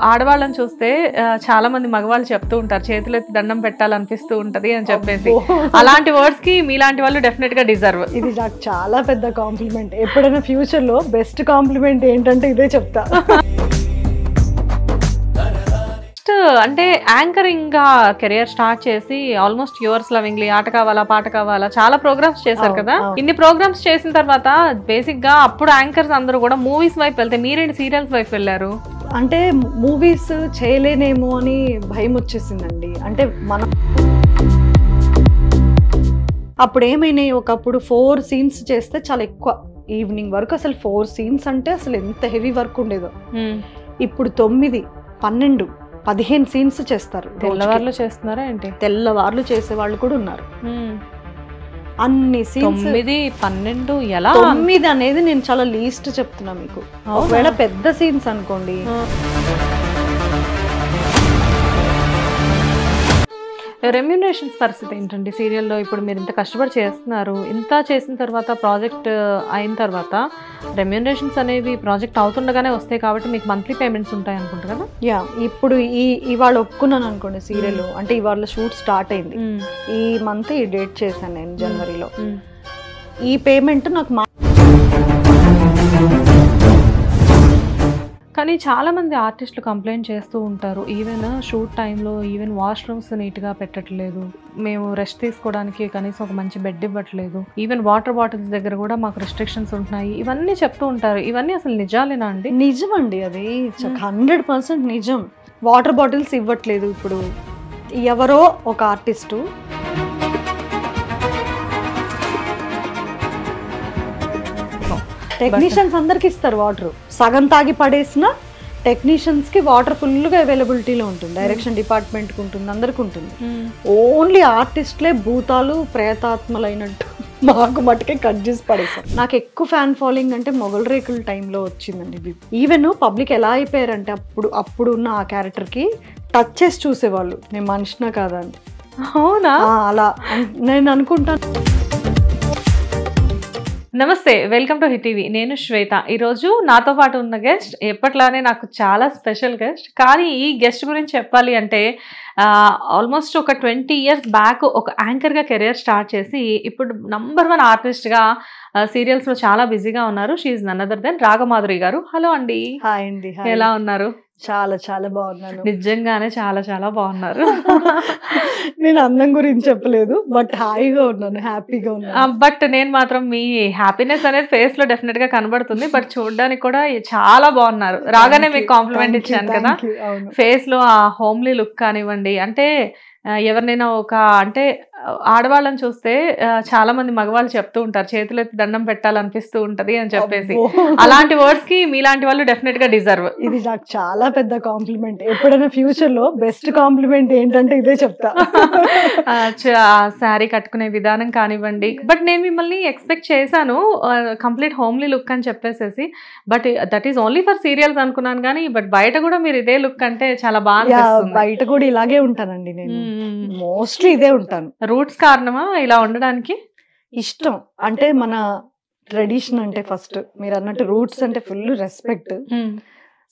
ఆడవాళ్ళని చూస్తే చాలా మంది మగవాళ్ళు చెప్తూ ఉంటారు చేతులు ఎత్తి దండం పెట్టాలనిపిస్తూ ఉంటది అని చెప్పేసి. అలాంటి వర్డ్స్ కి మీలాంటి వాళ్ళు డెఫినెట్ గా డిజర్వ్. ఇది నాకు చాలా పెద్ద కాంప్లిమెంట్. ఎప్పుడైనా ఫ్యూచర్ లో బెస్ట్ కాంప్లిమెంట్ ఏంటంటే ఇదే చెప్తా. అంటే యాంకరింగ్ గా కెరియర్ స్టార్ట్ చేసి ఆల్మోస్ట్ యువర్స్ లవింగ్లీ, ఆట కావాలా పాట కావాలా, చాలా ప్రోగ్రామ్స్ చేశారు కదా. ఇన్ని ప్రోగ్రామ్స్ చేసిన తర్వాత బేసిక్ గా అప్పుడు యాంకర్స్ అందరూ కూడా మూవీస్ వైపు వెళ్తే మీరేంటి సీరియల్స్ వైపు వెళ్ళారు? అంటే మూవీస్ చేయలేనేమో అని భయం వచ్చేసిందండి. అంటే మనం అప్పుడు ఏమైనాయి, ఒకప్పుడు 4 scenes చేస్తే చాలా ఎక్కువ, ఈవినింగ్ వరకు అసలు 4 scenes అంటే అసలు ఎంత హెవీ వర్క్ ఉండేదో. ఇప్పుడు 9, 12, 15 scenes చేస్తారు. తెల్లవారులు చేస్తున్నారా ఏంటి? తెల్లవారులు చేసే వాళ్ళు కూడా ఉన్నారు. అన్ని సీన్స్ 9, 12 ఎలా? 9 అనేది నేను చాలా లీస్ట్ చెప్తున్నా మీకు. ఒకవేళ పెద్ద సీన్స్ అనుకోండి, రెమ్యూనరేషన్స్ పరిస్థితి ఏంటండి సీరియల్లో? ఇప్పుడు మీరు ఇంత కష్టపడి చేస్తున్నారు, ఇంత చేసిన తర్వాత ప్రాజెక్ట్ అయిన తర్వాత రెమ్యూనరేషన్స్ అనేవి ప్రాజెక్ట్ అవుతుండగానే వస్తాయి కాబట్టి మీకు మంత్లీ పేమెంట్స్ ఉంటాయి అనుకుంటా కదా? యా, ఇప్పుడు ఇవాళ ఒప్పుకున్నాను అనుకోండి సీరియల్, అంటే ఇవాళ షూట్ స్టార్ట్ అయింది, ఈ మంత్ ఈ డేట్ చేశాను నేను జనవరిలో. ఈ పేమెంట్ నాకు కానీ చాలా మంది ఆర్టిస్టులు కంప్లైంట్ చేస్తూ ఉంటారు, ఈవెన్ షూట్ టైంలో ఈవెన్ వాష్రూమ్స్ నీట్గా పెట్టట్లేదు, మేము రెస్ట్ తీసుకోవడానికి కనీసం ఒక మంచి బెడ్ ఇవ్వట్లేదు, ఈవెన్ వాటర్ బాటిల్స్ దగ్గర కూడా మాకు రెస్ట్రిక్షన్స్ ఉంటున్నాయి, ఇవన్నీ చెప్తూ ఉంటారు. ఇవన్నీ అసలు నిజాలేనా అండి? నిజమండి, అది 100% నిజం. వాటర్ బాటిల్స్ ఇవ్వట్లేదు. ఇప్పుడు ఎవరో ఒక ఆర్టిస్టు టెక్నీషియన్స్ అందరికి ఇస్తారు వాటర్, సగం తాగి పడేసిన టెక్నీషియన్స్ కి వాటర్ ఫుల్గా అవైలబిలిటీలో ఉంటుంది, డైరెక్షన్ డిపార్ట్మెంట్కి ఉంటుంది, అందరికి ఉంటుంది. ఓన్లీ ఆర్టిస్ట్లే భూతాలు ప్రేతాత్మలైనట్టు మాకు మటుకే కట్ చేసి పడేశారు. నాకు ఎక్కువ ఫ్యాన్ ఫాలోయింగ్ అంటే మొగల్ రేకుల టైంలో వచ్చిందండి. ఈవెన్ పబ్లిక్ ఎలా అయిపోయారంటే అప్పుడు ఉన్న ఆ క్యారెక్టర్కి టచ్ చేసి చూసేవాళ్ళు నేను మనిషినా కాదా అని. అవునా? అలా నేను అనుకుంటాను. నమస్తే, వెల్కమ్ టు హిట్ టీవీ. నేను శ్వేత. ఈరోజు నాతో పాటు ఉన్న గెస్ట్ ఎప్పట్లానే నాకు చాలా స్పెషల్ గెస్ట్. కానీ ఈ గెస్ట్ గురించి చెప్పాలి అంటే ఆల్మోస్ట్ ఒక 20 years బ్యాక్ ఒక యాంకర్గా కెరియర్ స్టార్ట్ చేసి ఇప్పుడు నంబర్ 1 ఆర్టిస్ట్గా సీరియల్స్లో చాలా బిజీగా ఉన్నారు. She is none other than Raagamadhuri గారు. హలో అండి. హాయ్ అండి. ఎలా ఉన్నారు? చాలా చాలా బాగున్నాను. నిజంగానే చాలా చాలా బాగున్నారు. నేను అందం గురించి చెప్పలేదు, బట్ హాయిగా ఉన్నాను, హ్యాపీగా ఉన్నాను. బట్ నేను మాత్రం మీ హ్యాపీనెస్ అనేది ఫేస్ లో డెఫినెట్ గా కనబడుతుంది. బట్ చూడడానికి కూడా చాలా బాగున్నారు. రాగానే మీకు కాంప్లిమెంట్ ఇచ్చాను కదా, ఫేస్ లో ఆ హోమ్లీ లుక్ కానివ్వండి. అంటే ఎవరినైనా ఒక అంటే ఆడవాళ్ళని చూస్తే చాలా మంది మగవాళ్ళు చెప్తూ ఉంటారు చేతులు ఎత్తి దండం పెట్టాలనిపిస్తూ ఉంటది అని చెప్పేసి. అలాంటి వర్డ్స్ కి మీలాంటి వాళ్ళు డెఫినెట్ గా డిజర్వ్. ఇది నాకు చాలా పెద్ద కాంప్లిమెంట్. ఎప్పుడైనా ఫ్యూచర్ లో బెస్ట్ కాంప్లిమెంట్ ఏంటంటే ఇదే చెప్తా. శారీ కట్టుకునే విధానం కానివ్వండి. బట్ నేను మిమ్మల్ని ఎక్స్పెక్ట్ చేశాను కంప్లీట్ హోమ్లీ లుక్ అని చెప్పేసేసి. But that is only for serials అనుకున్నాను కానీ బట్ బయట కూడా మీరు ఇదే లుక్ అంటే చాలా బాగా. బయట కూడా ఇలాగే ఉంటానండి నేను, మోస్ట్లీ ఇదే ఉంటాను. రూట్స్ కారణమా ఇలా ఉండడానికి? ఇష్టం. అంటే మన ట్రెడిషన్ అంటే ఫస్ట్ మీరు అన్నట్టు రూట్స్ అంటే full respect.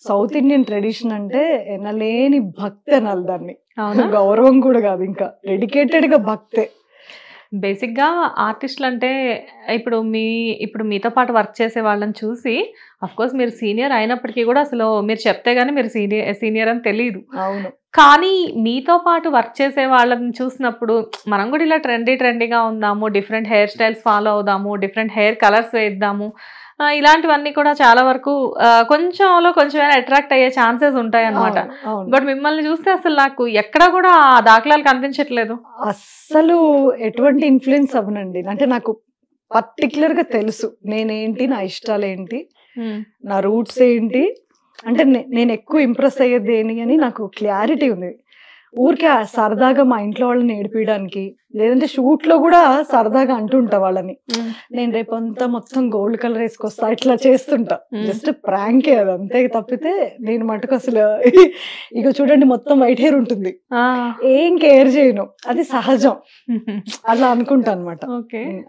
South Indian tradition అంటే ఎనలేని భక్తి అనాలి దాన్ని, గౌరవం కూడా కాదు, ఇంకా డెడికేటెడ్ గా భక్తే. బేసిక్గా ఆర్టిస్టులు అంటే ఇప్పుడు మీతో పాటు వర్క్ చేసే వాళ్ళని చూసి అఫ్కోర్స్ మీరు సీనియర్ అయినప్పటికీ కూడా అసలు మీరు చెప్తే గానీ మీరు సీనియర్ అని తెలియదు. అవును. కానీ మీతో పాటు వర్క్ చేసే వాళ్ళని చూసినప్పుడు మనం కూడా ఇలా ట్రెండీగా ఉందాము, డిఫరెంట్ హెయిర్ స్టైల్స్ ఫాలో అవుదాము, డిఫరెంట్ హెయిర్ కలర్స్ వేద్దాము, ఇలాంటివన్నీ కూడా చాలా వరకు కొంచెం అట్రాక్ట్ అయ్యే ఛాన్సెస్ ఉంటాయి అన్నమాట. బట్ మిమ్మల్ని చూస్తే అసలు నాకు ఎక్కడా కూడా ఆ దాఖలాలు కనిపించట్లేదు. అస్సలు ఎటువంటి ఇన్ఫ్లుయెన్స్ అవ్వనండి. అంటే నాకు పర్టికులర్ గా తెలుసు నేనేంటి, నా ఇష్టాలు ఏంటి, నా రూట్స్ ఏంటి. అంటే నేను ఎక్కువ ఇంప్రెస్ అయ్యేది ఏంటి అని నాకు క్లారిటీ ఉంది. ఊరికే సరదాగా మా ఇంట్లో వాళ్ళని ఏడిపించడానికి, లేదంటే షూట్ లో కూడా సరదాగా అంటుంటా వాళ్ళని, నేను రేపంతా మొత్తం గోల్డ్ కలర్ వేసుకొస్తా, ఇట్లా చేస్తుంటా. జస్ట్ ప్రాంకే అది, అంతే తప్పితే నేను మటుకు అసలు ఇక చూడండి మొత్తం వైట్ హెయిర్ ఉంటుంది, ఏం కేర్ చేయను, అది సహజం, అట్లా అనుకుంటా అనమాట.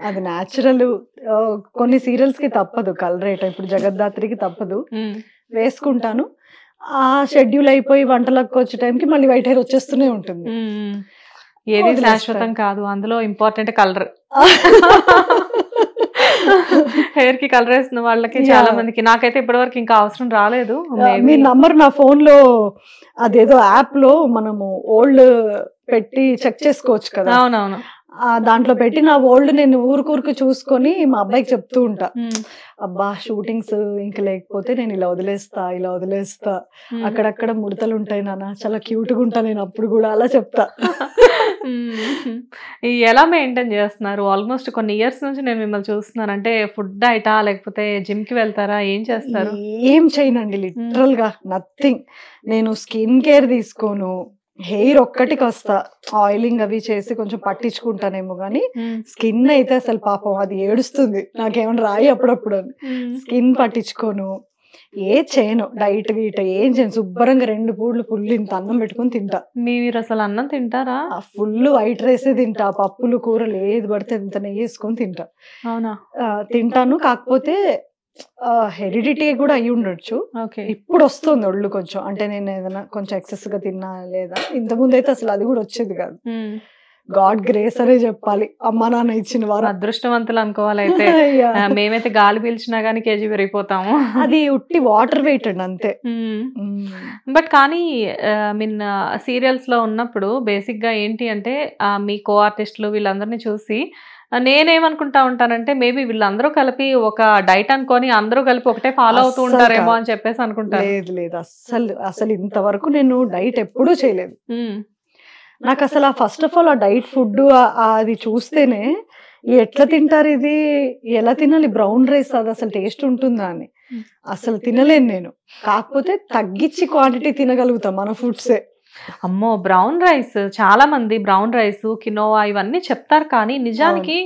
అది న్యాచురల్. కొన్ని సీరియల్స్ కి తప్పదు కలర్ రేట్, ఇప్పుడు జగద్ధాత్రికి తప్పదు, వేసుకుంటాను. ఆ షెడ్యూల్ అయిపోయి వంటలకు వచ్చే టైంకి మళ్ళీ వైట్ హెయిర్ వచ్చేస్తూనే ఉంటుంది. ఏది శాశ్వతం కాదు, అందులో ఇంపార్టెంట్ కలర్. హెయిర్ కి కలర్ వేసిన వాళ్ళకి చాలా మందికి, నాకైతే ఇప్పటివరకు ఇంకా అవసరం రాలేదు. మీ నంబర్ నా ఫోన్ లో అదేదో యాప్ లో మనము ఓల్డ్ పెట్టి చెక్ చేసుకోవచ్చు కదా. అవునవును. దాంట్లో పెట్టి నా ఓల్డ్ నేను ఊరుకూరుకు చూసుకొని మా అబ్బాయికి చెప్తూ ఉంటా, అబ్బా షూటింగ్స్ ఇంక లేకపోతే నేను ఇలా వదిలేస్తా, అక్కడక్కడ ముడతలు ఉంటాయి నాన్న, చాలా క్యూట్ గా ఉంటా నేను అప్పుడు కూడా, అలా చెప్తా. ఎలా మెయింటైన్ చేస్తున్నారు? ఆల్మోస్ట్ కొన్ని ఇయర్స్ నుంచి నేను మిమ్మల్ని చూస్తున్నాను. అంటే ఫుడ్ డైటా లేకపోతే జిమ్ కి వెళ్తారా, ఏం చేస్తారు? ఏం చేయనండి, లిటరల్ గా నథింగ్. నేను స్కిన్ కేర్ తీసుకోను, హెయిర్ ఒక్కటి కాస్త ఆయిలింగ్ అవి చేసి కొంచెం పట్టించుకుంటానేమో గానీ స్కిన్ అయితే అసలు పాపం అది ఏడుస్తుంది, నాకేమైనా రాయి అప్పుడప్పుడు అని. స్కిన్ పట్టించుకోను, ఏ చేయను, డైట్ గీట ఏం చేయను. శుభ్రంగా 2 పూటలు ఫుల్ ఇంత అన్నం పెట్టుకుని తింటా. మీరు అసలు అన్నం తింటారా? ఫుల్ వైట్ రైసే తింటా, పప్పులు కూరలు ఏది పడితే ఇంత నెయ్యి వేసుకొని తింటా. అవునా? తింటాను, కాకపోతే హెరిడిటీ కూడా అయ్యి ఉండొచ్చు. ఇప్పుడు వస్తుంది ఒళ్ళు కొంచెం, అంటే నేను ఏదైనా కొంచెం ఎక్సెస్ గా తిన్నా లేదా, ఇంతకుముందు అయితే అసలు అది కూడా వచ్చేది కాదు. గాడ్ గ్రేస్ అనే చెప్పాలి, అమ్మా నాన్న ఇచ్చిన వారు. అదృష్టవంతులు అనుకోవాలి. అయితే మేమైతే గాలి పీల్చినా గానీ కేజీ పెరిగిపోతాము. అది ఉట్టి వాటర్ వెయిట్ అండి అంతే. బట్ కానీ మీన్ సీరియల్స్ లో ఉన్నప్పుడు బేసిక్ గా ఏంటి అంటే మీ కో ఆర్టిస్టులు వీళ్ళందరినీ చూసి నేనేమనుకుంటా ఉంటానంటే మేబీ వీళ్ళందరూ కలిపి ఒక డైట్ అనుకొని అందరూ కలిపి ఒకటే ఫాలో అవుతూ ఉంటారేమో అని చెప్పేసి అనుకుంటాను. లేదు, అసలు ఇంతవరకు నేను డైట్ ఎప్పుడూ చేయలేదు. నాకు అసలు ఫస్ట్ ఆఫ్ ఆల్ ఆ డైట్ ఫుడ్ అది చూస్తేనే ఎట్లా తింటారు, ఇది ఎలా తినాలి, బ్రౌన్ రైస్ అది అసలు టేస్ట్ ఉంటుందా అని అసలు తినలేను నేను. కాకపోతే తగ్గించి క్వాంటిటీ తినగలుగుతా మన ఫుడ్సే. అమ్మో, బ్రౌన్ రైస్ చాలా మంది బ్రౌన్ రైస్, కినోవా ఇవన్నీ చెప్తారు, కానీ నిజానికి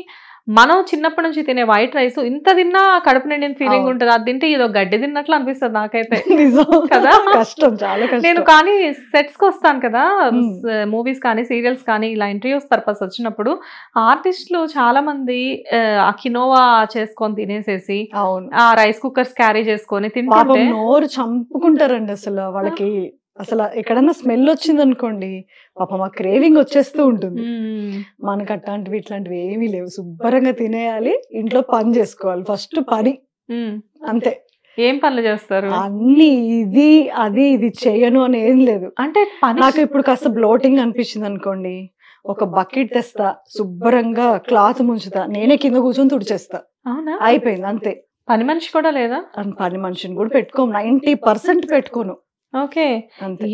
మనం చిన్నప్పటి నుంచి తినే వైట్ రైస్ ఇంత తిన్నా కడుపు నిండిన ఫీలింగ్ ఉంటుంది. అది తింటే ఏదో గడ్డి తిన్నట్లు అనిపిస్తుంది నాకైతే కదా. కష్టం, చాలా కష్టం. నేను కానీ సెట్స్ కి వస్తాను కదా, మూవీస్ కానీ సీరియల్స్ కానీ ఇలా ఇంటర్వ్యూస్ పర్పస్ వచ్చినప్పుడు ఆర్టిస్టులు చాలా మంది ఆ కినోవా చేసుకొని తినేసేసి ఆ రైస్ కుక్కర్స్ క్యారీ చేసుకొని తింటే నోరు చంపుకుంటారండి. అసలు వాళ్ళకి అసలు ఎక్కడన్నా స్మెల్ వచ్చింది అనుకోండి, పాపం ఆ క్రేవింగ్ వచ్చేస్తూ ఉంటుంది. మనకు అట్లాంటివి ఇట్లాంటివి ఏమీ లేవు, శుభ్రంగా తినేయాలి, ఇంట్లో పని చేసుకోవాలి. ఫస్ట్ పని అంతే. ఏం పనులు చేస్తారు? అన్ని ఇది చేయను అని ఏం లేదు. అంటే నాకు ఇప్పుడు కాస్త బ్లోటింగ్ అనిపించింది అనుకోండి, ఒక బకెట్ తెస్తా, శుభ్రంగా క్లాత్ ముంచుతా, నేనే కింద కూర్చొని తుడిచేస్తా, అయిపోయింది అంతే. పని మనిషి కూడా లేదా? పని మనిషిని కూడా పెట్టుకోను, 90% పెట్టుకోను. ఓకే.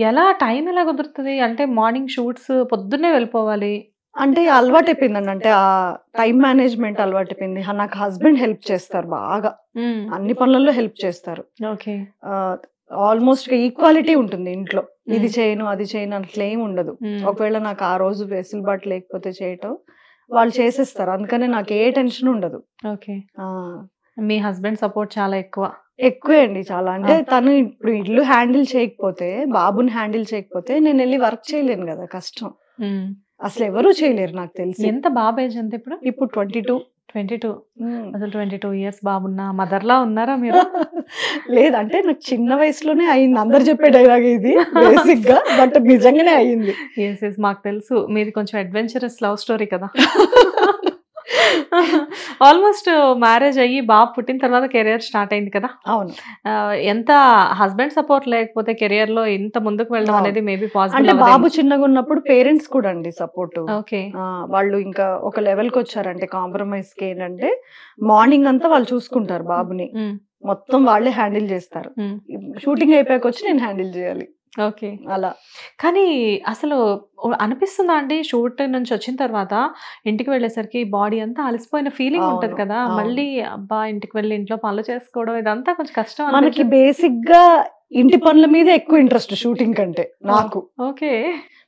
ఎలా టైం ఎలా కుదురుతుంది? అంటే మార్నింగ్ షూట్స్ పొద్దున్నే వెళ్ళిపోవాలి అంటే అలవాటు అయిపోయిందండి. అంటే ఆ టైం మేనేజ్మెంట్ అలవాటు అయిపోయింది. నాకు హస్బెండ్ హెల్ప్ చేస్తారు బాగా, అన్ని పనులలో హెల్ప్ చేస్తారు. ఓకే. ఆల్మోస్ట్ ఈక్వాలిటీ ఉంటుంది ఇంట్లో, ఇది చేయను అది చేయను అట్లా ఏమి ఉండదు. ఒకవేళ నాకు ఆ రోజు వెసులుబాటు లేకపోతే చేయటం వాళ్ళు చేసేస్తారు, అందుకనే నాకు ఏ టెన్షన్ ఉండదు. ఓకే. మీ హస్బెండ్ సపోర్ట్ చాలా ఎక్కువే అండి, చాలా. అంటే తను ఇప్పుడు ఇల్లు హ్యాండిల్ చేయకపోతే, బాబుని హ్యాండిల్ చేయకపోతే నేను వెళ్ళి వర్క్ చేయలేను కదా, కష్టం. అసలు ఎవరు చేయలేరు నాకు తెలిసి. ఎంత బాబు ఏజ్ ఎంత ఇప్పుడు? ఇప్పుడు 22. అసలు 22 ఇయర్స్ బాబున్నా మదర్లా ఉన్నారా మీరు? లేదంటే నాకు చిన్న వయసులోనే అయింది, అందరు చెప్పే డైలాగ్ ఇది బేసిక్ గా, బట్ నిజంగానే అయ్యింది. ఎస్, మాకు తెలుసు మీది కొంచెం అడ్వెంచరస్ లవ్ స్టోరీ కదా. ఆల్మోస్ట్ మ్యారేజ్ అయ్యి బాబు పుట్టిన తర్వాత కెరియర్ స్టార్ట్ అయింది కదా. అవును. ఎంత హస్బెండ్ సపోర్ట్ లేకపోతే కెరియర్ లో ఇంత ముందుకు వెళ్ళడం అనేది మేబీ పాసిబుల్. అంటే బాబు చిన్నగా ఉన్నప్పుడు పేరెంట్స్ కూడా అండి సపోర్ట్. ఓకే. వాళ్ళు ఇంకా ఒక లెవెల్ కి వచ్చారంటే కాంప్రమైజ్ కి ఏంటంటే మార్నింగ్ అంతా వాళ్ళు చూసుకుంటారు బాబుని, మొత్తం వాళ్ళే హ్యాండిల్ చేస్తారు. షూటింగ్ అయిపోయాక వచ్చి నేను హ్యాండిల్ చేయాలి. ఓకే. అలా. కానీ అసలు అనిపిస్తుందా అండి షూట్ నుంచి వచ్చిన తర్వాత ఇంటికి వెళ్ళేసరికి బాడీ అంతా అలసిపోయిన ఫీలింగ్ ఉంటది కదా, మళ్ళీ అబ్బా ఇంటికి వెళ్ళి ఇంట్లో పనులు చేసుకోవడం ఇదంతా కొంచెం కష్టం. మనకి బేసిక్ గా ఇంటి పనుల మీద ఎక్కువ ఇంట్రెస్ట్ షూటింగ్ కంటే నాకు. ఓకే.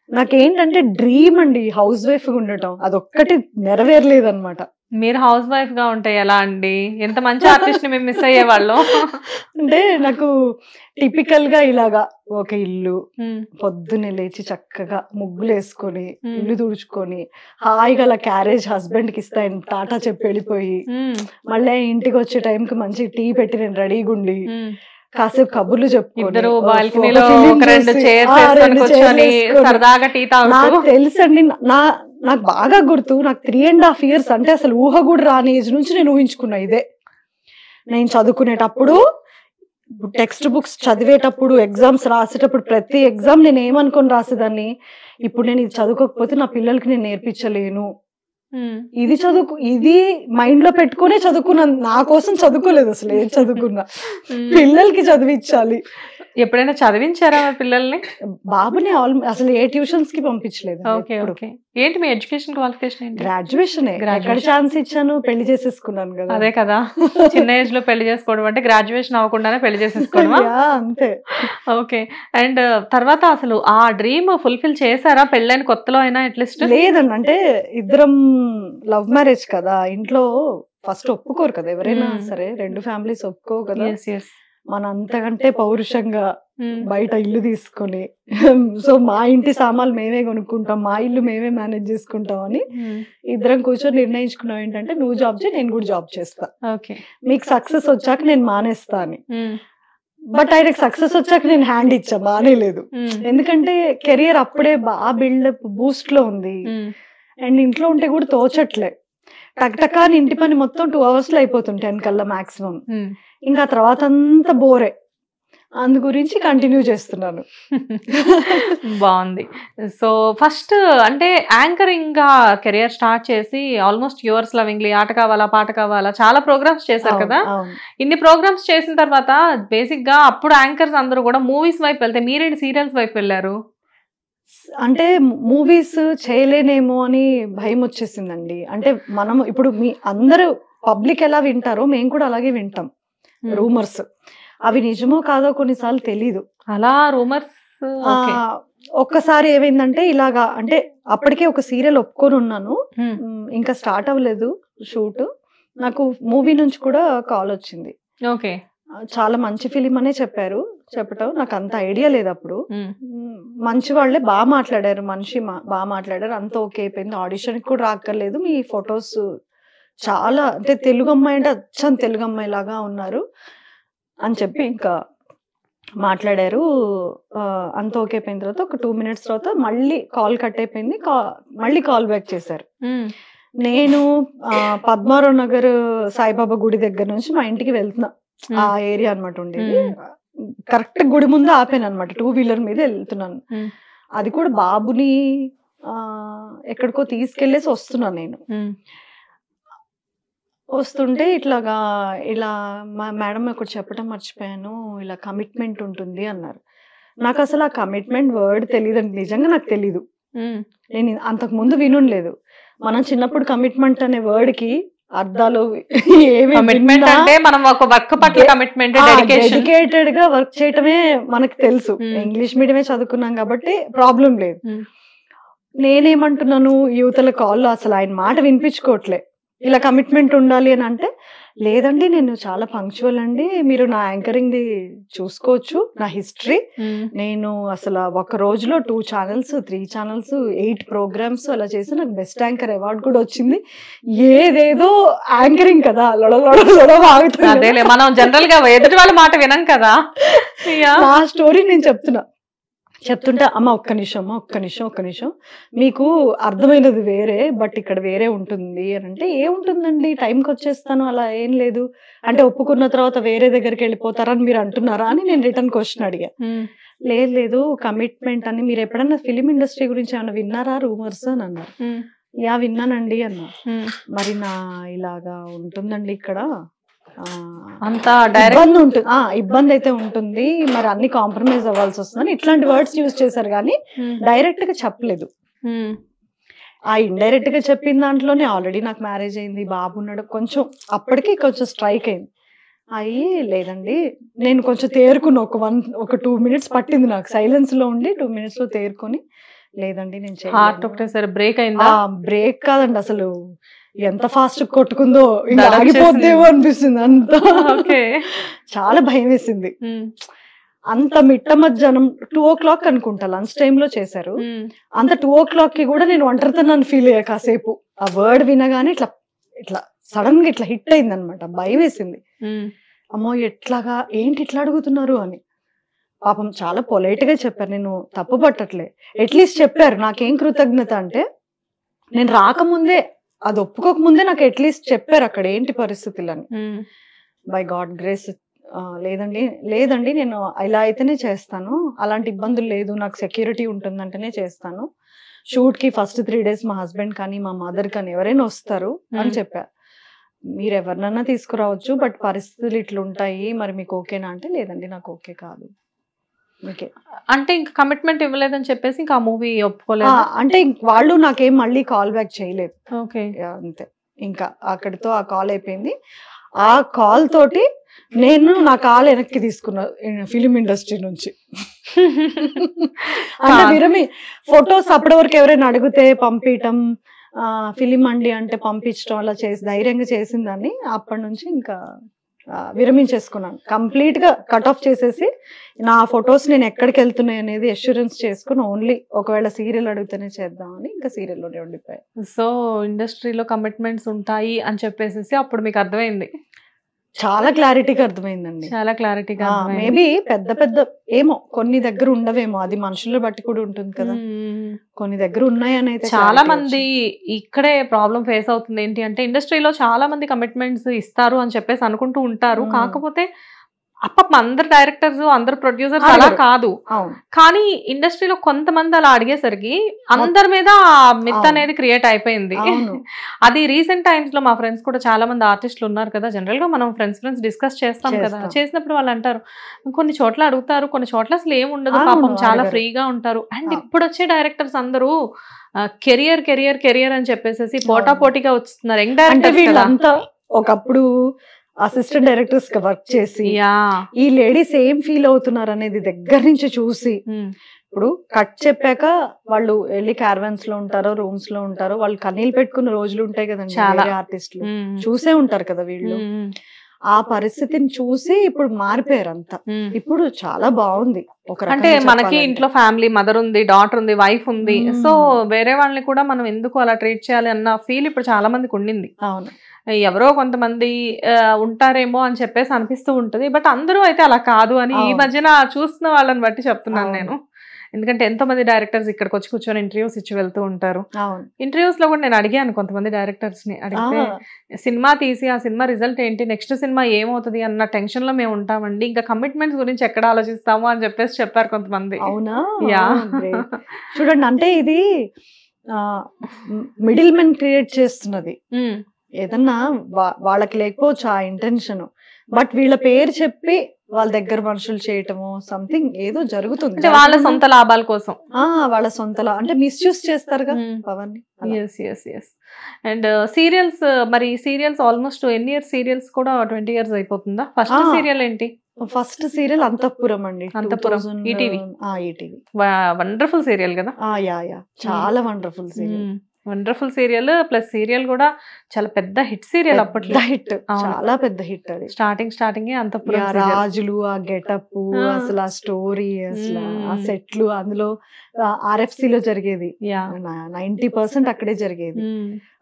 నాకేంటంటే డ్రీమ్ అండి హౌస్ వైఫ్ గా ఉండటం, అదొక్కటి నెరవేరలేదు అనమాట. మీరు హౌస్ వైఫ్ గా ఉంటే ఎలా అండి? ఎంత మంచి ఆర్టిస్ట్ ని మేము మిస్ అయ్యేవాళ్ళం. అంటే నాకు టిపికల్ గా ఇలాగా ఒక ఇల్లు, పొద్దున్నే లేచి చక్కగా ముగ్గులు వేసుకొని ఇల్లు తుడుచుకొని హాయిగా అలా క్యారేజ్ హస్బెండ్ కి ఇస్తాను, టాటా చెప్పి వెళ్ళిపోయి మళ్ళీ ఇంటికి వచ్చే టైంకి మంచి టీ పెట్టి నేను రెడీగా ఉండి కాసేపు కబుర్లు చెప్పుకొని ఇద్దరు బాల్కనీలో ఒక రెండు చైర్స్ వేసుకొని కూర్చొని సరదాగా టీ తాగుతూ. నాకు తెలుసండి, నాకు బాగా గుర్తు, నాకు 3.5 years అంటే అసలు ఊహ కూడా రాని ఏజ్ నుంచి నేను ఊహించుకున్నా ఇదే. నేను చదువుకునేటప్పుడు, టెక్స్ట్ బుక్స్ చదివేటప్పుడు, ఎగ్జామ్స్ రాసేటప్పుడు, ప్రతి ఎగ్జామ్ నేను ఏమనుకొని రాసేదాన్ని, ఇప్పుడు నేను ఇది చదువుకోకపోతే నా పిల్లలకి నేను నేర్పించలేను, ఇది మైండ్ లో పెట్టుకునే చదువుకున్నాను. నా కోసం చదువుకోలేదు అసలు, ఏం చదువుకున్నా పిల్లలకి చదివించాలి. ఎప్పుడైనా చదివించారా పిల్లల్ని? బాబుని అసలు ఏ ట్యూషన్స్ కి పంపించలేదు. ఏంటి మీ ఎడ్యుకేషన్ క్వాలిఫికేషన్? గ్రాడ్యుయేషన్. ఎక్కడ ఛాన్స్ ఇచ్చాను, పెళ్లి చేసేసుకున్నాను కదా. అదే కదా, చిన్న ఏజ్ లో పెళ్లి చేసుకోవడం అంటే గ్రాడ్యుయేషన్ అవ్వకుండానే పెళ్లి చేసేసుకోవడం. అంతే. ఓకే. అండ్ తర్వాత అసలు ఆ డ్రీమ్ ఫుల్ఫిల్ చేశారా పెళ్ళైన కొత్తలో అయినా అట్లీస్ట్? లేదండి, అంటే ఇద్దరం లవ్ మ్యారేజ్ కదా, ఇంట్లో ఫస్ట్ ఒప్పుకోరు కదా ఎవరైనా సరే, రెండు ఫ్యామిలీస్ ఒప్పుకో కదా. మన అంతకంటే పౌరుషంగా బయట ఇల్లు తీసుకొని, సో మా ఇంటి సామాన్లు మేమే కొనుక్కుంటాం, మా ఇల్లు మేమే మేనేజ్ చేసుకుంటాం అని ఇద్దరం కూర్చొని నిర్ణయించుకున్నాం ఏంటంటే, నువ్వు జాబ్ చేయి, నేను కూడా జాబ్ చేస్తా, మీకు సక్సెస్ వచ్చాక నేను మానేస్తా అని. బట్ ఆయనకు సక్సెస్ వచ్చాక నేను హ్యాండ్ ఇచ్చా, మానేలేదు. ఎందుకంటే కెరియర్ అప్పుడే బాగా బిల్డప్ బూస్ట్ లో ఉంది, అండ్ ఇంట్లో ఉంటే కూడా తోచట్లే. టక్టకా ఇంటి పని మొత్తం 2 hours లో అయిపోతుంది, 10 కల్లా మాక్సిమం. ఇంకా తర్వాత అంతా బోరే, అందు గురించి కంటిన్యూ చేస్తున్నాను. బాగుంది. సో ఫస్ట్ అంటే యాంకరింగ్ గా కెరియర్ స్టార్ట్ చేసి ఆల్మోస్ట్ యువర్స్ లవింగ్లీ, ఆట కావాలా పాట కావాలా, చాలా ప్రోగ్రామ్స్ చేశారు కదా. ఇన్ని ప్రోగ్రామ్స్ చేసిన తర్వాత బేసిక్ గా అప్పుడు యాంకర్స్ అందరూ కూడా మూవీస్ వైపు వెళ్తే మీరేంటి సీరియల్స్ వైపు వెళ్ళారు? అంటే మూవీస్ చేయలేనేమో అని భయం వచ్చేసిందండి. అంటే మనం ఇప్పుడు మీ అందరూ పబ్లిక్ ఎలా వింటారో మేము కూడా అలాగే వింటాం రూమర్స్. అవి నిజమో కాదో కొన్నిసార్లు తెలీదు. అలా రూమర్స్ ఒక్కసారి ఏమైందంటే ఇలాగా, అంటే అప్పటికే ఒక సీరియల్ ఒప్పుకొని ఉన్నాను, ఇంకా స్టార్ట్ అవ్వలేదు షూట్. నాకు మూవీ నుంచి కూడా కాల్ వచ్చింది. ఓకే, చాలా మంచి ఫిలిం అనే చెప్పటం నాకు అంత ఐడియా లేదు అప్పుడు. మంచి వాళ్ళే, బాగా మాట్లాడారు, మనిషి బాగా మాట్లాడారు, అంత ఓకే అయిపోయింది. ఆడిషన్ కూడా రాక్కర్లేదు, మీ ఫొటోస్ చాలా, అంటే తెలుగు అమ్మాయి అంటే అచ్చం తెలుగు అమ్మాయి లాగా ఉన్నారు అని చెప్పి ఇంకా మాట్లాడారు. అంత ఓకే అయిపోయిన తర్వాత ఒక 2 minutes తర్వాత మళ్ళీ కాల్ కట్ అయిపోయింది, మళ్ళీ కాల్ బ్యాక్ చేశారు. నేను పద్మారావు నగర్ సాయిబాబా గుడి దగ్గర నుంచి మా ఇంటికి వెళ్తున్నా, ఆ ఏరియా అనమాట ఉండేది. కరెక్ట్ గుడి ముందు ఆపాను అనమాట, 2-wheeler మీద వెళ్తున్నాను. అది కూడా బాబుని ఎక్కడికో తీసుకెళ్లేసి వస్తున్నాను. నేను వస్తుంటే ఇలా మా మేడం ఒకటి చెప్పడం మర్చిపోయాను, ఇలా కమిట్మెంట్ ఉంటుంది అన్నారు. నాకు అసలు ఆ కమిట్మెంట్ వర్డ్ తెలియదండి, నిజంగా నాకు తెలీదు. నేను అంతకు ముందు వినుండలేదు. మనం చిన్నప్పుడు కమిట్మెంట్ అనే వర్డ్ కి అర్థాలు డెడికేటెడ్ గా వర్క్ చేయటమే మనకు తెలుసు. ఇంగ్లీష్ మీడియమే చదువుకున్నాం కాబట్టి ప్రాబ్లం లేదు. నేనేమంటున్నాను, యువతల కాల్లో అసలు ఆయన మాట వినిపించుకోవట్లే. ఇలా కమిట్మెంట్ ఉండాలి అని అంటే, లేదండి నేను చాలా పంక్చువల్ అండి, మీరు నా యాంకరింగ్ ది చూసుకోవచ్చు, నా హిస్టరీ. నేను అసలు ఒక రోజులో 2 channels 3 channels 8 programs అలా చేసి నాకు బెస్ట్ యాంకర్ అవార్డు కూడా వచ్చింది. ఏదేదో యాంకరింగ్ కదా, మనం జనరల్ గా ఎదుటి వాళ్ళ మాట వినం కదా. నా స్టోరీ నేను చెప్తుంటే అమ్మ ఒక్క నిమిషం మీకు అర్థమైనది వేరే, బట్ ఇక్కడ వేరే ఉంటుంది అని అంటే, ఏముంటుందండి టైంకి వచ్చేస్తాను, అలా ఏం లేదు అంటే, ఒప్పుకున్న తర్వాత వేరే దగ్గరికి వెళ్ళిపోతారని మీరు అంటున్నారా అని నేను రిటర్న్ క్వశ్చన్ అడిగా. లేదు కమిట్మెంట్ అని, మీరు ఎప్పుడన్నా ఫిలిం ఇండస్ట్రీ గురించి ఏమన్నా విన్నారా రూమర్స్ అని అన్నారు. యా విన్నానండి అన్నా. మరి ఇలాగా ఉంటుందండి ఇక్కడ, అంత ఇబ్బంది అయితే ఉంటుంది, మరి అన్ని కాంప్రమైజ్ అవ్వాల్సి వస్తుందని ఇట్లాంటి వర్డ్స్ యూజ్ చేశారు, కానీ డైరెక్ట్ గా చెప్పలేదు. ఆ ఇండైరెక్ట్ గా చెప్పిన దాంట్లోనే ఆల్రెడీ నాకు మ్యారేజ్ అయింది, బాబు ఉన్నాడు, అప్పటికి కొంచెం స్ట్రైక్ అయింది. లేదండి నేను కొంచెం తేరుకున్నా, ఒక 2 minutes పట్టింది నాకు, సైలెన్స్ లో ఉండి 2 minutes లో తేరుకొని, లేదండి నేను హార్ట్ ఒకటేసారి బ్రేక్ అయిందా? బ్రేక్ కాదండి, అసలు ఎంత ఫాస్ట్ కొట్టుకుందో ఇంకా ఆగిపోద్దేమో అనిపిస్తుంది. అంత చాలా భయం వేసింది. అంత మిట్ట మధ్యాహ్నం 2 o'clock అనుకుంటా, లంచ్ టైమ్ లో చేశారు. అంత 2 o'clock కి కూడా నేను ఒంటరితనాన్ని ఫీల్ అయ్యా కాసేపు. ఆ వర్డ్ వినగానే ఇట్లా సడన్ గా ఇట్లా హిట్ అయింది అనమాట, భయం వేసింది. అమ్మో ఎట్లాగా ఏంటి ఇట్లా అడుగుతున్నారు అని. పాపం చాలా పొలైట్ గా చెప్పారు, నేను తప్పు పట్టట్లే, అట్లీస్ట్ చెప్పారు. నాకేం కృతజ్ఞత అంటే నేను రాకముందే, అది ఒప్పుకోకముందే నాకు అట్లీస్ట్ చెప్పారు అక్కడ ఏంటి పరిస్థితులని. బై గాడ్ గ్రేస్ లేదండి నేను ఇలా అయితేనే చేస్తాను, అలాంటి ఇబ్బందులు లేదు, నాకు సెక్యూరిటీ ఉంటుందంటేనే చేస్తాను, షూట్ కి ఫస్ట్ 3 days మా హస్బెండ్ కానీ మా మదర్ కానీ ఎవరైనా వస్తారు అని చెప్పారు. మీరు ఎవరినన్నా తీసుకురావచ్చు, బట్ పరిస్థితులు ఇట్లుంటాయి, మరి మీకు ఓకేనా అంటే లేదండి నాకు ఓకే కాదు. ఓకే అంటే ఇంకా కమిట్మెంట్ ఇవ్వలేదని చెప్పేసి ఇంకా ఆ మూవీ ఒప్పుకోలేదు. అంటే వాళ్ళు నాకేం మళ్ళీ కాల్ బ్యాక్ చేయలేదు. ఓకే అంతే, ఇంకా అక్కడితో ఆ కాల్ అయిపోయింది. ఆ కాల్ తోటి నేను నా కాల్ వెనక్కి తీసుకున్నా ఫిలిం ఇండస్ట్రీ నుంచి. అంటే విరమి ఫొటోస్ అప్పటి వరకు ఎవరైనా అడిగితే పంపించటం, ఫిలిం అండి అంటే పంపించడం అలా చేసి ధైర్యంగా చేసిందని అప్పటి నుంచి ఇంకా విరమించేసుకున్నాను. కంప్లీట్ గా కట్ ఆఫ్ చేసేసి నా ఫొటోస్ నేను ఎక్కడికి వెళ్తున్నాయి అనేది అష్యూరెన్స్ చేసుకుని ఓన్లీ ఒకవేళ సీరియల్ అడిగితేనే చేద్దామని ఇంకా సీరియల్లోనే ఉండిపోయాయి. సో ఇండస్ట్రీలో కమిట్మెంట్స్ ఉంటాయి అని చెప్పేసి అప్పుడు మీకు అర్థమైంది? చాలా క్లారిటీగా అర్థమైందండి, చాలా క్లారిటీగా. మేబీ పెద్ద పెద్ద ఏమో కొన్ని దగ్గర ఉండవేమో, అది మనుషుల బట్టి కూడా ఉంటుంది కదా, కొన్ని దగ్గర ఉన్నాయని అయితే. చాలా మంది ఇక్కడే ప్రాబ్లం ఫేస్ అవుతుంది ఏంటి అంటే ఇండస్ట్రీలో చాలా మంది కమిట్మెంట్స్ ఇస్తారు అని చెప్పేసి అనుకుంటూ ఉంటారు. కాకపోతే అందరు డైరెక్టర్స్ అందరు ప్రొడ్యూసర్స్ అలా కాదు, కానీ ఇండస్ట్రీలో కొంతమంది అలా అడిగేసరికి అందరి మీద మిత్ అనేది క్రియేట్ అయిపోయింది. అది రీసెంట్ టైమ్స్ లో మా ఫ్రెండ్స్ కూడా చాలా మంది ఆర్టిస్టులు ఉన్నారు కదా, జనరల్ గా మనం ఫ్రెండ్స్ డిస్కస్ చేస్తాం కదా, చేసినప్పుడు వాళ్ళు అంటారు కొన్ని చోట్ల అడుగుతారు, కొన్ని చోట్ల అసలు ఏం ఉండదు, పాపం చాలా ఫ్రీగా ఉంటారు. అండ్ ఇప్పుడు వచ్చే డైరెక్టర్స్ అందరూ కెరియర్ కెరియర్ కెరియర్ అని చెప్పేసి పోటాపోటీగా వస్తున్నారు యంగ్ డైరెక్టర్స్. ఒకప్పుడు అసిస్టెంట్ డైరెక్టర్స్ గా వర్క్ చేసి ఈ లేడీస్ ఏం ఫీల్ అవుతున్నారు అనేది దగ్గర నుంచి చూసి, ఇప్పుడు కట్ చెప్పాక వాళ్ళు వెళ్ళి క్యారవాన్స్ లో ఉంటారో రూమ్స్ లో ఉంటారో వాళ్ళు కన్నీళ్ళు పెట్టుకున్న రోజులు ఉంటాయి కదండి, చాలా ఆర్టిస్టులు చూసే ఉంటారు కదా వీళ్ళు. ఆ పరిస్థితిని చూసి ఇప్పుడు మారిపోయారు అంతా. ఇప్పుడు చాలా బాగుంది. అంటే మనకి ఇంట్లో ఫ్యామిలీ, మదర్ ఉంది, డాటర్ ఉంది, వైఫ్ ఉంది, సో వేరే వాళ్ళని కూడా మనం ఎందుకు అలా ట్రీట్ చేయాలి అన్న ఫీల్ ఇప్పుడు చాలా మందికి ఉండింది. అవును, ఎవరో కొంతమంది ఉంటారేమో అని చెప్పేసి అనిపిస్తూ ఉంటది, బట్ అందరూ అయితే అలా కాదు అని ఈ మధ్యన చూస్తున్న వాళ్ళని బట్టి చెప్తున్నాను నేను. ఎందుకంటే ఎంతో మంది డైరెక్టర్స్ ఇక్కడికి వచ్చి కూర్చొని ఇంటర్వ్యూస్ ఇచ్చి వెళ్తూ ఉంటారు. ఇంటర్వ్యూస్ లో కూడా నేను అడిగాను కొంతమంది డైరెక్టర్స్ ని, అడిగితే సినిమా తీసి ఆ సినిమా రిజల్ట్ ఏంటి, నెక్స్ట్ సినిమా ఏమవుతుంది అన్న టెన్షన్ లో మేము ఉంటామండి, ఇంకా కమిట్మెంట్స్ గురించి ఎక్కడ ఆలోచిస్తాము అని చెప్పేసి చెప్పారు కొంతమంది. అవునా, చూడండి, అంటే ఇది మిడిల్ మెన్ క్రియేట్ చేస్తున్నది. ఏదన్నా వాళ్ళకి లేకపోవచ్చు ఆ ఇంటెన్షన్, బట్ వీళ్ళ పేరు చెప్పి వాళ్ళ దగ్గర మనుషులు చేయటము సంథింగ్ ఏదో జరుగుతుంది వాళ్ళ సొంత లాభాల కోసం. వాళ్ళ సొంత అంటే మిస్యూజ్ చేస్తారు కదా పవన్. అండ్ సీరియల్స్, మరి సీరియల్స్ ఆల్మోస్ట్ ఎన్ని ఇయర్స్? సీరియల్స్ కూడా 20 years అయిపోతుందా? ఫస్ట్ సీరియల్ ఏంటి? ఫస్ట్ సీరియల్ అంతఃపురం అండి, అంతఃపురం, ఈటీవీ. వండర్ఫుల్ సీరియల్ కదా. చాలా wonderful serial, wonderful serial. Plus serial కూడా చాలా పెద్ద హిట్ సీరియల్, అప్పట్లో హిట్, చాలా పెద్ద హిట్. అది స్టార్టింగ్ అంతఃపురం, రాజులు, ఆ గెటప్, అసలు ఆ స్టోరీ, అసలు ఆ సెట్లు, అందులో RFC లో జరిగేది 90% అక్కడే జరిగేది.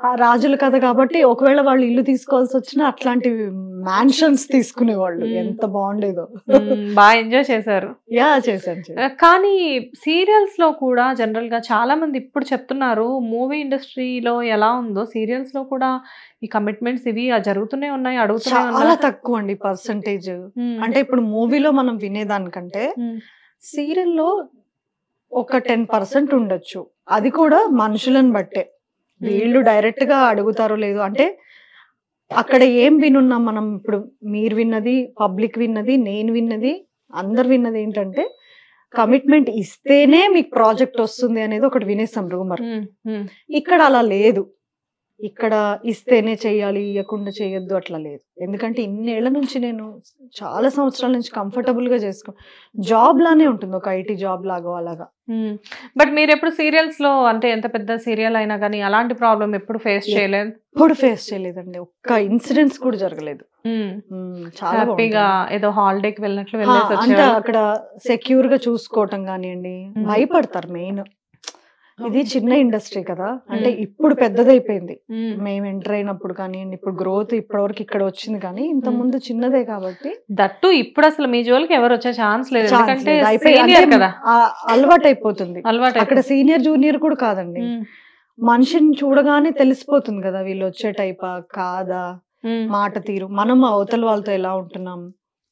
ఆ రాజుల కథ కాబట్టి ఒకవేళ వాళ్ళు ఇల్లు తీసుకోవాల్సి వచ్చినా అట్లాంటి మ్యాన్షన్స్ తీసుకునేవాళ్ళు. ఎంత బాగుండేదో, బాగా ఎంజాయ్ చేశారు. చేశాను. కానీ సీరియల్స్ లో కూడా జనరల్ గా చాలా మంది ఇప్పుడు చెప్తున్నారు, మూవీ ఇండస్ట్రీలో ఎలా ఉందో సీరియల్స్ లో కూడా ఈ కమిట్మెంట్స్ ఇవి జరుగుతూనే ఉన్నాయి, అడుగుతున్నాయి. చాలా తక్కువ అండి పర్సంటేజ్. అంటే ఇప్పుడు మూవీలో మనం వినేదానికంటే సీరియల్లో ఒక 10% ఉండొచ్చు, అది కూడా మనుషులను బట్టే. వీళ్ళు డైరెక్ట్ గా అడుగుతారో లేదో, అంటే అక్కడ ఏం వినున్నాం మనం. ఇప్పుడు మీరు విన్నది, పబ్లిక్ విన్నది, నేను విన్నది, అందరు విన్నది ఏంటంటే కమిట్మెంట్ ఇస్తేనే మీకు ప్రాజెక్ట్ వస్తుంది అనేది ఒకటి వినేసాం రూమర్. ఇక్కడ అలా లేదు, ఇక్కడ ఇస్తేనే చెయ్యాలి, ఇవ్వకుండా చేయొద్దు అట్లా లేదు. ఎందుకంటే ఇన్నేళ్ల నుంచి నేను చాలా సంవత్సరాల నుంచి కంఫర్టబుల్ గా జాబ్ లానే ఉంటుంది, ఒక IT జాబ్ లాగా అలాగా. బట్ మీరు ఎప్పుడు సీరియల్స్ లో, అంటే ఎంత పెద్ద సీరియల్ అయినా కానీ అలాంటి ప్రాబ్లం ఎప్పుడు ఫేస్ చేయలేదు? ఎప్పుడు ఫేస్ చేయలేదండి, ఒక్క ఇన్సిడెంట్స్ కూడా జరగలేదు. చాలా హ్యాపీగా ఏదో హాలిడేకి వెళ్ళినట్లు అంటే అక్కడ సెక్యూర్ గా చూసుకోవటం కానివ్వండి. భయపడతారు మెయిన్, ఇది చిన్న ఇండస్ట్రీ కదా, అంటే ఇప్పుడు పెద్దదైపోయింది. మేము ఎంటర్ అయినప్పుడు కానీ ఇప్పుడు గ్రోత్ ఇప్పటివరకు ఇక్కడ వచ్చింది, కానీ ఇంత ముందు చిన్నదే కాబట్టి దట్టు ఇప్పుడు అసలు మీ జోలికి ఎవరు వచ్చే ఛాన్స్ లేదు, ఎందుకంటే సీనియర్ కదా, అలవాటు అయిపోతుంది. అక్కడ సీనియర్ జూనియర్ కూడా కాదండి, మనిషిని చూడగానే తెలిసిపోతుంది కదా వీళ్ళు వచ్చే టైపా కాదా, మాట తీరు, మనం అవతల వాళ్ళతో ఎలా ఉంటున్నాం.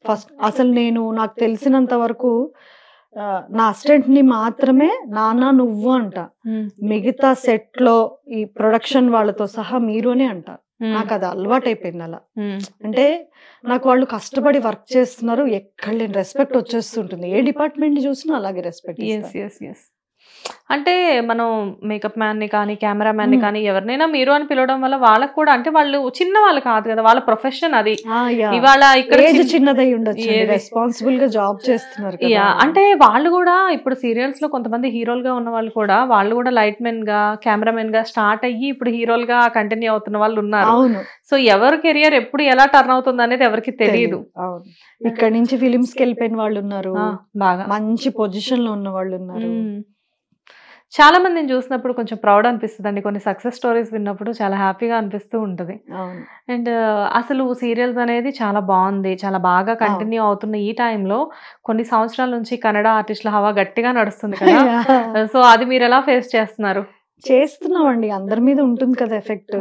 ఫస్ట్ అసలు నాకు తెలిసినంత వరకు నా అసిస్టెంట్ ని మాత్రమే నాన్న నువ్వు అంట, మిగతా సెట్ లో ఈ ప్రొడక్షన్ వాళ్ళతో సహా మీరునే అంట. నాకు అది అలవాటు అయిపోయింది అలా. అంటే నాకు వాళ్ళు కష్టపడి వర్క్ చేస్తున్నారు, ఎక్కడ లేని రెస్పెక్ట్ వచ్చేస్తుంటుంది. ఏ డిపార్ట్మెంట్ చూసినా అలాగే రెస్పెక్ట్. అంటే మనం మేకప్ మ్యాన్ ని కానీ కెమెరా మ్యాన్ ని కానీ ఎవరినైనా మీరు అని పిలవడం వల్ల వాళ్ళకు కూడా, అంటే వాళ్ళు చిన్న వాళ్ళు కాదు కదా, వాళ్ళ ప్రొఫెషన్ అది. ఇవాళ ఇక్కడ చిన్నదై ఉండొచ్చు, రెస్పాన్సిబుల్ గా జాబ్ చేస్తున్నారు. అంటే వాళ్ళు కూడా ఇప్పుడు సీరియల్స్ లో కొంతమంది హీరోలుగా ఉన్న వాళ్ళు కూడా, వాళ్ళు కూడా లైట్ మెన్ గా కెమెరా మెన్ గా స్టార్ట్ అయ్యి ఇప్పుడు హీరోలుగా కంటిన్యూ అవుతున్న వాళ్ళు ఉన్నారు. సో ఎవరి కెరియర్ ఎప్పుడు ఎలా టర్న్ అవుతుంది అనేది ఎవరికి తెలియదు. ఇక్కడ నుంచి ఫిలిమ్స్ కి వెళ్ళిపోయిన వాళ్ళు ఉన్నారు, బాగా మంచి పొజిషన్ లో ఉన్న వాళ్ళు ఉన్నారు. చాలా మందిని చూసినప్పుడు కొంచెం ప్రౌడ్ అనిపిస్తుంది అండి, కొన్ని సక్సెస్ స్టోరీస్ విన్నప్పుడు చాలా హ్యాపీగా అనిపిస్తూ ఉంటుంది. అండ్ అసలు సీరియల్స్ అనేది చాలా బాగుంది, చాలా బాగా కంటిన్యూ అవుతున్న ఈ టైంలో కొన్ని సంవత్సరాల నుంచి కన్నడ ఆర్టిస్టుల హవా గట్టిగా నడుస్తుంది కదా, సో అది మీరు ఎలా ఫేస్ చేస్తున్నారు? చేస్తున్నామండి, అందరి మీద ఉంటుంది కదా ఎఫెక్ట్.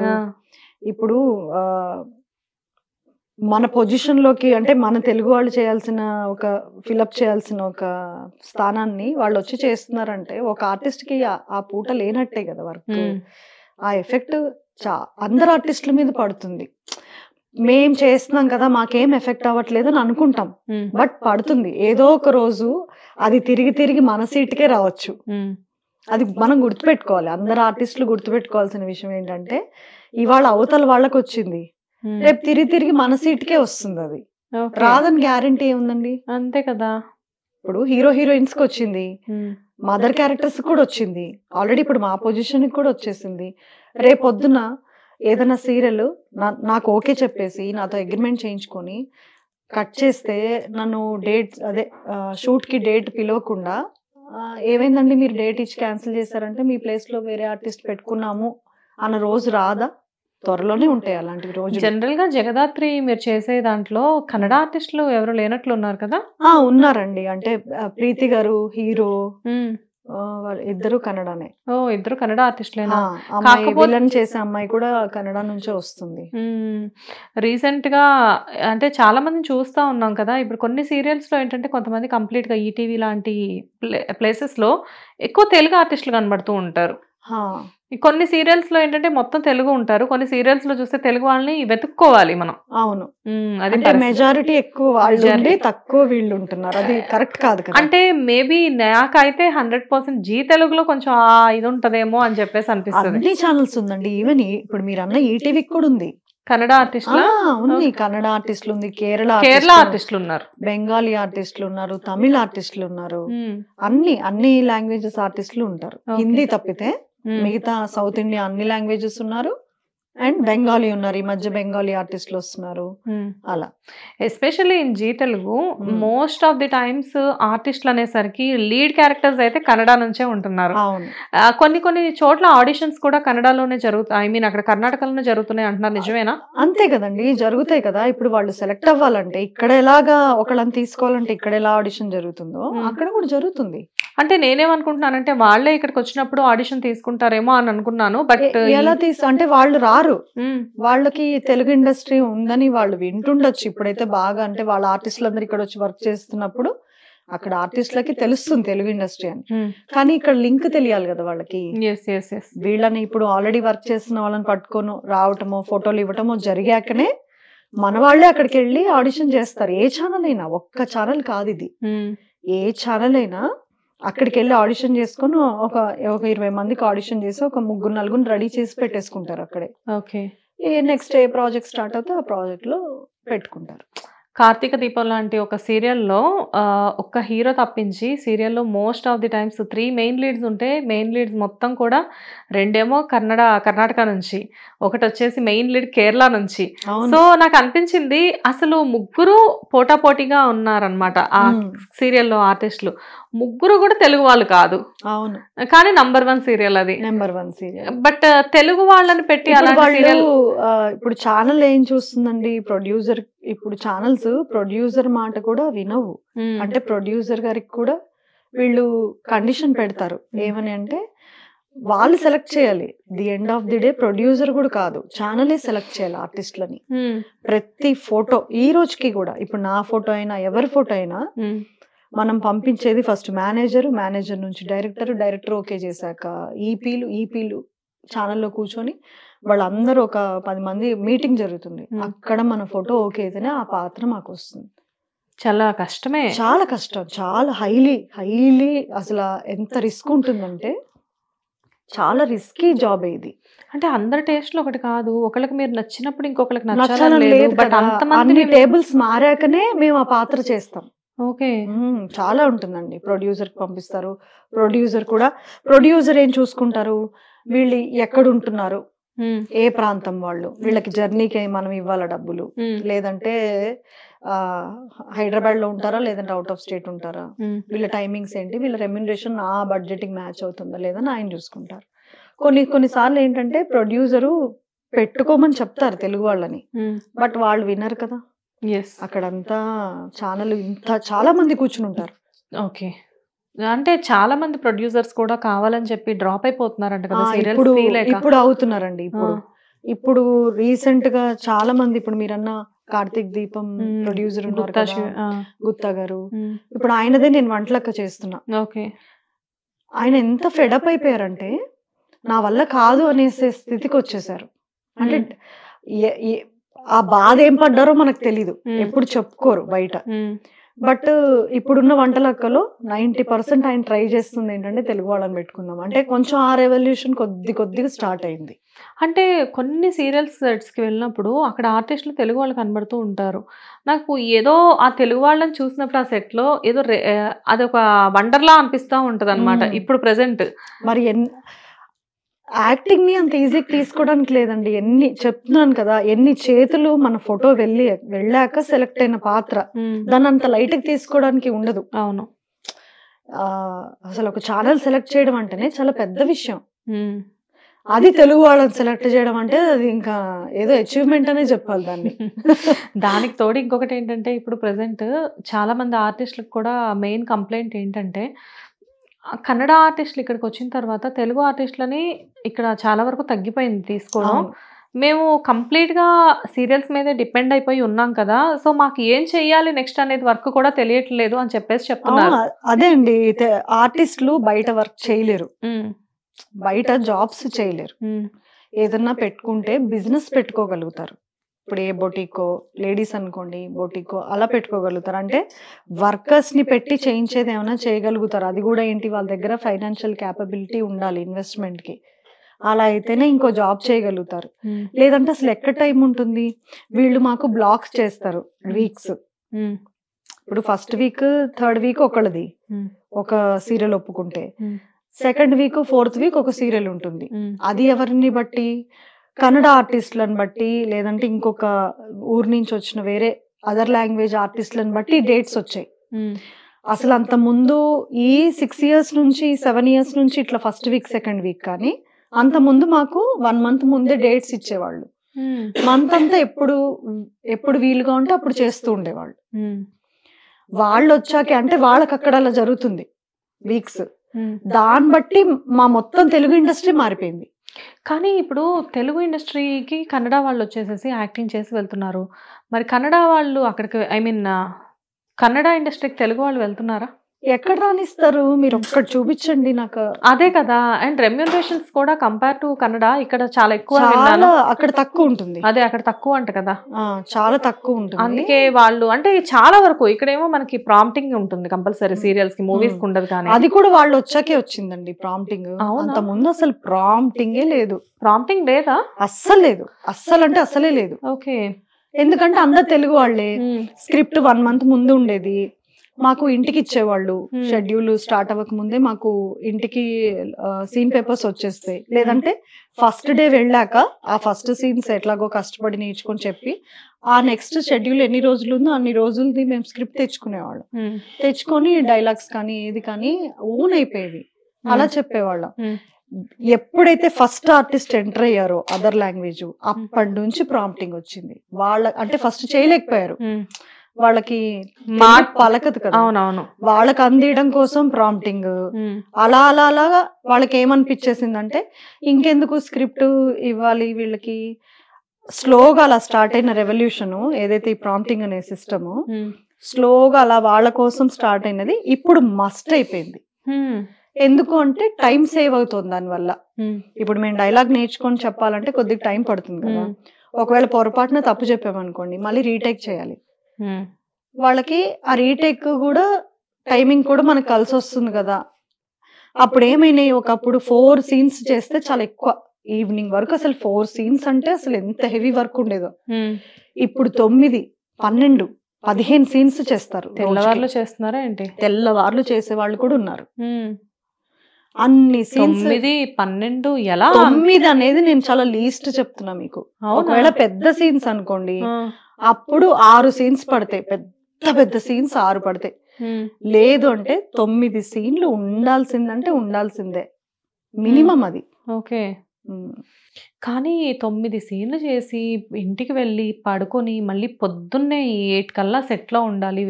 ఇప్పుడు మన పొజిషన్ లోకి, అంటే మన తెలుగు వాళ్ళు చేయాల్సిన ఒక ఫిలప్ చేయాల్సిన ఒక స్థానాన్ని వాళ్ళు వచ్చి చేస్తున్నారంటే ఒక ఆర్టిస్ట్ కి ఆ పూట లేనట్టే కదా వర్క్. ఆ ఎఫెక్ట్ అందరు ఆర్టిస్టుల మీద పడుతుంది. మేం చేస్తున్నాం కదా మాకేం ఎఫెక్ట్ అవ్వట్లేదు అని అనుకుంటాం, బట్ పడుతుంది ఏదో ఒక రోజు. అది తిరిగి తిరిగి మన సీట్కే రావచ్చు. అది మనం గుర్తుపెట్టుకోవాలి. అందరు ఆర్టిస్టులు గుర్తుపెట్టుకోవాల్సిన విషయం ఏంటంటే, ఇవాళ అవతల వాళ్ళకి వచ్చింది, రేపు తిరిగి తిరిగి మన సీట్కే వస్తుంది. అది రాదని గ్యారంటీ ఏముందండి? అంతే కదా. ఇప్పుడు హీరో హీరోయిన్స్ కి వచ్చింది, మదర్ క్యారెక్టర్స్ కూడా వచ్చింది, ఆల్రెడీ ఇప్పుడు మా పొజిషన్ కి కూడా వచ్చేసింది. రేపొద్దున ఏదైనా సీరియల్ నాకు ఓకే చెప్పేసి నాతో అగ్రిమెంట్ చేయించుకొని కట్ చేస్తే, నన్ను షూట్ కి డేట్ పిలవకుండా ఏమైందండి మీరు డేట్ ఇచ్చి క్యాన్సిల్ చేశారంటే మీ ప్లేస్ లో వేరే ఆర్టిస్ట్ పెట్టుకున్నాము అన్న రోజు రాదా? త్వరలోనే ఉంటాయి అలాంటి రోజు. జనరల్ గా జగదాత్రి మీరు చేసే దాంట్లో కన్నడ ఆర్టిస్టులు ఎవరు లేనట్లు ఉన్నారు కదా? ఉన్నారండి, అంటే ప్రీతి గారు హీరో, ఇద్దరు కన్నడనే. ఇద్దరు కన్నడ ఆర్టిస్టులేనా? విలన్ చేసే అమ్మాయి కూడా కన్నడ నుంచే వస్తుంది. రీసెంట్ గా అంటే చాలా మందిని చూస్తా ఉన్నాం కదా. ఇప్పుడు కొన్ని సీరియల్స్ లో ఏంటంటే కొంతమంది కంప్లీట్ గా ఈటీవీ లాంటి ప్లేసెస్ లో ఎక్కువ తెలుగు ఆర్టిస్టులు కనబడుతూ ఉంటారు. కొన్ని సీరియల్స్ లో ఏంటంటే మొత్తం తెలుగు ఉంటారు, కొన్ని సీరియల్స్ లో చూస్తే తెలుగు వాళ్ళని వెతుక్కోవాలి మనం. అవును, అది మెజారిటీ ఎక్కువ వాళ్ళు తక్కువ వీళ్ళు ఉంటున్నారు, అది కరెక్ట్ కాదు కదా. అంటే మేబీ నాకైతే 100% జీ తెలుగులో కొంచెం ఇది ఉంటదేమో అని చెప్పేసి అనిపిస్తుంది. అన్ని ఛానల్స్ ఉందండి, ఈవెన్ ఇప్పుడు మీరు అన్న ఈటీవీ కూడా ఉంది. కన్నడ ఆర్టిస్టులు ఉంది, కన్నడ ఆర్టిస్టులు ఉంది, కేరళ ఆర్టిస్టులు ఉన్నారు, బెంగాలీ ఆర్టిస్టులు ఉన్నారు, తమిళ ఆర్టిస్టులు ఉన్నారు, అన్ని లాంగ్వేజెస్ ఆర్టిస్టులు ఉంటారు. హిందీ తప్పితే మిగతా సౌత్ ఇండియా అన్ని లాంగ్వేజెస్ ఉన్నారు, అండ్ బెంగాలీ ఉన్నారు. ఈ మధ్య బెంగాలీ ఆర్టిస్టులు వస్తున్నారు. అలా especially in Zee Telugu most of the times ఆర్టిస్టులు అనేసరికి లీడ్ క్యారెక్టర్స్ అయితే కన్నడ నుంచే ఉంటున్నారు. కొన్ని చోట్ల ఆడిషన్స్ కూడా కన్నడలోనే జరుగుతాయి, ఐ మీన్ అక్కడ కర్ణాటకలోనే జరుగుతున్నాయి అంటున్నారు, నిజమేనా? అంతే కదండి, జరుగుతాయి కదా. ఇప్పుడు వాళ్ళు సెలెక్ట్ అవ్వాలంటే ఇక్కడ ఎలాగా ఒకళ్ళని తీసుకోవాలంటే ఇక్కడ ఎలా ఆడిషన్ జరుగుతుందో అక్కడ కూడా జరుగుతుంది. అంటే నేనేమనుకుంటున్నానంటే వాళ్ళే ఇక్కడికి వచ్చినప్పుడు ఆడిషన్ తీసుకుంటారేమో అని అనుకున్నాను, బట్ ఎలా అంటే వాళ్ళు రారు, వాళ్ళకి తెలుగు ఇండస్ట్రీ ఉందని వాళ్ళు వింటుండొచ్చు ఇప్పుడైతే బాగా. అంటే వాళ్ళ ఆర్టిస్టులు అందరు ఇక్కడ వచ్చి వర్క్ చేస్తున్నప్పుడు అక్కడ ఆర్టిస్టులకి తెలుస్తుంది తెలుగు ఇండస్ట్రీ అని, కానీ ఇక్కడ లింక్ తెలియాలి కదా వాళ్ళకి. వీళ్ళని ఇప్పుడు ఆల్రెడీ వర్క్ చేస్తున్న వాళ్ళని పట్టుకొని రావటమో ఫోటోలు ఇవ్వటమో జరిగాకనే మన వాళ్ళే అక్కడికి వెళ్ళి ఆడిషన్ చేస్తారు. ఏ ఛానల్ అయినా, ఒక్క ఛానల్ కాదు ఇది, ఏ ఛానల్ అయినా అక్కడికి వెళ్ళి ఆడిషన్ చేసుకొని ఒక 20 మందికి ఆడిషన్ చేసి ఒక 3-4 రెడీ చేసి పెట్టేసుకుంటారు అక్కడే. ఓకే, నెక్స్ట్ ఏ ప్రాజెక్ట్ స్టార్ట్ అవుతే ఆ ప్రాజెక్ట్ లో పెట్టుకుంటారు. కార్తీక దీపం లాంటి ఒక సీరియల్లో ఒక్క హీరో తప్పించి సీరియల్లో most of the times 3 main leads ఉంటే మెయిన్ లీడ్స్ మొత్తం కూడా 2 కర్ణాటక నుంచి, ఒకటి వచ్చేసి మెయిన్ లీడ్ కేరళ నుంచి. సో నాకు అనిపించింది అసలు ముగ్గురు పోటాపోటీగా ఉన్నారనమాట ఆ సీరియల్లో ఆర్టిస్టులు. ముగ్గురు కూడా తెలుగు వాళ్ళు కాదు. అవును, కానీ నంబర్ 1 సీరియల్ అది. Number 1 serial. బట్ తెలుగు వాళ్ళని పెట్టి ఇప్పుడు ఛానల్ ఏం చూస్తుందండి, ప్రొడ్యూసర్. ఇప్పుడు ఛానల్స్ ప్రొడ్యూసర్ మాట కూడా వినవు. అంటే ప్రొడ్యూసర్ గారికి కూడా వీళ్ళు కండిషన్ పెడతారు. ఏమని అంటే వాళ్ళు సెలెక్ట్ చేయాలి. The end of the day producer కూడా కాదు, ఛానలే సెలెక్ట్ చేయాలి ఆర్టిస్ట్లని. ప్రతి ఫోటో ఈ రోజుకి కూడా, ఇప్పుడు నా ఫోటో అయినా ఎవరి ఫోటో అయినా మనం పంపించేది ఫస్ట్ మేనేజర్ నుంచి డైరెక్టర్ ఓకే చేశాక ఈపీలు ఛానల్లో కూర్చొని వాళ్ళందరూ ఒక 10 మంది మీటింగ్ జరుగుతుంది. అక్కడ మన ఫోటో ఓకే అయితేనే ఆ పాత్ర మాకు వస్తుంది. చాలా కష్టమే, చాలా కష్టం, చాలా హైలీ అసలు ఎంత రిస్క్ ఉంటుందంటే చాలా రిస్కీ జాబ్ ఇది. అంటే అందరి టేస్ట్ లో ఒకటి కాదు, ఒకళ్ళకి మీరు నచ్చినప్పుడు ఇంకొకరికి నచ్చాలని లేదు. బట్ అన్ని టేబుల్స్ మారాకనే మేము ఆ పాత్ర చేస్తాం. ఓకే, చాలా ఉంటుందండి. ప్రొడ్యూసర్ కి పంపిస్తారు, ప్రొడ్యూసర్ ఏం చూసుకుంటారు, వీళ్ళు ఎక్కడ ఉంటున్నారు, ఏ ప్రాంతం వాళ్ళు, వీళ్ళకి జర్నీకి మనం ఇవ్వాలా డబ్బులు, లేదంటే హైదరాబాద్ లో ఉంటారా లేదంటే అవుట్ ఆఫ్ స్టేట్ ఉంటారా, వీళ్ళ టైమింగ్స్ ఏంటి, వీళ్ళ రెమ్యునరేషన్ నా బడ్జెటింగ్ మ్యాచ్ అవుతుందా లేదని ఆయన చూసుకుంటారు. కొన్నిసార్లు ఏంటంటే ప్రొడ్యూసరు పెట్టుకోమని చెప్తారు తెలుగు వాళ్ళని, బట్ వాళ్ళు వినరు కదా. అక్కడంతా ఛానల్ చాలా మంది కూర్చుని ఉంటారు. ఓకే, అంటే చాలా మంది ప్రొడ్యూసర్స్ కూడా కావాలని చెప్పి డ్రాప్ అయిపోతున్నారంట కదా. ఇప్పుడు అవుతున్నారండి. ఇప్పుడు రీసెంట్ గా చాలా మంది, ఇప్పుడు మీరన్నా కార్తీక్ దీపం ప్రొడ్యూసర్ ఉన్నారు కదా, గుత్తా గారు, ఇప్పుడు ఆయనదే నేను వంటలక్క చేస్తున్నా. ఆయన ఎంత ఫెడప్ అయిపోయారంటే నా వల్ల కాదు అనేసే స్థితికి వచ్చేసారు. అంటే ఆ బాధ ఏం పడ్డారో మనకు తెలీదు, ఎప్పుడు చెప్పుకోరు బయట. బట్ ఇప్పుడున్న వంటలక్కలో 90% ఆయన ట్రై చేస్తుంది ఏంటంటే తెలుగు వాళ్ళని పెట్టుకుందాం అంటే. కొంచెం ఆ రెవల్యూషన్ కొద్దిగా స్టార్ట్ అయింది. అంటే కొన్ని సీరియల్స్ సెట్స్కి వెళ్ళినప్పుడు అక్కడ ఆర్టిస్టులు తెలుగు వాళ్ళు కనబడుతూ ఉంటారు. నాకు ఏదో ఆ తెలుగు వాళ్ళని చూసినప్పుడు ఆ సెట్లో ఏదో అదొక వండర్లా అనిపిస్తూ ఉంటుంది అనమాట. ఇప్పుడు ప్రెసెంట్ మరి యాక్టింగ్ ని అంత ఈజీగా తీసుకోవడానికి లేదండి. చెప్తున్నాను కదా, ఎన్ని చేతులు మన ఫోటో వెళ్ళాక సెలెక్ట్ అయిన పాత్ర, దాన్ని అంత లైట్ గా తీసుకోవడానికి ఉండదు. అవును, అసలు ఒక ఛానల్ సెలెక్ట్ చేయడం అంటేనే చాలా పెద్ద విషయం. అది తెలుగు వాళ్ళని సెలెక్ట్ చేయడం అంటే అది ఇంకా ఏదో అచీవ్మెంట్ అనే చెప్పాలి దాన్ని. దానికి తోడు ఇంకొకటి ఏంటంటే, ఇప్పుడు ప్రెసెంట్ చాలా మంది ఆర్టిస్టులకు కూడా మెయిన్ కంప్లైంట్ ఏంటంటే, కన్నడ ఆర్టిస్టులు ఇక్కడికి వచ్చిన తర్వాత తెలుగు ఆర్టిస్టులని ఇక్కడ చాలా వరకు తగ్గిపోయింది తీసుకోవడం. మేము కంప్లీట్గా సీరియల్స్ మీదే డిపెండ్ అయిపోయి ఉన్నాం కదా, సో మాకు ఏం చెయ్యాలి నెక్స్ట్ అనేది వర్క్ కూడా తెలియట్లేదు అని చెప్పేసి చెప్తున్నారు. అదే అండి, ఆర్టిస్టులు బయట వర్క్ చేయలేరు, బయట జాబ్స్ చేయలేరు. ఏదన్నా పెట్టుకుంటే బిజినెస్ పెట్టుకోగలుగుతారు. ఇప్పుడు ఏ బొటికో, లేడీస్ అనుకోండి బొటికో అలా పెట్టుకోగలుగుతారు. అంటే వర్కర్స్ ని పెట్టి చేయించేది ఏమైనా చేయగలుగుతారు. అది కూడా ఏంటి, వాళ్ళ దగ్గర ఫైనాన్షియల్ క్యాపబిలిటీ ఉండాలి ఇన్వెస్ట్మెంట్ కి. అలా అయితేనే ఇంకో జాబ్ చేయగలుగుతారు. లేదంటే అసలు ఎక్కడ టైం ఉంటుంది. వీళ్ళు మాకు బ్లాక్స్ చేస్తారు వీక్స్. ఇప్పుడు ఫస్ట్ వీక్, థర్డ్ వీక్ ఒకళ్ళది ఒక సీరియల్ ఒప్పుకుంటే, సెకండ్ వీక్, ఫోర్త్ వీక్ ఒక సీరియల్ ఉంటుంది. అది ఎవరిని బట్టి, కన్నడ ఆర్టిస్టులను బట్టి, లేదంటే ఇంకొక ఊరు నుంచి వచ్చిన వేరే అదర్ లాంగ్వేజ్ ఆర్టిస్టులను బట్టి డేట్స్ వచ్చాయి. అసలు అంత ముందు ఈ 6 years నుంచి 7 years నుంచి ఇట్లా ఫస్ట్ వీక్, సెకండ్ వీక్, కానీ అంత ముందు మాకు 1 month ముందే డేట్స్ ఇచ్చేవాళ్ళు. మంత్ అంతా ఎప్పుడు వీలుగా ఉంటే అప్పుడు చేస్తూ ఉండేవాళ్ళు. వాళ్ళు వచ్చాకే అంటే వాళ్ళకి అక్కడ అలా జరుగుతుంది వీక్స్. దాన్ని బట్టి మా మొత్తం తెలుగు ఇండస్ట్రీ మారిపోయింది. కానీ ఇప్పుడు తెలుగు ఇండస్ట్రీకి కన్నడ వాళ్ళు వచ్చేసేసి యాక్టింగ్ చేసి వెళ్తున్నారు. మరి కన్నడ వాళ్ళు అక్కడికి, ఐ మీన్ కన్నడ ఇండస్ట్రీకి తెలుగు వాళ్ళు వెళ్తున్నారా? ఎక్కడ రానిస్తారు? మీరు ఒక్కటి చూపించండి నాకు. అదే కదా, అండ్ రెమ్యూనరేషన్స్ కూడా కంపేర్ టు కన్నడ ఇక్కడ చాలా ఎక్కువ, అక్కడ తక్కువ ఉంటుంది. అదే అక్కడ తక్కువ అంట కదా, చాలా తక్కువ ఉంటుంది. అందుకే వాళ్ళు అంటే చాలా వరకు ఇక్కడేమో మనకి ప్రాంప్టింగ్ ఉంటుంది కంపల్సరీ, సీరియల్స్ కి, మూవీస్ కి ఉండదు. కానీ అది కూడా వాళ్ళు వచ్చాకే వచ్చిందండి ప్రాంప్టింగ్. అంత ముందు అసలు ప్రాంప్టింగే లేదు. ప్రాంప్టింగ్ లేదా? అస్సలు లేదు, అస్సలు అంటే అసలే లేదు. ఓకే, ఎందుకంటే అందరు తెలుగు వాళ్ళే. స్క్రిప్ట్ 1 month ముందు ఉండేది. మాకు ఇంటికి ఇచ్చేవాళ్ళు. షెడ్యూల్ స్టార్ట్ అవ్వక ముందే మాకు ఇంటికి సీన్ పేపర్స్ వచ్చేస్తాయి. లేదంటే ఫస్ట్ డే వెళ్ళాక ఆ ఫస్ట్ సీన్స్ ఎట్లాగో కష్టపడి నేర్చుకొని చెప్పి ఆ నెక్స్ట్ షెడ్యూల్ ఎన్ని రోజులు ఉందో అన్ని రోజులది మేము స్క్రిప్ట్ తెచ్చుకునేవాళ్ళం. తెచ్చుకొని డైలాగ్స్ కానీ ఏది కానీ ఓన్ అయిపోయేవి, అలా చెప్పేవాళ్ళం. ఎప్పుడైతే ఫస్ట్ ఆర్టిస్ట్ ఎంటర్ అయ్యారో అదర్ లాంగ్వేజ్, అప్పటి నుంచి ప్రాంప్టింగ్ వచ్చింది. అంటే ఫస్ట్ చేయలేకపోయారు, వాళ్ళకి మాట పలకదు కదా. అవునవును. వాళ్ళకి అందియడం కోసం ప్రాంప్టింగ్, అలా అలా అలాగా వాళ్ళకి ఏమనిపించేసిందంటే ఇంకెందుకు స్క్రిప్ట్ ఇవ్వాలి వీళ్ళకి. స్లోగా అలా స్టార్ట్ అయిన రెవల్యూషన్ ఏదైతే ఈ ప్రాంప్టింగ్ అనే సిస్టమ్ స్లోగా అలా వాళ్ళ కోసం స్టార్ట్ అయినది ఇప్పుడు మస్ట్ అయిపోయింది. ఎందుకు అంటే టైం సేవ్ అవుతుంది దానివల్ల. ఇప్పుడు మేము డైలాగ్ నేర్చుకొని చెప్పాలంటే కొద్దిగా టైం పడుతుంది కదా. ఒకవేళ పొరపాటున తప్పు చెప్పామనుకోండి మళ్ళీ రీటేక్ చేయాలి. వాళ్ళకి ఆ రీటేక్ కూడా టైమింగ్ కూడా మనకు కలిసి వస్తుంది కదా. అప్పుడు ఏమైనాయి, ఒకప్పుడు 4 scenes చేస్తే చాలా ఎక్కువ, ఈవినింగ్ వరకు అసలు 4 scenes అంటే అసలు ఎంత హెవీ వర్క్ ఉండేదో. ఇప్పుడు 9, 12, 15 scenes చేస్తారు. తెల్లవార్లు చేస్తున్నారా ఏంటి? తెల్లవార్లు చేసే వాళ్ళు కూడా ఉన్నారు. అన్ని సీన్స్ 9, 12 ఎలా? 9 అనేది నేను చాలా లీస్ట్ చెప్తున్నా మీకు. ఒకవేళ పెద్ద సీన్స్ అనుకోండి అప్పుడు 6 scenes పడతాయి, పెద్ద పెద్ద సీన్స్ 6 పడతాయి. లేదు అంటే 9 scenes ఉండాల్సిందంటే ఉండాల్సిందే మినిమం అది. ఓకే. కానీ 9 scenes చేసి ఇంటికి వెళ్ళి పడుకొని మళ్ళీ పొద్దున్నే 8 కల్లా సెట్ లో ఉండాలి.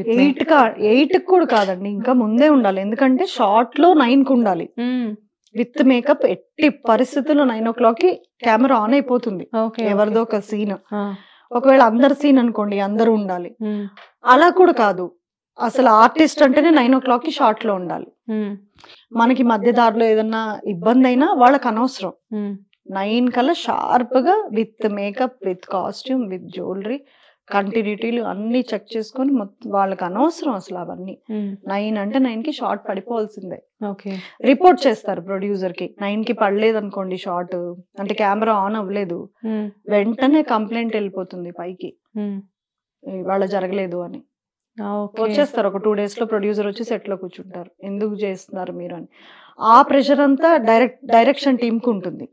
8 కూడా కాదండి, ఇంకా ముందే ఉండాలి. ఎందుకంటే షార్ట్ లో 9 ఉండాలి విత్ మేకప్. ఎట్టి పరిస్థితుల్లో 9 o'clock కెమెరా ఆన్ అయిపోతుంది ఎవరిదో ఒక సీన్. ఒకవేళ అందరు సీన్ అనుకోండి అందరూ ఉండాలి. అలా కూడా కాదు, అసలు ఆర్టిస్ట్ అంటేనే 9 o'clock షార్ట్ లో ఉండాలి. మనకి మధ్య దారిలో ఏదన్నా ఇబ్బంది అయినా వాళ్ళకి అనవసరం. 9 కల్లా షార్ప్ గా with makeup, with costume, with jewellery, కంటిన్యూటీలు అన్ని చెక్ చేసుకొని మొత్తం వాళ్ళకి అనవసరం అసలు అవన్నీ. 9 అంటే 9 షార్ట్ పడిపోవాల్సిందే. రిపోర్ట్ చేస్తారు ప్రొడ్యూసర్ కి. 9 పడలేదు అనుకోండి షార్ట్, అంటే కెమెరా ఆన్ అవ్వలేదు, వెంటనే కంప్లైంట్ వెళ్ళిపోతుంది పైకి, వాళ్ళ జరగలేదు అని. వచ్చేస్తారు ఒక 2 days లో ప్రొడ్యూసర్ వచ్చి సెట్ లో కూర్చుంటారు, ఎందుకు చేస్తున్నారు మీరు అని. ఆ ప్రెషర్ అంతా డైరెక్షన్ టీమ్ కు ఉంటుంది,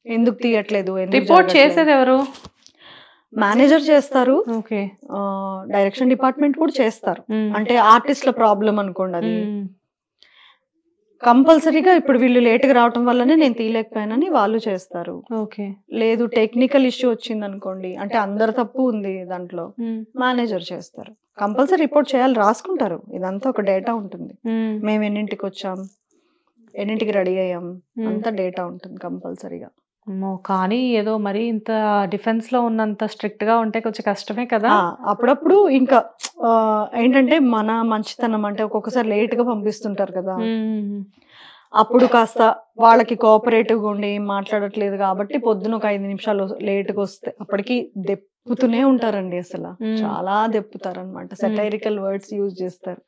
ఎందుకు తీయట్లేదు. రిపోర్ట్ చేసేది ఎవరు? మేనేజర్ చేస్తారు, డైరెక్షన్ డిపార్ట్మెంట్ కూడా చేస్తారు. అంటే ఆర్టిస్ట్ల ప్రాబ్లం అనుకోండి అది కంపల్సరీగా. ఇప్పుడు వీళ్ళు లేట్ గా రావటం వల్లనే నేను తీయలేకపోయానని వాళ్ళు చేస్తారు. లేదు టెక్నికల్ ఇష్యూ వచ్చింది అనుకోండి, అంటే అందరు తప్పు ఉంది దాంట్లో, మేనేజర్ చేస్తారు. కంపల్సరీ రిపోర్ట్ చేయాలి, రాసుకుంటారు. ఇదంతా ఒక డేటా ఉంటుంది, మేము ఎన్నింటికి వచ్చాం, ఎన్నింటికి రెడీ అయ్యాం, అంత డేటా ఉంటుంది కంపల్సరీగా. కానీ ఏదో మరి ఇంత డిఫెన్స్ లో ఉన్నంత స్ట్రిక్ట్ గా ఉంటే కొంచెం కష్టమే కదా. అప్పుడప్పుడు ఇంకా ఏంటంటే మన మంచితనం అంటే ఒక్కొక్కసారి లేట్ గా పంపిస్తుంటారు కదా, అప్పుడు కాస్త వాళ్ళకి కోఆపరేటివ్ గా ఉండి ఏం మాట్లాడట్లేదు కాబట్టి పొద్దున ఒక 5 నిమిషాలు లేట్ గా వస్తే అప్పటికి దెప్పుతూనే ఉంటారండి. అసలు చాలా దెప్పుతారు అనమాట, సెటైరికల్ వర్డ్స్ యూజ్ చేస్తారు.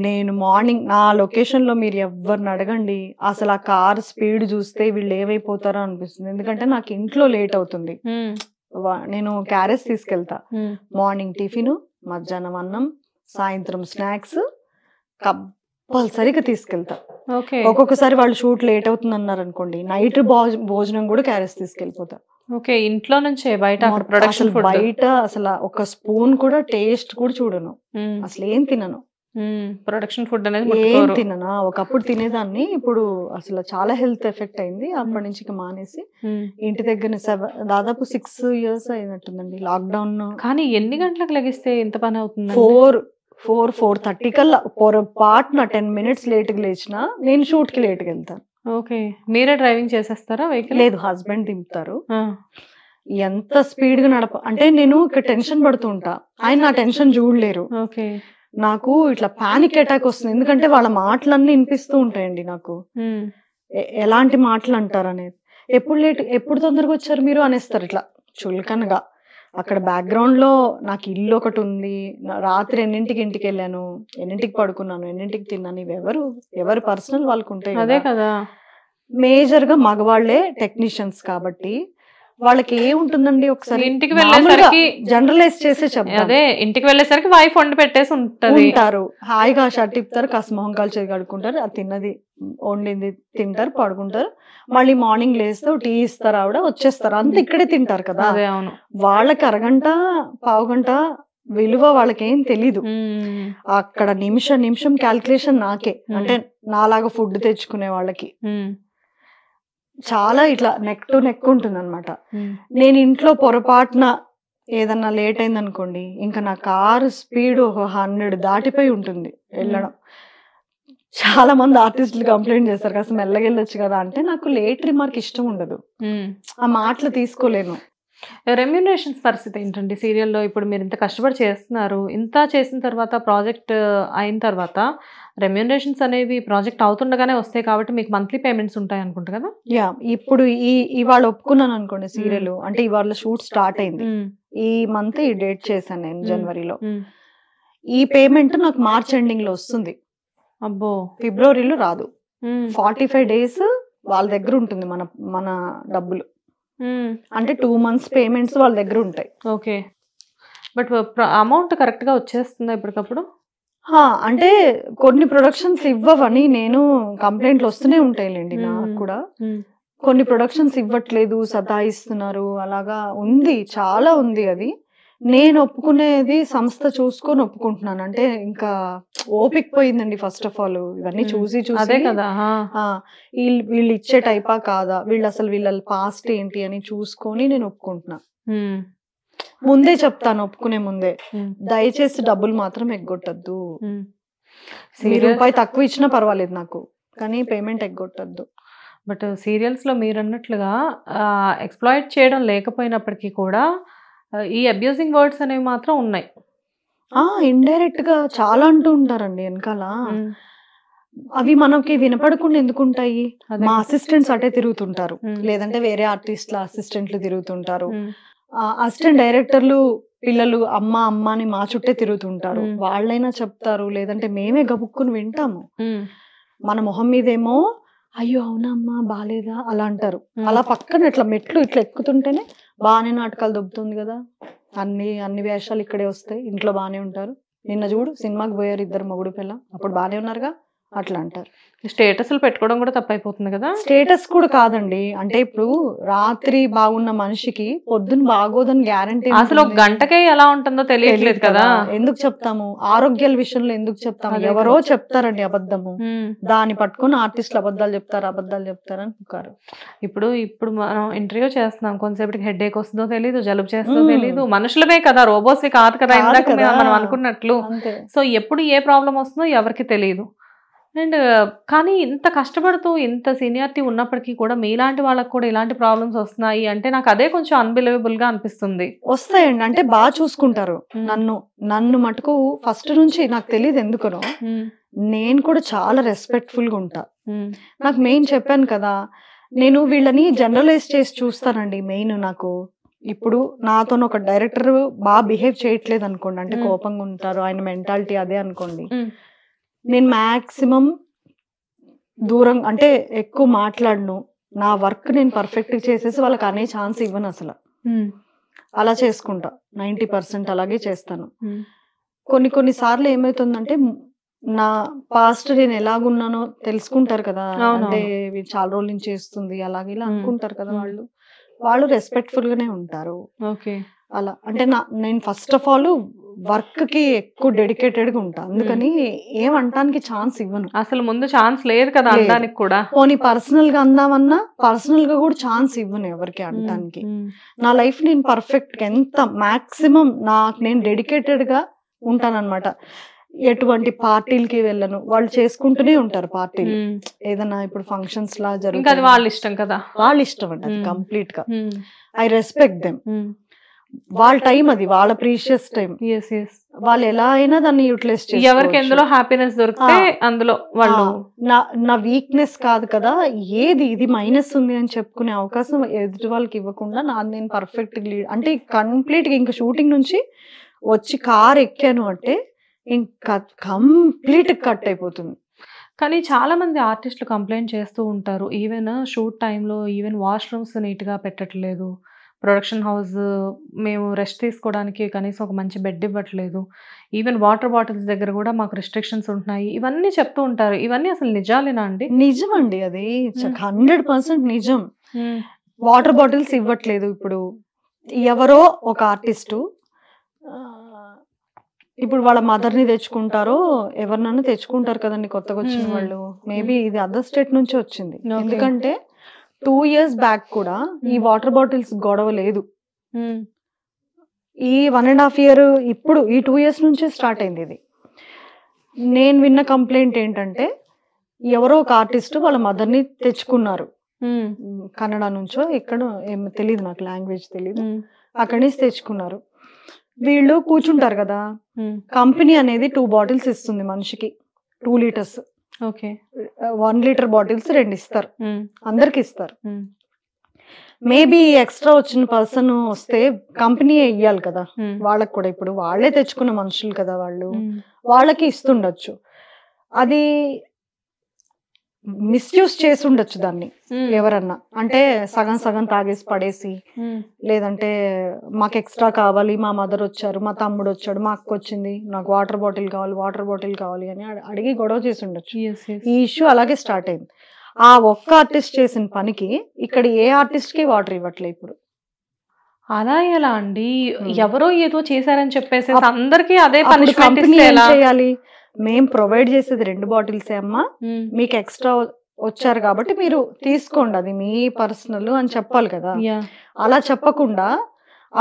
నేను మార్నింగ్ నా లొకేషన్ లో మీరు ఎవరిని అడగండి, అసలు ఆ కార్ స్పీడ్ చూస్తే వీళ్ళు ఏమైపోతారో అనిపిస్తుంది. ఎందుకంటే నాకు ఇంట్లో లేట్ అవుతుంది, నేను క్యారేజ్ తీసుకెళ్తా. మార్నింగ్ టిఫిన్, మధ్యాహ్నం అన్నం, సాయంత్రం స్నాక్స్ కంపల్సరీగా తీసుకెళ్తా. ఒక్కొక్కసారి వాళ్ళు షూట్ లేట్ అవుతుంది అన్నారు అనుకోండి, నైట్ భోజనం కూడా క్యారేజ్ తీసుకెళ్ళిపోతా. ఇంట్లో నుంచే బయట ప్రొడక్షన్ బయట అసలు ఒక స్పూన్ కూడా టేస్ట్ కూడా చూడను, అసలు ఏం తినను. ప్రొడక్షన్ ఫుడ్ అనేది ఏం తిననా, ఒకప్పుడు తినేదాన్ని, ఇప్పుడు అసలు చాలా హెల్త్ ఎఫెక్ట్ అయింది. అప్పటి నుంచి మానేసి ఇంటి దగ్గర దాదాపు 6 years అయినట్టుందండి లాక్డౌన్. కానీ ఎన్ని గంటలకు లెగిస్తే ఎంత పని అవుతుంది? 4:30 కల్లా పొరపాటున 10 minutes లేట్గా లేచినా నేను షూట్ కి లేట్గా వెళ్తాను. మీరే డ్రైవింగ్ చేసేస్తారా వెహికల్? లేదు, హస్బెండ్ దింపుతారు. ఎంత స్పీడ్ గా అంటే నేను ఇక్కడ టెన్షన్ పడుతూ ఉంటా, ఆయన నా టెన్షన్ చూడలేరు. నాకు ఇట్లా పానిక్ అటాక్ వస్తుంది, ఎందుకంటే వాళ్ళ మాటలన్నీ వినిపిస్తూ ఉంటాయండి నాకు, ఎలాంటి మాటలు అంటారు అనేది. ఎప్పుడు తొందరగా వచ్చారు మీరు అనేస్తారు ఇట్లా చులకనగా. అక్కడ బ్యాక్గ్రౌండ్ లో నాకు ఇల్లు ఒకటి ఉంది, రాత్రి ఎన్నింటికి ఇంటికి వెళ్ళాను, ఎన్నింటికి పడుకున్నాను, ఎన్నింటికి తిన్నాను, ఇవి ఎవరు పర్సనల్ వాళ్ళకు ఉంటాయి. అదే కదా, మేజర్ గా మగవాళ్లే టెక్నీషియన్స్ కాబట్టి వాళ్ళకి ఏముంటుందండి ఒకసారి ఇంటికి వెళ్ళేసరికి జనరలైజ్ చేసే చెప్తాను. అదే ఇంటికి వెళ్ళేసరికి వైఫ్ వండి పెట్టేసి ఉంటారు, హాయిగా షర్ట్ ఇప్పుతారు, కాస్త మొహం కాలు చేయి కడుక్కుంటారు, అది తిన్నది వండింది తింటారు, పడుకుంటారు, మళ్ళీ మార్నింగ్ లేస్తే టీ ఇస్తారు, ఆవిడ వచ్చేస్తారు, అంత ఇక్కడే తింటారు కదా. వాళ్ళకి అరగంట పావుగంట విలువ వాళ్ళకేం తెలీదు. అక్కడ నిమిషం క్యాల్కులేషన్ నాకే, అంటే నాలాగా ఫుడ్ తెచ్చుకునే వాళ్ళకి చాలా ఇట్లా నెక్ టు నెక్ ఉంటుంది అనమాట. నేను ఇంట్లో పొరపాటున ఏదన్నా లేట్ అయింది అనుకోండి, ఇంకా నా కారు స్పీడ్ 100 దాటిపోయి ఉంటుంది వెళ్ళడం. చాలా మంది ఆర్టిస్టులు కంప్లైంట్ చేస్తారు కాస్త మెల్లగా వెళ్ళొచ్చు కదా అంటే, నాకు లేట్ రిమార్క్ ఇష్టం ఉండదు, ఆ మాటలు తీసుకోలేను. రెమ్యూనరేషన్స్ పరిస్థితి ఏంటండి సీరియల్లో? ఇప్పుడు మీరు ఇంత కష్టపడి చేస్తున్నారు, ఇంత చేసిన తర్వాత ప్రాజెక్ట్ అయిన తర్వాత రెమ్యూనరేషన్స్ అనేవి ప్రాజెక్ట్ అవుతుండగానే వస్తాయి కాబట్టి మీకు మంత్లీ పేమెంట్స్ ఉంటాయి అనుకుంటా కదా? యా, ఇప్పుడు ఇవాళ ఒప్పుకున్నాను అనుకోండి సీరియల్, అంటే ఇవాళ షూట్ స్టార్ట్ అయింది, ఈ మంత్ ఈ డేట్ చేశాను నేను జనవరిలో, ఈ పేమెంట్ నాకు మార్చ్ ఎండింగ్ లో వస్తుంది. అబ్బో, ఫిబ్రవరిలో రాదు. 45 days వాళ్ళ దగ్గర ఉంటుంది మన డబ్బులు, అంటే 2 months పేమెంట్స్ వాళ్ళ దగ్గర ఉంటాయి. ఓకే, బట్ అమౌంట్ కరెక్ట్ గా వచ్చేస్తుందా ఇప్పటికప్పుడు? అంటే కొన్ని ప్రొడక్షన్స్ ఇవ్వవని నేను కంప్లైంట్లు వస్తూనే ఉంటాయిలేండి నాకు కూడా. కొన్ని ప్రొడక్షన్స్ ఇవ్వట్లేదు, సతాయిస్తున్నారు, అలాగా ఉంది, చాలా ఉంది. అది నేను ఒప్పుకునేది సంస్థ చూసుకొని ఒప్పుకుంటున్నాను, అంటే ఇంకా ఓపిక పోయిందండి ఫస్ట్ ఆఫ్ ఆల్ ఇవన్నీ చూసి వీళ్ళు ఇచ్చే టైపా కాదా, వీళ్ళ పాస్ట్ ఏంటి అని చూసుకొని నేను ఒప్పుకుంటున్నా. ముందే చెప్తాను ఒప్పుకునే ముందే, దయచేసి డబ్బులు మాత్రం ఎగ్గొట్టద్దు, రూపాయి తక్కువ ఇచ్చినా పర్వాలేదు నాకు, కానీ పేమెంట్ ఎగ్గొట్టద్దు. బట్ సీరియల్స్ లో మీరు అన్నట్లుగా ఎక్స్ప్లాయిట్ చేయడం లేకపోయినప్పటికీ కూడా ఈ అబ్యూజింగ్ వర్డ్స్ అనేవి మాత్రం ఉన్నాయి. ఇండైరెక్ట్ గా చాలా అంటూ ఉంటారండి వెనకాల, అవి మనకి వినపడకుండా ఎందుకుంటాయి? మా అసిస్టెంట్స్ అటే తిరుగుతుంటారు, లేదంటే వేరే ఆర్టిస్ట్ల అసిస్టెంట్లు తిరుగుతుంటారు, అసిస్టెంట్ డైరెక్టర్లు పిల్లలు అమ్మ అని మా చుట్టే తిరుగుతుంటారు, వాళ్ళైనా చెప్తారు, లేదంటే మేమే గబుక్కుని వింటాము. మన మొహం మీదేమో అయ్యో అవునమ్మా బాలేదా అలా అంటారు, అలా పక్కన ఇట్లా మెట్లు ఇట్లా ఎక్కుతుంటేనే బాగానే నాటకాలు దొబ్బుతుంది కదా, అన్ని వేషాలు ఇక్కడే వస్తాయి, ఇంట్లో బాగానే ఉంటారు, నిన్న చూడు సినిమాకి పోయారు ఇద్దరు మొగుడు పిల్ల, అప్పుడు బాగానే ఉన్నారుగా, అట్లా అంటారు. స్టేటస్లు పెట్టుకోవడం కూడా తప్పైపోతుంది కదా. స్టేటస్ కూడా కాదండి, అంటే ఇప్పుడు రాత్రి బాగున్న మనిషికి పొద్దున్న బాగోదని గ్యారంటీ, అసలు ఒక గంటకే ఎలా ఉంటుందో తెలియట్లేదు కదా. ఎందుకు చెప్తాము? ఆరోగ్యాల విషయంలో ఎందుకు చెప్తాము? ఎవరో చెప్తారండి అబద్ధము, దాన్ని పట్టుకుని ఆర్టిస్టులు అబద్ధాలు చెప్తారు అనుకుంటారు. ఇప్పుడు మనం ఇంటర్వ్యూ చేస్తున్నాం, కొంతసేపటికి హెడ్ ఏక్ వస్తుందో తెలీదు, జలుబు చేస్తుందో తెలీదు, మనుషులమే కదా, రోబోస్ కాదు కదా ఇందాక మనం అనుకున్నట్లు. సో ఎప్పుడు ఏ ప్రాబ్లం వస్తుందో ఎవరికి తెలియదు. అండ్ కానీ ఇంత కష్టపడుతూ ఇంత సీనియారిటీ ఉన్నప్పటికీ కూడా మీలాంటి వాళ్ళకి కూడా ఇలాంటి ప్రాబ్లమ్స్ వస్తున్నాయి అంటే నాకు అదే కొంచెం అన్బిలీవబుల్ గా అనిపిస్తుంది. వస్తాయండి, అంటే బాగా చూసుకుంటారు నన్ను మటుకు ఫస్ట్ నుంచి, నాకు తెలియదు ఎందుకనో, నేను కూడా చాలా రెస్పెక్ట్ఫుల్ గా ఉంటా. నాకు మెయిన్ చెప్పాను కదా, నేను వీళ్ళని జనరలైజ్ చేసి చూస్తానండి మెయిన్. నాకు ఇప్పుడు నాతో ఒక డైరెక్టర్ బాగా బిహేవ్ చేయట్లేదు అనుకోండి, అంటే కోపంగా ఉంటారు, ఆయన మెంటాలిటీ అదే అనుకోండి, నేను మాక్సిమం దూరం, అంటే ఎక్కువ మాట్లాడను, నా వర్క్ నేను పర్ఫెక్ట్ చేసేసి వాళ్ళకి అనే ఛాన్స్ ఇవ్వను అసలు, అలా చేసుకుంటా 90% అలాగే చేస్తాను. కొన్ని సార్లు ఏమవుతుందంటే నా పాస్ట్ నేను ఎలాగున్నానో తెలుసుకుంటారు కదా, అంటే చాలా రోజుల నుంచి చేస్తుంది అలాగే ఇలా అనుకుంటారు కదా, వాళ్ళు రెస్పెక్ట్ఫుల్ గానే ఉంటారు. అలా అంటే నేను ఫస్ట్ ఆఫ్ ఆల్ వర్క్ కి ఎక్కువ డెడికేటెడ్ గా ఉంటా, అందుకని ఏమంటానికి ఛాన్స్ ఇవ్వను. అసలు ముందు ఛాన్స్ లేదు కదా అనడానికి కూడా, పోనీ పర్సనల్ గా అందామన్నా పర్సనల్ గా కూడా ఛాన్స్ ఇవ్వను ఎవరికి అనడానికి. నా లైఫ్ నేను పర్ఫెక్ట్ గా ఎంత మాక్సిమం నాకు నేను డెడికేటెడ్ గా ఉంటానన్నమాట. ఎటువంటి పార్టీలకి వెళ్ళను, వాళ్ళు చేసుకుంటూనే ఉంటారు పార్టీలు, ఏదైనా ఇప్పుడు ఫంక్షన్స్ లా జరుగుతుంది, వాళ్ళ ఇష్టం కదా, వాళ్ళ ఇష్టం అండి అది కంప్లీట్ గా. ఐ రెస్పెక్ట్ దెమ్, వాళ్ళ టైం అది, వాళ్ళ ప్రీషియస్ టైం, వాళ్ళు ఎలా అయినా దాన్ని యూటిలైజ్ చేస్తారు, ఎవరికి ఎందులో హ్యాపీనెస్ దొరికితే అందులో వాళ్ళు. నా వీక్నెస్ కాదు కదా, ఏది ఇది మైనస్ ఉంది అని చెప్పుకునే అవకాశం ఎదుటి వాళ్ళకి ఇవ్వకుండా నాది నేను పర్ఫెక్ట్ లీడ్, అంటే కంప్లీట్ గా ఇంకా షూటింగ్ నుంచి వచ్చి కార్ ఎక్కాను అంటే ఇంకా కంప్లీట్ కట్ అయిపోతుంది. కానీ చాలా మంది ఆర్టిస్టులు కంప్లైంట్ చేస్తూ ఉంటారు, ఈవెన్ షూట్ టైంలో ఈవెన్ వాష్రూమ్స్ నీట్గా పెట్టట్లేదు, ప్రొడక్షన్ హౌస్ మేము రెస్ట్ తీసుకోవడానికి కనీసం ఒక మంచి బెడ్ ఇవ్వట్లేదు. ఈవెన్ వాటర్ బాటిల్స్ దగ్గర కూడా మాకు రిస్ట్రిక్షన్స్ ఉంటున్నాయి. ఇవన్నీ చెప్తూ ఉంటారు. ఇవన్నీ అసలు నిజాలేనా అండి? నిజమండి అది 100% నిజం. వాటర్ బాటిల్స్ ఇవ్వట్లేదు. ఇప్పుడు ఎవరో ఒక ఆర్టిస్టు ఇప్పుడు వాళ్ళ మదర్ని తెచ్చుకుంటారో ఎవరినన్నా తెచ్చుకుంటారు కదండి కొత్తగా వచ్చిన వాళ్ళు. మేబీ ఇది అదర్ స్టేట్ నుంచి వచ్చింది. ఎందుకంటే 2 years బ్యాక్ కూడా ఈ వాటర్ బాటిల్స్ గొడవ లేదు. ఈ 1.5 year ఇప్పుడు ఈ 2 years నుంచే స్టార్ట్ అయింది ఇది. నేను విన్న కంప్లైంట్ ఏంటంటే ఎవరో ఒక ఆర్టిస్ట్ వాళ్ళ మదర్ని తెచ్చుకున్నారు. కన్నడ నుంచో ఎక్కడ ఏమో తెలియదు, నాకు లాంగ్వేజ్ తెలియదు, అక్కడి నుంచి తెచ్చుకున్నారు. వీళ్ళు కూర్చుంటారు కదా, కంపెనీ అనేది 2 bottles ఇస్తుంది మనిషికి, 2 liters. ఓకే, 1 liter బాటిల్స్ 2 ఇస్తారు, అందరికి ఇస్తారు. మేబీ ఎక్స్ట్రా వచ్చిన పర్సన్ వస్తే కంపెనీ ఇయ్యాలి కదా వాళ్ళకి కూడా. ఇప్పుడు వాళ్ళే తెచ్చుకున్న మనుషులు కదా వాళ్ళు, వాళ్ళకి ఇస్తుండొచ్చు. అది మిస్యూజ్ చేసి ఉండొచ్చు దాన్ని ఎవరన్నా. అంటే సగం సగం తాగేసి పడేసి, లేదంటే మాకు ఎక్స్ట్రా కావాలి, మా మదర్ వచ్చారు, మా తమ్ముడు వచ్చాడు, మా అక్క వచ్చింది, నాకు వాటర్ బాటిల్ కావాలి అని అడిగి గొడవ చేసి ఉండొచ్చు. ఈ ఇష్యూ అలాగే స్టార్ట్ అయింది. ఆ ఒక్క ఆర్టిస్ట్ చేసిన పనికి ఇక్కడ ఏ ఆర్టిస్ట్ కి వాటర్ ఇవ్వట్లే ఇప్పుడు. అలా ఎలా అండి? ఎవరో ఏదో చేశారని చెప్పేసి అందరికి అదే కంపెనీ ఏం చేయాలి? మేం ప్రొవైడ్ చేసేది 2 బాటిల్సే అమ్మా, మీకు ఎక్స్ట్రా వచ్చారు కాబట్టి మీరు తీసుకోండి, అది మీ పర్సనల్ అని చెప్పాలి కదా. అలా చెప్పకుండా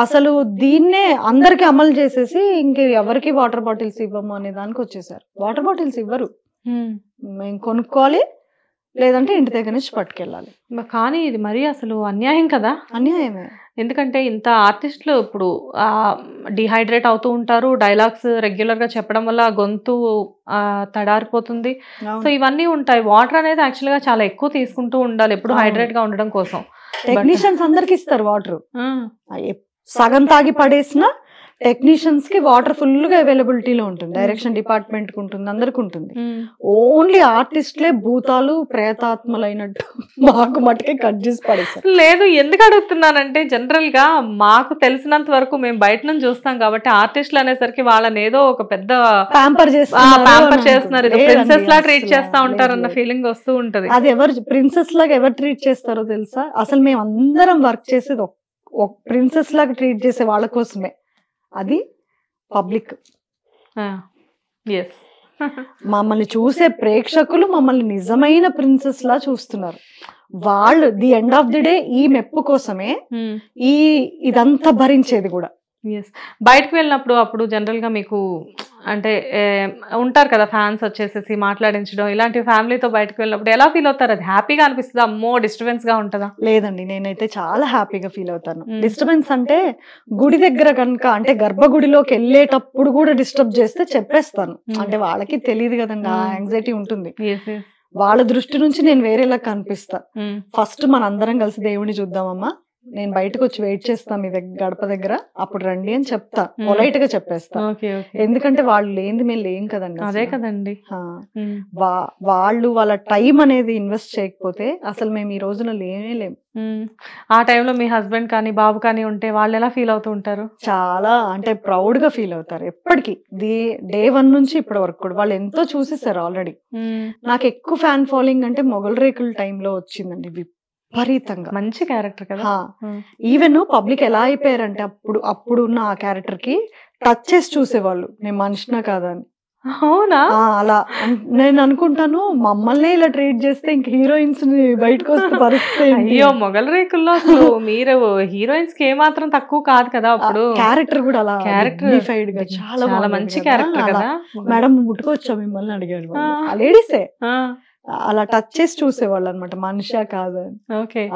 అసలు దీన్నే అందరికి అమలు చేసేసి ఇంక ఎవరికి వాటర్ బాటిల్స్ ఇవ్వము అనే దానికి వచ్చేసారు. వాటర్ బాటిల్స్ ఇవ్వరు, మేము కొనుక్కోవాలి, లేదంటే ఇంటి దగ్గర నుంచి పట్టుకెళ్ళాలి. కానీ ఇది మరీ అసలు అన్యాయం కదా. అన్యాయమే. ఎందుకంటే ఇంత ఆర్టిస్టులు ఇప్పుడు డిహైడ్రేట్ అవుతూ ఉంటారు, డైలాగ్స్ రెగ్యులర్ గా చెప్పడం వల్ల గొంతు తడారిపోతుంది. సో ఇవన్నీ ఉంటాయి. వాటర్ అనేది యాక్చువల్ గా చాలా ఎక్కువ తీసుకుంటూ ఉండాలి ఎప్పుడు హైడ్రేట్ గా ఉండడం కోసం. టెక్నీషియన్స్ అందరికి ఇస్తారు వాటర్, సగం తాగి పడేసిన టెక్నీషియన్స్ కి వాటర్ ఫుల్ గా అవైలబిలిటీలో ఉంటుంది, డైరెక్షన్ డిపార్ట్మెంట్ కి ఉంటుంది, అందరికి ఉంటుంది. ఓన్లీ ఆర్టిస్ట్లే భూతాలు ప్రేతాత్మలు అయినట్టు మాకు మటుకే కట్ చేసి పడేస్తారు. లేదు, ఎందుకు అడుగుతున్నానంటే జనరల్ గా మాకు తెలిసినంత వరకు మేము బయట నుంచి చూస్తాం కాబట్టి ఆర్టిస్టులు అనేసరికి వాళ్ళని ఏదో ఒక పెద్ద ప్యాంపర్ చేస్తున్నారు, ప్రిన్సెస్ లా ట్రీట్ చేస్తా ఉంటారు అన్న ఫీలింగ్ వస్తూ ఉంటది. అది ఎవరు ప్రిన్సెస్ లాగా ఎవరు ట్రీట్ చేస్తారో తెలుసా? అసలు మేము అందరం వర్క్ చేసేది ఒక ప్రిన్సెస్ లాగా ట్రీట్ చేసే వాళ్ళ కోసమే. అది పబ్లిక్. మమ్మల్ని చూసే ప్రేక్షకులు మమ్మల్ని నిజమైన ప్రిన్సెస్ లా చూస్తున్నారు. వాళ్ళు the end of the day ఈ మెప్పు కోసమే ఇదంతా భరించేది కూడా. బయటకు వెళ్ళినప్పుడు అప్పుడు జనరల్ గా మీకు అంటే ఉంటారు కదా ఫ్యాన్స్ వచ్చేసేసి మాట్లాడించడం, ఇలాంటి ఫ్యామిలీతో బయటకు వెళ్ళినప్పుడు ఎలా ఫీల్ అవుతారు? అది హ్యాపీగా అనిపిస్తుంది, అమ్మో డిస్టర్బెన్స్ గా ఉంటుందా? లేదండి, నేనైతే చాలా హ్యాపీగా ఫీల్ అవుతాను. డిస్టర్బెన్స్ అంటే గుడి దగ్గర కనుక, అంటే గర్భగుడిలోకి వెళ్ళేటప్పుడు కూడా డిస్టర్బ్ చేస్తే చెప్పేస్తాను. అంటే వాళ్ళకి తెలియదు కదండి, ఆ యాంగ్జైటీ ఉంటుంది. వాళ్ళ దృష్టి నుంచి నేను వేరేలా కనిపిస్తా. ఫస్ట్ మనందరం కలిసి దేవుడిని చూద్దామమ్మా, నేను బయటకు వచ్చి వెయిట్ చేస్తా మీ దగ్గర గడప దగ్గర, అప్పుడు రండి అని చెప్తా, పొలైట్ గా చెప్పేస్తా. ఎందుకంటే వాళ్ళు లేనిది మేము లేం కదండి. అదే కదండి, వాళ్ళు వాళ్ళ టైం అనేది ఇన్వెస్ట్ చేయకపోతే అసలు మేము ఈ రోజున లేము. ఆ టైంలో మీ హస్బెండ్ కానీ బాబు కానీ ఉంటే వాళ్ళు ఎలా ఫీల్ అవుతూ ఉంటారు? చాలా అంటే ప్రౌడ్ గా ఫీల్ అవుతారు ఎప్పటికీ. డే 1 నుంచి ఇప్పటి వరకు కూడా వాళ్ళు ఎంతో చూసేసారు ఆల్రెడీ. నాకు ఎక్కువ ఫ్యాన్ ఫాలోయింగ్ అంటే మొగల్ రేకుల టైంలో వచ్చిందండి, విపరీతంగా. మంచి క్యారెక్టర్ కదా. ఈవెన్ పబ్లిక్ ఎలా అయిపోయారంటే అప్పుడు ఉన్న ఆ క్యారెక్టర్ కి టచ్ చేసి చూసేవాళ్ళు, నేను మనిషినా కాదా అని. అవునా? అలా నేను అనుకుంటాను, మమ్మల్ని ఇలా ట్రీట్ చేస్తే ఇంక హీరోయిన్స్ బయటకు వస్తే పరిస్థితి. అయ్యో, మొగల్ రేకుల్లో అసలు మీరు హీరోయిన్స్ కి ఏమాత్రం తక్కువ కాదు కదా. అప్పుడు క్యారెక్టర్ కూడా అలా క్యారెక్టర్ గా చాలా మంచి క్యారెక్టర్ కదా. మేడం ముట్టుకోవచ్చా మిమ్మల్ని అడిగాడు, లేడీసే అలా టచ్ చేసి చూసేవాళ్ళు అనమాట, మనిషా కాదు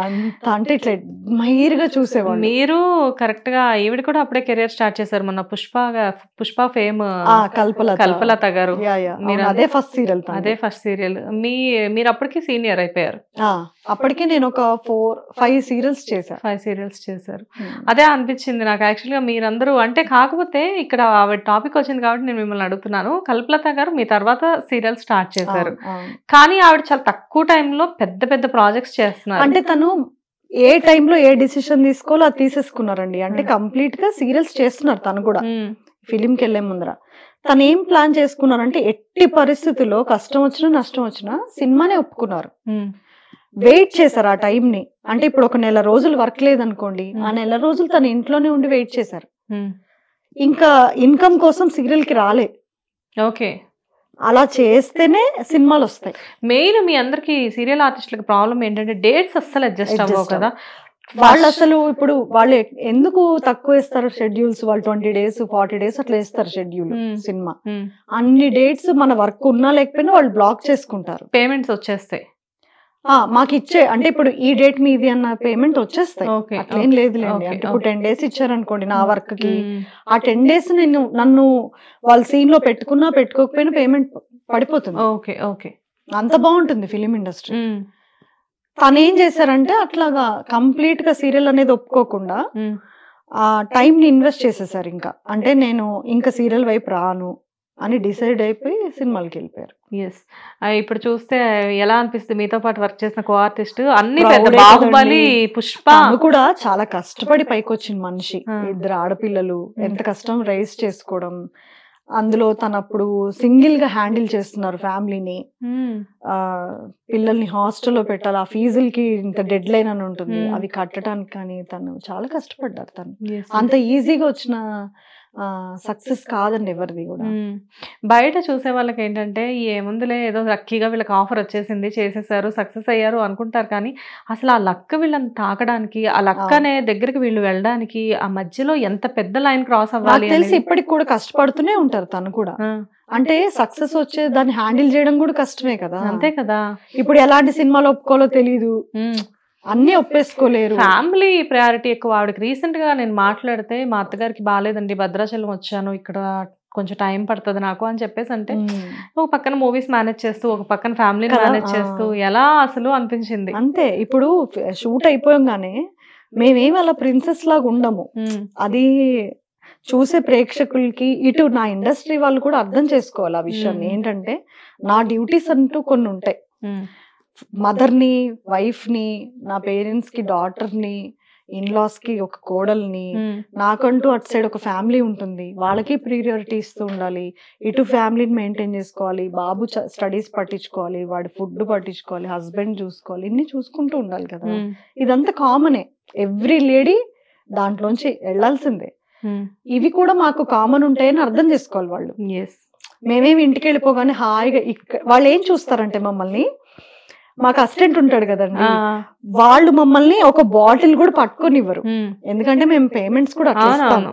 అంత. అంటే ఇట్లా మైర్ గా చూసేవాళ్ళు. మీరు కరెక్ట్ గా ఈవిడ కూడా అప్పుడే కెరియర్ స్టార్ట్ చేశారు మొన్న, పుష్ప ఫేమ్ కల్పలత గారు. అదే ఫస్ట్ సీరియల్. మీరు అప్పటికి సీనియర్ అయిపోయారు. అప్పటికే నేను ఒక 4-5 సీరియల్స్ చేశారు. అదే అనిపించింది నాకు యాక్చువల్ గా మీరందరూ. అంటే కాకపోతే ఇక్కడ ఆవిడ టాపిక్ వచ్చింది కాబట్టి నేను మిమ్మల్ని అడుగుతున్నాను. కల్పలత గారు మీ తర్వాత సీరియల్ స్టార్ట్ చేశారు, కానీ ఆవిడ చాలా తక్కువ టైంలో పెద్ద పెద్ద ప్రాజెక్ట్స్ చేస్తున్నారు. అంటే తను ఏ టైంలో ఏ డిసిషన్ తీసుకోవాలో అది తీసేసుకున్నారండి. అంటే కంప్లీట్ గా సీరియల్స్ చేస్తున్నారు తను కూడా ఫిలింకి వెళ్లే ముందర. తను ఏం ప్లాన్ చేసుకున్నారంటే ఎట్టి పరిస్థితుల్లో కష్టం వచ్చినా నష్టం వచ్చినా సినిమానే ఒప్పుకున్నారు. వెయిట్ చేశారు ఆ టైం ని. అంటే ఇప్పుడు ఒక నెల రోజులు వర్క్ లేదనుకోండి, ఆ నెల రోజులు తన ఇంట్లోనే ఉండి వెయిట్ చేశారు. ఇంకా ఇన్కమ్ కోసం సీరియల్ కి రాలే. ఓకే, అలా చేస్తేనే సినిమాలు వస్తాయి. మెయిన్ మీ అందరికి సీరియల్ ఆర్టిస్టులకు ప్రాబ్లం ఏంటంటే డేట్స్ అస్సలు అడ్జస్ట్ అవ్వవు కదా. వాళ్ళు అసలు ఇప్పుడు వాళ్ళు ఎందుకు తక్కువ ఇస్తారు షెడ్యూల్స్, వాళ్ళు 20 days 40 days అట్లా ఇస్తారు షెడ్యూల్ సినిమా. అన్ని డేట్స్ మన వర్క్ ఉన్నా లేకపోయినా వాళ్ళు బ్లాక్ చేసుకుంటారు. పేమెంట్స్ వచ్చేస్తాయి మాకు ఇచ్చే, అంటే ఇప్పుడు ఈ డేట్ మీది అన్న పేమెంట్ వచ్చేస్తాయి. అట్లేం లేదులేండి. అంటే ఇప్పుడు 10 days ఇచ్చారనుకోండి నా వర్క్ కి, ఆ 10 days నన్ను వాళ్ళ సీన్ లో పెట్టుకున్నా పెట్టుకోకపోయినా పేమెంట్ పడిపోతుంది. ఓకే ఓకే, అంత బాగుంటుంది ఫిలిం ఇండస్ట్రీ. తను ఏం చేశారంటే అట్లాగా కంప్లీట్ గా సీరియల్ అనేది ఒప్పుకోకుండా ఆ టైం ని ఇన్వెస్ట్ చేసేసారు. ఇంకా అంటే నేను ఇంకా సీరియల్ వైపు రాను అని డిసైడ్ అయిపోయి సినిమాలకి వెళ్ళిపోయారు. ఎస్, ఇప్పుడు చూస్తే ఎలా అనిపిస్తుంది మీతో పాటు వర్క్ చేసిన కో ఆర్టిస్ట్ అన్ని పెద్ద బాహుబలి, పుష్ప కూడా చాలా కష్టపడి పైకి వచ్చిన మనిషి. 2 ఆడపిల్లలు, ఎంత కష్టం రైజ్ చేసుకోవడం. అందులో తనప్పుడు సింగిల్ గా హ్యాండిల్ చేస్తున్నారు ఫ్యామిలీని. పిల్లల్ని హాస్టల్లో పెట్టాలి, ఆ ఫీజులకి ఇంత డెడ్ లైన్ అని ఉంటుంది, అవి కట్టడానికి కానీ తను చాలా కష్టపడ్డారు. తను అంత ఈజీగా వచ్చిన సక్సెస్ కాదండి ఎవరిది కూడా. బయట చూసే వాళ్ళకి ఏంటంటే ఏముందులే ఏదో లక్కీగా వీళ్ళకి ఆఫర్ వచ్చేసింది, చేసేసారు, సక్సెస్ అయ్యారు అనుకుంటారు. కానీ అసలు ఆ లక్ వీళ్ళని తాకడానికి, ఆ లక్ అనే దగ్గరికి వీళ్ళు వెళ్ళడానికి ఆ మధ్యలో ఎంత పెద్ద లైన్ క్రాస్ అవ్వాలి తెలిసి ఇప్పటికి కూడా కష్టపడుతూనే ఉంటారు తను కూడా. అంటే సక్సెస్ వచ్చే దాన్ని హ్యాండిల్ చేయడం కూడా కష్టమే కదా. అంతే కదా. ఇప్పుడు ఎలాంటి సినిమాలు ఒప్పుకోవాలో తెలియదు, అన్ని ఒప్పేసుకోలేరు. ఫ్యామిలీ ప్రయారిటీ ఎక్కువ. ఆవిడకి రీసెంట్ గా నేను మాట్లాడితే మా అత్తగారికి బాగాలేదండి, భద్రాచలం వచ్చాను, ఇక్కడ కొంచెం టైం పడుతుంది నాకు అని చెప్పేసి అంటే ఒక పక్కన మూవీస్ మేనేజ్ చేస్తూ ఒక పక్కన ఫ్యామిలీని మేనేజ్ చేస్తూ ఎలా అసలు అనిపించింది. అంతే, ఇప్పుడు షూట్ అయిపోయంగానే మేమేమి అలా ప్రిన్సెస్ లాగా ఉండము. అది చూసే ప్రేక్షకులకి, ఇటు నా ఇండస్ట్రీ వాళ్ళు కూడా అర్థం చేసుకోవాలి ఆ విషయాన్ని. ఏంటంటే నా డ్యూటీస్ అంటూ కొన్ని ఉంటాయి. మదర్ని, వైఫ్ ని, నా పేరెంట్స్ కి డాటర్ ని, ఇన్లాస్ కి ఒక కోడల్ని, నాకంటూ అటు సైడ్ ఒక ఫ్యామిలీ ఉంటుంది, వాళ్ళకి ప్రియారిటీ ఇస్తూ ఉండాలి. ఇటు ఫ్యామిలీని మెయింటైన్ చేసుకోవాలి, బాబు స్టడీస్ పట్టించుకోవాలి, వాడి ఫుడ్ పట్టించుకోవాలి, హస్బెండ్ చూసుకోవాలి, ఇన్ని చూసుకుంటూ ఉండాలి కదా. ఇదంతా కామనే, ఎవ్రీ లేడీ దాంట్లోంచి వెళ్లాల్సిందే. ఇవి కూడా మాకు కామన్ ఉంటాయని అర్థం చేసుకోవాలి వాళ్ళు. మేమేమి ఇంటికి వెళ్ళిపోగానే హాయిగా వాళ్ళు ఏం చూస్తారంటే మమ్మల్ని, మాకు అసిస్టెంట్ ఉంటాడు కదండి, వాళ్ళు మమ్మల్ని ఒక బాటిల్ కూడా పట్టుకొనివ్వరు. ఎందుకంటే మేము పేమెంట్స్ కూడా అట్లా ఇస్తాము.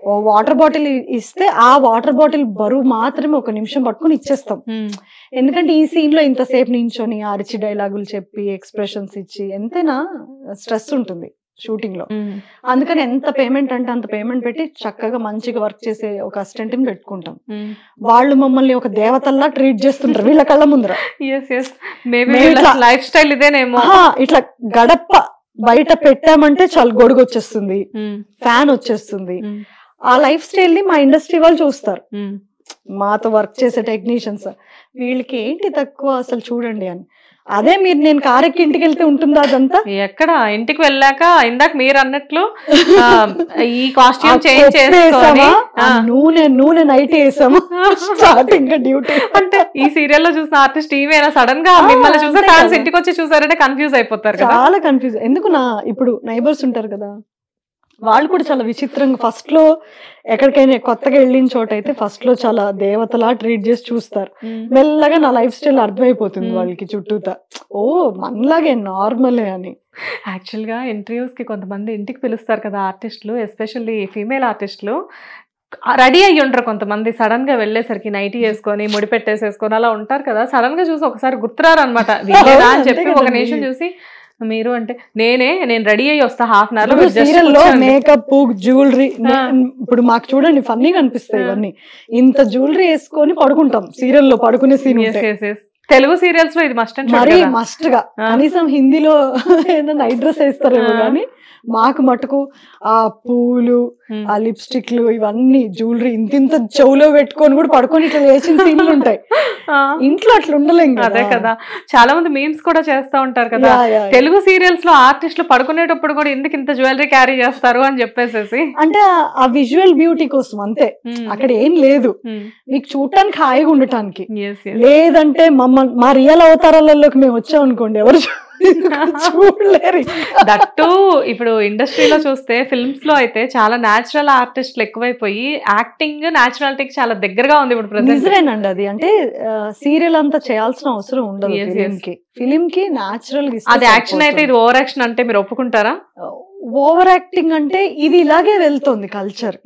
ఓ వాటర్ బాటిల్ ఇస్తే ఆ వాటర్ బాటిల్ బరువు మాత్రమే 1 నిమిషం పట్టుకుని ఇచ్చేస్తాం. ఎందుకంటే ఈ సీన్ లో ఇంతసేపు నించొని అరిచి డైలాగులు చెప్పి ఎక్స్ప్రెషన్స్ ఇచ్చి ఎంతైనా స్ట్రెస్ ఉంటుంది షూటింగ్ లో. అందుకని ఎంత పేమెంట్ అంటే అంత పేమెంట్ పెట్టి చక్కగా మంచిగా వర్క్ చేసే ఒక అసిస్టెంట్ ని పెట్టుకుంటాం. వాళ్ళు మమ్మల్ని ఒక దేవతల్లా ట్రీట్ చేస్తుంటారు వీళ్ళ కళ్ళ ముందర. లైఫ్ స్టైల్ ఇదేనేమో. ఇట్లా గడప బయట పెట్టామంటే చాలా గొడుగు వచ్చేస్తుంది, ఫ్యాన్ వచ్చేస్తుంది. ఆ లైఫ్ స్టైల్ ని మా ఇండస్ట్రీ వాళ్ళు చూస్తారు. మాతో వర్క్ చేసే టెక్నీషియన్స్ వీళ్ళకి ఏంటి తక్కువ అసలు చూడండి అని. అదే మీరు నేను కారెక్కి ఇంటికి వెళ్తే ఉంటుందా అదంతా? ఎక్కడ ఇంటికి వెళ్ళాక ఇందాక మీరు అన్నట్లు ఈ కాస్ట్యూమ్ చేంజ్ చేసుకొని నూనె నైట్ వేసాము స్టార్టింగ్ డ్యూటీ. అంటే ఈ సీరియల్ లో చూసిన ఆర్టిస్ట్ ఈవేనా సడన్ గా మిమ్మల్ని చూసే ఫ్యాన్స్ ఇంటికి వచ్చి చూసారంటే కన్ఫ్యూజ్ అయిపోతారు. చాలా కన్ఫ్యూజ్. ఎందుకు ఇప్పుడు నైబర్స్ ఉంటారు కదా, వాళ్ళు కూడా చాలా విచిత్రంగా ఫస్ట్ లో ఎక్కడికైనా కొత్తగా వెళ్ళిన చోట అయితే ఫస్ట్ లో చాలా దేవతలా ట్రీట్ చేసి చూస్తారు. మెల్లగా నా లైఫ్ స్టైల్ అర్థమైపోతుంది వాళ్ళకి చుట్టూతా, ఓ మనలాగే నార్మలే అని. యాక్చువల్ గా ఇంటర్వ్యూస్ కి కొంతమంది ఇంటికి పిలుస్తారు కదా ఆర్టిస్టులు, ఎస్పెషల్లీ ఫీమేల్ ఆర్టిస్టులు, రెడీ అయ్యి ఉంటారు కొంతమంది. సడన్ గా వెళ్ళేసరికి నైటీ వేసుకొని ముడి పెట్టేసేసుకొని అలా ఉంటారు కదా. సడన్ గా చూసి ఒకసారి గుర్తురారు అనమాట వీళ్ళేనా అని చెప్పి ఒక నిమిషం చూసి మీరు అంటే నేను రెడీ అయ్యి వస్తా హాఫ్ అన్ అవర్. సీరియల్ లో మేకప్, జ్యువెలరీ, ఇప్పుడు మాకు చూడండి ఫన్నీగా అనిపిస్తాయి ఇవన్నీ. ఇంత జ్యువెలరీ వేసుకొని పడుకుంటాం సీరియల్ లో, పడుకునే సీన్. తెలుగు సీరియల్స్ లో ఇది మస్ట్ మరీ మస్ట్ గా. కనీసం హిందీలో ఏదైనా నైట్ డ్రెస్ వేస్తారేమో కానీ మాకు మటుకు ఆ పూలు ఆ లిప్స్టిక్లు ఇవన్నీ జ్యువెలరీ ఇంత చెవులో పెట్టుకొని కూడా పడుకొని ఇట్లా లేచిన సీన్లు ఉంటాయి. ఇంట్లో అట్లా ఉండలేం అదే కదా. చాలా మంది మీమ్స్ కూడా చేస్తా ఉంటారు కదా, తెలుగు సీరియల్స్ లో ఆర్టిస్టులు పడుకునేటప్పుడు కూడా ఎందుకు ఇంత జ్యువెలరీ క్యారీ చేస్తారు అని చెప్పేసి. అంటే ఆ విజువల్ బ్యూటీ కోసం అంతే, అక్కడ ఏం లేదు, మీకు చూడటానికి హాయిగా ఉండటానికి. లేదంటే మా రియల్ అవతారాలలోకి మేము వచ్చాం అనుకోండి ఎవరు చూడలేరు. దట్టు ఇప్పుడు ఇండస్ట్రీలో చూస్తే ఫిల్మ్స్ లో అయితే చాలా న్యాచురల్ ఆర్టిస్టులు ఎక్కువైపోయి యాక్టింగ్ న్యాచురాలిటీకి చాలా దగ్గరగా ఉంది ఇప్పుడు ప్రెజెంట్. నిజమేనండి అది. అంటే సీరియల్ అంతా చేయాల్సిన అవసరం ఉండదు ఫిలిం కి న్యాచురల్. అది యాక్షన్ అయితే ఇది ఓవర్ యాక్షన్ అంటే మీరు ఒప్పుకుంటారా? ఓవర్ యాక్టింగ్ అంటే ఇది ఇలాగే వెళ్తుంది కల్చర్.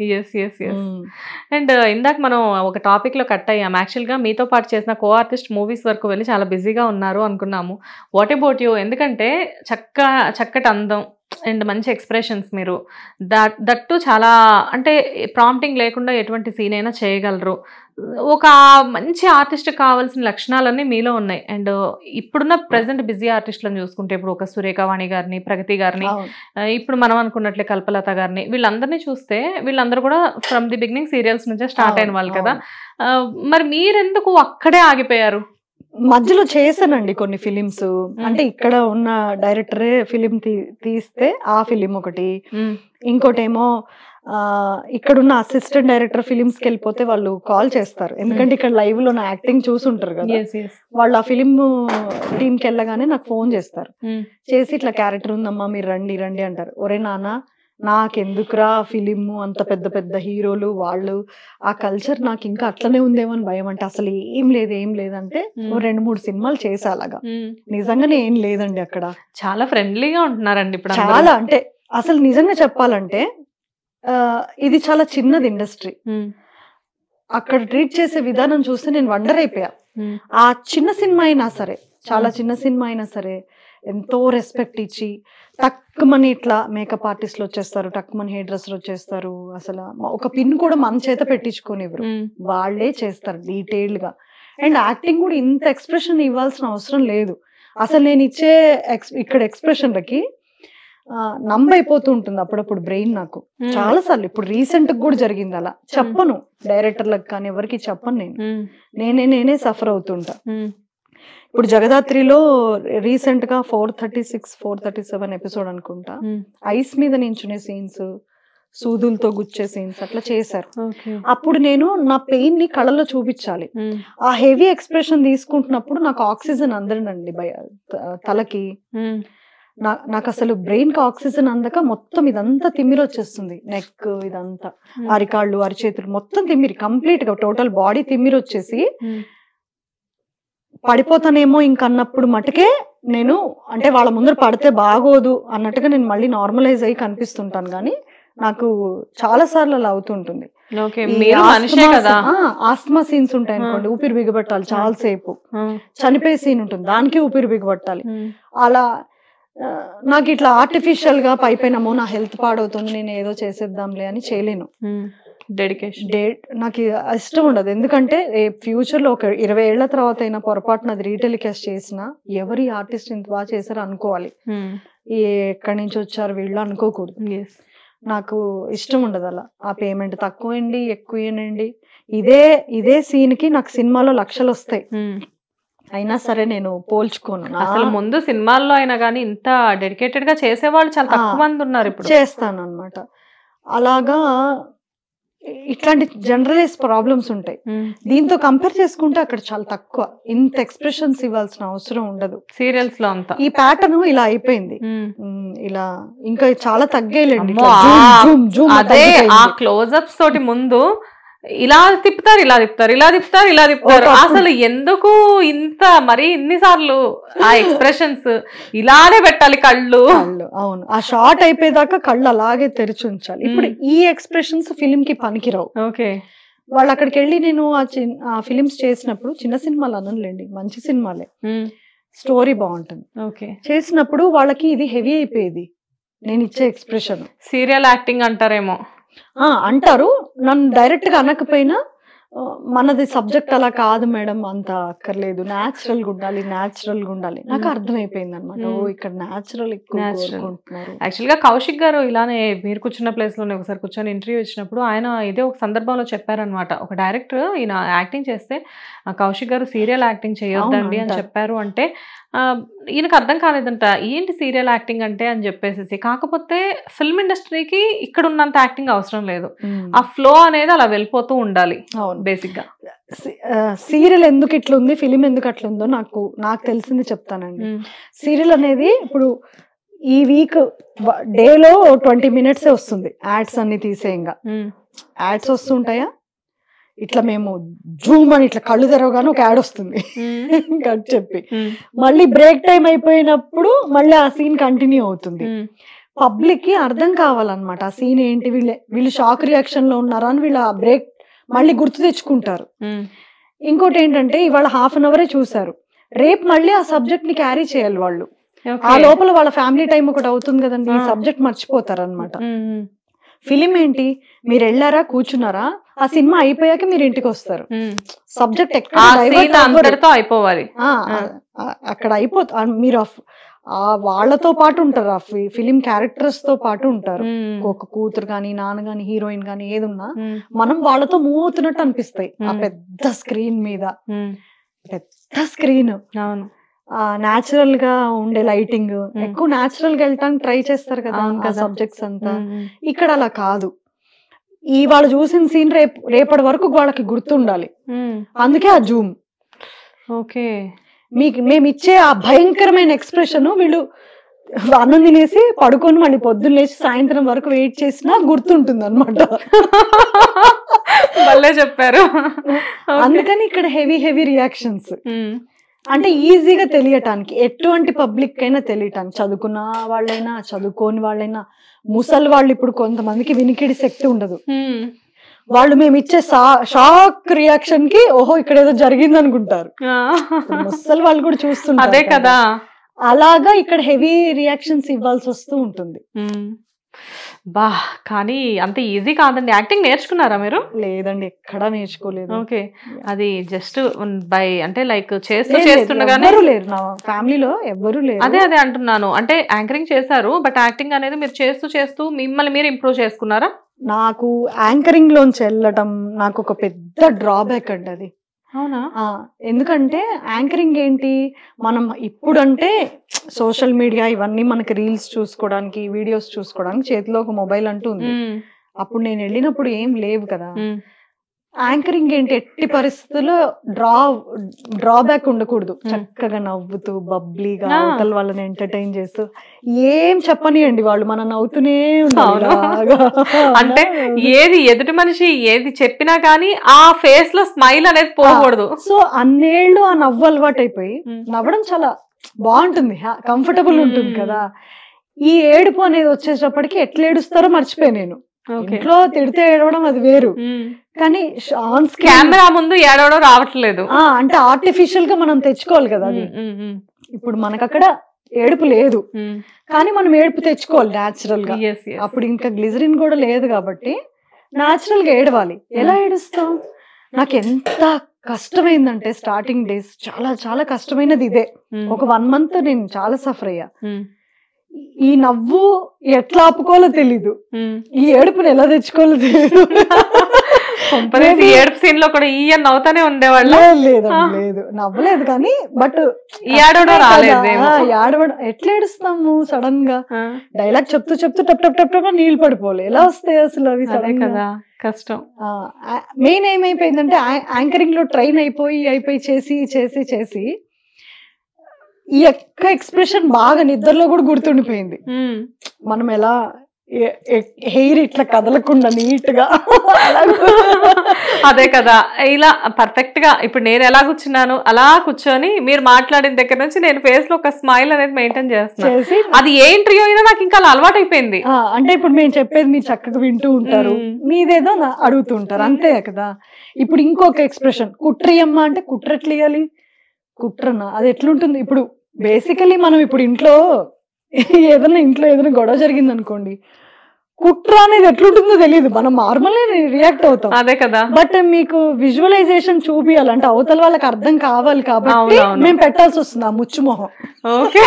అండ్ ఇందాక మనం ఒక టాపిక్ లో కట్ అయ్యాం. యాక్చువల్ గా మీతో పాటు చేసిన కో ఆర్టిస్ట్ మూవీస్ వరకు వెళ్ళి చాలా బిజీగా ఉన్నారు అనుకున్నాము. What about you? ఎందుకంటే చక్కటి అందం అండ్ మంచి ఎక్స్ప్రెషన్స్, మీరు దట్టు చాలా అంటే ప్రాంప్టింగ్ లేకుండా ఎటువంటి సీన్ అయినా చేయగలరు. ఒక మంచి ఆర్టిస్ట్ కావాల్సిన లక్షణాలన్నీ మీలో ఉన్నాయి. అండ్ ఇప్పుడున్న ప్రెసెంట్ బిజీ ఆర్టిస్టులను చూసుకుంటే ఇప్పుడు ఒక సురేఖవాణి గారిని, ప్రగతి గారిని, ఇప్పుడు మనం అనుకున్నట్లే కల్పలత గారిని, వీళ్ళందరినీ చూస్తే వీళ్ళందరూ కూడా ఫ్రమ్ ది బిగినింగ్ సీరియల్స్ నుంచే స్టార్ట్ అయిన వాళ్ళు కదా. మరి మీరెందుకు అక్కడే ఆగిపోయారు? మధ్యలో చేశానండి కొన్ని ఫిలిమ్స్. అంటే ఇక్కడ ఉన్న డైరెక్టరే ఫిలిం తీస్తే ఆ ఫిలిం ఒకటి, ఇంకోటేమో ఇక్కడున్న అసిస్టెంట్ డైరెక్టర్ ఫిలిమ్స్ కి వెళ్ళిపోతే వాళ్ళు కాల్ చేస్తారు, ఎందుకంటే ఇక్కడ లైవ్ లో నా యాక్టింగ్ చూసుంటారు కదా. వాళ్ళు ఆ ఫిలిం టీమ్ కి వెళ్ళగానే నాకు ఫోన్ చేస్తారు, చేసి ఇట్లా క్యారెక్టర్ ఉందమ్మా మీరు రండి రండి అంటారు. ఒరే నాన్న నాకెందుకురా ఫిలిం, అంత పెద్ద పెద్ద హీరోలు వాళ్ళు, ఆ కల్చర్ నాకు ఇంకా అట్లనే ఉందేమో అని భయం. అంటే అసలు ఏం లేదంటే 2-3 సినిమాలు చేసా అలాగా. నిజంగానే ఏం లేదండి అక్కడ. చాలా ఫ్రెండ్లీగా ఉంటున్నారండి ఇప్పుడు. చాలా అంటే అసలు నిజంగా చెప్పాలంటే ఇది చాలా చిన్నది ఇండస్ట్రీ. అక్కడ ట్రీట్ చేసే విధానం చూస్తే నేను వండర్ అయిపోయా. ఆ చిన్న సినిమా అయినా సరే, చాలా చిన్న సినిమా అయినా సరే ఎంతో రెస్పెక్ట్ ఇచ్చి టక్మని ఇట్లా మేకప్ ఆర్టిస్టులు వచ్చేస్తారు, టక్మని హెయిర్ డ్రెస్సర్ వచ్చేస్తారు. అసలు ఒక పిన్ కూడా మన చేత పెట్టించుకొని ఎవరు వాళ్ళే చేస్తారు డీటెయిల్డ్ గా. అండ్ యాక్టింగ్ కూడా ఇంత ఎక్స్ప్రెషన్ ఇవ్వాల్సిన అవసరం లేదు. అసలు నేను ఇచ్చే ఇక్కడ ఎక్స్ప్రెషన్లకి నంబైపోతూ ఉంటుంది అప్పుడప్పుడు బ్రెయిన్ నాకు చాలా సార్లు. ఇప్పుడు రీసెంట్ కూడా జరిగింది అలా. చెప్పను డైరెక్టర్లకు కానీ ఎవరికి చెప్పను, నేనే సఫర్ అవుతుంటా. ఇప్పుడు జగదాత్రిలో రీసెంట్ గా 436-437 ఎపిసోడ్ అనుకుంటా, ఐస్ మీద నించునే సీన్స్, సూదులతో గుచ్చే సీన్స్ అట్లా చేశారు. అప్పుడు నేను నా పెయిన్ ని కళ్ళలో చూపించాలి. ఆ హెవీ ఎక్స్ప్రెషన్ తీసుకుంటున్నప్పుడు నాకు ఆక్సిజన్ అందరండి తలకి. నాకు అసలు బ్రెయిన్ కి ఆక్సిజన్ అందక మొత్తం ఇదంతా తిమ్మిరి వచ్చేస్తుంది. నెక్ ఇదంతా, అరికాళ్ళు అరిచేతులు మొత్తం తిమ్మిరి, కంప్లీట్ గా టోటల్ బాడీ తిమ్మిరి వచ్చేసి పడిపోతానేమో ఇంకన్నప్పుడు మటుకే నేను, అంటే వాళ్ళ ముందర పడితే బాగోదు అన్నట్టుగా నేను మళ్ళీ నార్మలైజ్ అయ్యి కనిపిస్తుంటాను. కానీ నాకు చాలా సార్లు అలా అవుతుంటుంది. ఆస్తమా సీన్స్ ఉంటాయి అనుకోండి, ఊపిరి బిగబట్టాలి చాలా సేపు. చనిపోయే సీన్ ఉంటుంది, దానికి ఊపిరి బిగబట్టాలి. అలా నాకు ఇట్లా ఆర్టిఫిషియల్ గా పైపోయినామో నా హెల్త్ పాడవుతుంది, నేను ఏదో చేసేద్దాంలే అని చేయలేను. డెడికేషన్ నాకు ఇష్టం ఉండదు. ఎందుకంటే ఫ్యూచర్ లో ఒక 20 ఏళ్ల తర్వాత అయినా పొరపాటున అది రీటెలికాస్ట్ చేసినా ఎవరి ఆర్టిస్ట్ ఇంత బాగా చేశారో అనుకోవాలి, ఎక్కడి నుంచి వచ్చారు వీళ్ళు అనుకోకూడదు. నాకు ఇష్టం ఉండదు అలా. ఆ పేమెంట్ తక్కువండి ఎక్కువేనండి, ఇదే సీన్ కి నాకు సినిమాలో లక్షలు వస్తాయి, అయినా సరే నేను పోల్చుకోను. అసలు ముందు సినిమాల్లో అయినా కానీ ఇంత డెడికేటెడ్ గా చేసేవాళ్ళు చాలా తక్కువ మంది ఉన్నారు. ఇప్పుడు చేస్తాను అనమాట. అలాగా ఇట్లాంటి జనరలైజ్ ప్రాబ్లమ్స్ ఉంటాయి. దీంతో కంపేర్ చేసుకుంటే అక్కడ చాలా తక్కువ, ఇంత ఎక్స్ప్రెషన్స్ ఇవ్వాల్సిన అవసరం ఉండదు సీరియల్స్ లో అంతా. ఈ ప్యాటర్న్ ఇలా అయిపోయింది, ఇలా ఇంకా చాలా తగ్గేయండి. అదే ఆ క్లోజ్అప్స్ తోటి ముందు ఇలా తిప్పుతారు ఇలా తిప్పుతారు ఇలా తిప్పుతారు ఇలా తిప్పుతారు, అసలు ఎందుకు ఇంత మరి ఇన్నిసార్లు ఆ ఎక్స్ప్రెషన్స్ ఇలానే పెట్టాలి కళ్ళు. అవును, ఆ షార్ట్ అయిపోయేదాకా కళ్ళు అలాగే తెరిచి ఉంచాలి. ఇప్పుడు ఈ ఎక్స్ప్రెషన్స్ ఫిలిం కి పనికిరావు. ఓకే, వాళ్ళు అక్కడికి వెళ్ళి నేను ఆ ఫిలిమ్స్ చేసినప్పుడు, చిన్న సినిమాలు అనలేండి మంచి సినిమాలే, స్టోరీ బాగుంటుంది, ఓకే చేసినప్పుడు వాళ్ళకి ఇది హెవీ అయిపోయేది నేను ఇచ్చే ఎక్స్ప్రెషన్. సీరియల్ యాక్టింగ్ అంటారేమో అంటారు, నన్ను డైరెక్ట్ గా అనకపోయినా మనది సబ్జెక్ట్ అలా కాదు మేడం, అంత అక్కర్లేదు, న్యాచురల్ గా ఉండాలి. నాకు అర్థమైపోయింది అనమాట. ఓ ఇక్కడ న్యాచురల్ ఎక్కువ కోరుకుంటున్నారు. యాక్చువల్ గా కౌశిక్ గారు ఇలానే మీరు కూర్చున్న ప్లేస్ లోనే ఒకసారి కూర్చొని ఇంటర్వ్యూ ఇచ్చినప్పుడు ఆయన ఇదే ఒక సందర్భంలో చెప్పారనమాట. ఒక డైరెక్టర్ ఈయన యాక్టింగ్ చేస్తే కౌశిక్ గారు సీరియల్ యాక్టింగ్ చేయొద్దండి అని చెప్పారు. అంటే ఈయనకు అర్థం కాలేదంట ఏంటి సీరియల్ యాక్టింగ్ అంటే అని చెప్పేసి. కాకపోతే ఫిల్మ్ ఇండస్ట్రీకి ఇక్కడ ఉన్నంత యాక్టింగ్ అవసరం లేదు, ఆ ఫ్లో అనేది అలా వెళ్ళిపోతూ ఉండాలి. బేసిక్ గా సీరియల్ ఎందుకు ఇట్లా ఉంది, ఫిలిం ఎందుకు అట్లా ఉందో నాకు తెలిసింది చెప్తానండి. సీరియల్ అనేది ఇప్పుడు ఈ వీక్ డేలో 20 minutes వస్తుంది, యాడ్స్ అన్ని తీసేయంగా యాడ్స్ వస్తుంటాయా, ఇట్లా మేము జూమ్ అని ఇట్లా కళ్ళు తెరవగానే ఒక యాడ్ వస్తుంది కట్ చెప్పి, మళ్ళీ బ్రేక్ టైం అయిపోయినప్పుడు మళ్ళీ ఆ సీన్ కంటిన్యూ అవుతుంది. పబ్లిక్ కి అర్థం కావాలన్నమాట ఆ సీన్ ఏంటి, వీళ్ళు షాక్ రియాక్షన్ లో ఉన్నారా అని వీళ్ళు ఆ బ్రేక్ మళ్ళీ గుర్తు తెచ్చుకుంటారు. ఇంకోటి ఏంటంటే ఇవాళ 1/2 hour చూసారు, రేపు మళ్ళీ ఆ సబ్జెక్ట్ ని క్యారీ చేయాలి వాళ్ళు. ఆ లోపల వాళ్ళ ఫ్యామిలీ టైం ఒకటి అవుతుంది కదండి, ఈ సబ్జెక్ట్ మర్చిపోతారు అనమాట. ఫిలిం ఏంటి, మీరు వెళ్ళారా కూర్చున్నారా, ఆ సినిమా అయిపోయాక మీరు ఇంటికి వస్తారు, సబ్జెక్ట్ ఎక్కడ అయిపోవాలి, అక్కడ అయిపోతుంది. మీరు వాళ్ళతో పాటు ఉంటారు, ఆ ఫిలిం క్యారెక్టర్స్ తో పాటు ఉంటారు. ఒక కూతురు గాని నాన్న గాని హీరోయిన్ గాని ఏదున్నా మనం వాళ్ళతో మూవ్ అవుతున్నట్టు అనిపిస్తాయి. ఆ పెద్ద స్క్రీన్ మీద, పెద్ద స్క్రీన్, న్యాచురల్ గా ఉండే లైటింగ్, ఎక్కువ న్యాచురల్ గా వెళ్ళటానికి ట్రై చేస్తారు కదా సబ్జెక్ట్స్ అంతా. ఇక్కడ అలా కాదు, వాళ్ళు చూసిన సీన్ రేపటి వరకు వాళ్ళకి గుర్తుండాలి, అందుకే ఆ జూమ్. ఓకే, మేము ఇచ్చే ఆ భయంకరమైన ఎక్స్ప్రెషన్ వీళ్ళు అన్నం తినేసి పడుకొని మళ్ళీ పొద్దున్న లేచి సాయంత్రం వరకు వెయిట్ చేసినా గుర్తుంటుంది అనమాట. చెప్పారు. అందుకని ఇక్కడ హెవీ రియాక్షన్స్, అంటే ఈజీగా తెలియటానికి, ఎటువంటి పబ్లిక్ అయినా తెలియటానికి, చదువుకున్న వాళ్ళైనా చదువుకోని వాళ్ళైనా, ముసలి వాళ్ళు ఇప్పుడు కొంతమందికి వినికిడి శక్తి ఉండదు, వాళ్ళు మేము ఇచ్చే షాక్ రియాక్షన్ కి ఓహో ఇక్కడ ఏదో జరిగింది అనుకుంటారు, ముసలి వాళ్ళు కూడా చూస్తుంటారు. అదే కదా, అలాగా ఇక్కడ హెవీ రియాక్షన్స్ ఇవ్వాల్సి వస్తూ ఉంటుంది. బా, కానీ అంత ఈజీ కాదండి. యాక్టింగ్ నేర్చుకున్నారా మీరు? లేదండి, ఎక్కడా నేర్చుకోలేదు. ఓకే, అది జస్ట్ బై అంటే లైక్ చేస్తుండగానే లేరు నా ఫ్యామిలీలో, ఎవ్వరు లేరు. అదే అంటున్నాను, అంటే యాంకరింగ్ చేశారు, బట్ యాక్టింగ్ అనేది మీరు చేస్తూ మిమ్మల్ని మీరు ఇంప్రూవ్ చేసుకున్నారా? నాకు యాంకరింగ్ లోంచి వెళ్ళటం నాకు ఒక పెద్ద డ్రాబ్యాక్ అండి అది. అవునా? ఎందుకంటే యాంకరింగ్ ఏంటి, మనం ఇప్పుడంటే సోషల్ మీడియా ఇవన్నీ మనకి రీల్స్ చూసుకోవడానికి, వీడియోస్ చూసుకోవడానికి చేతిలో ఒక మొబైల్ అంటూ ఉంది. అప్పుడు నేను వెళ్ళినప్పుడు ఏం లేవు కదా. యాంకరింగ్ ఏంటి, ఎట్టి పరిస్థితుల్లో డ్రాబ్యాక్ ఉండకూడదు, చక్కగా నవ్వుతూ బబ్లీగా అవతల వాళ్ళని ఎంటర్టైన్ చేస్తూ ఏం చెప్పనియండి వాళ్ళు మనం నవ్వుతూనే ఉండాలి. అంటే ఏది ఎదుటి మనిషి ఏది చెప్పినా కానీ ఆ ఫేస్ లో స్మైల్ అనేది పోకూడదు. సో అన్నేళ్ళు ఆ నవ్వు అలవాటు అయిపోయి నవ్వడం చాలా బాగుంటుంది, కంఫర్టబుల్ ఉంటుంది కదా. ఈ ఏడుపు అనేది వచ్చేటప్పటికి ఎట్లా ఏడుస్తారో మర్చిపోయి నేను. ఇంట్లో తిడితే ఏడవడం అది వేరు, కానీ ఆన్ స్క్రీన్ కెమెరా ముందు ఏడవడం రావట్లేదు. అంటే ఆర్టిఫిషియల్ గా మనం తెచ్చుకోవాలి కదా అది. ఇప్పుడు మనకు అక్కడ ఏడుపు లేదు, కానీ మనం ఏడుపు తెచ్చుకోవాలి న్యాచురల్ గా. అప్పుడు ఇంకా గ్లిజరిన్ కూడా లేదు కాబట్టి న్యాచురల్ గా ఏడవాలి. ఎలా ఏడుస్తాం? నాకు ఎంత కష్టమైందంటే స్టార్టింగ్ డేస్ చాలా చాలా కష్టమైనది ఇదే. ఒక 1 month నేను చాలా సఫర్ అయ్యా. ఈ నవ్వు ఎట్లా ఆపుకోవాలో తెలీదు, ఈ ఏడుపుని ఎలా తెచ్చుకోవాలో తెలీదు. ఏడుపు సీన్ లో కూడా ఈయన నవ్వుతానే ఉండేవాళ్ళు. లేదు నవ్వలేదు, కానీ బట్ ఏడవడం ఎట్లా ఏడుస్తాము సడన్ గా, డైలాగ్ చెప్తూ టప్ టప్ టప్ టప్ నీళ్ళు పడిపోలే, ఎలా వస్తాయి అసలు అవి సడన్ గా, కష్టం. మెయిన్ ఏమైపోయిందంటే యాంకరింగ్ లో ట్రైన్ అయిపోయి చేసి ఈ యొక్క ఎక్స్ప్రెషన్ బాగా నిద్రలో కూడా గుర్తుండిపోయింది. మనం ఎలా హెయిర్ ఇట్లా కదలకుండా నీట్ గా, అదే కదా, ఇలా పర్ఫెక్ట్ గా ఇప్పుడు నేను ఎలా కూర్చున్నాను అలా కూర్చొని మీరు మాట్లాడిన దగ్గర నుంచి నేను ఫేస్ లో ఒక స్మైల్ అనేది మెయింటైన్ చేస్తాను. అది ఏ ఇంటర్వ్యూ అయినా నాకు ఇంకా అలా అలవాటు అయిపోయింది. అంటే ఇప్పుడు మేము చెప్పేది మీరు చక్కగా వింటూ ఉంటారు, మీదేదో అడుగుతూ ఉంటారు, అంతే కదా. ఇప్పుడు ఇంకొక ఎక్స్ప్రెషన్, కుట్రియమ్మ అంటే కుట్ర ఎట్లియాలి, కుట్రనా అది ఎట్లుంటుంది. ఇప్పుడు బేసికలీ మనం ఇప్పుడు ఇంట్లో ఏదైనా గొడవ జరిగింది అనుకోండి, కుట్ర అనేది ఎట్లుంటుందో తెలియదు, మనం నార్మల్ రియాక్ట్ అవుతాం. అదే కదా. బట్ మీకు విజువలైజేషన్ చూపియాలంటే అవతల వాళ్ళకి అర్థం కావాలి కాబట్టి మేము పెట్టాల్సి వస్తుంది ఆ ముచ్చు మొహం. ఓకే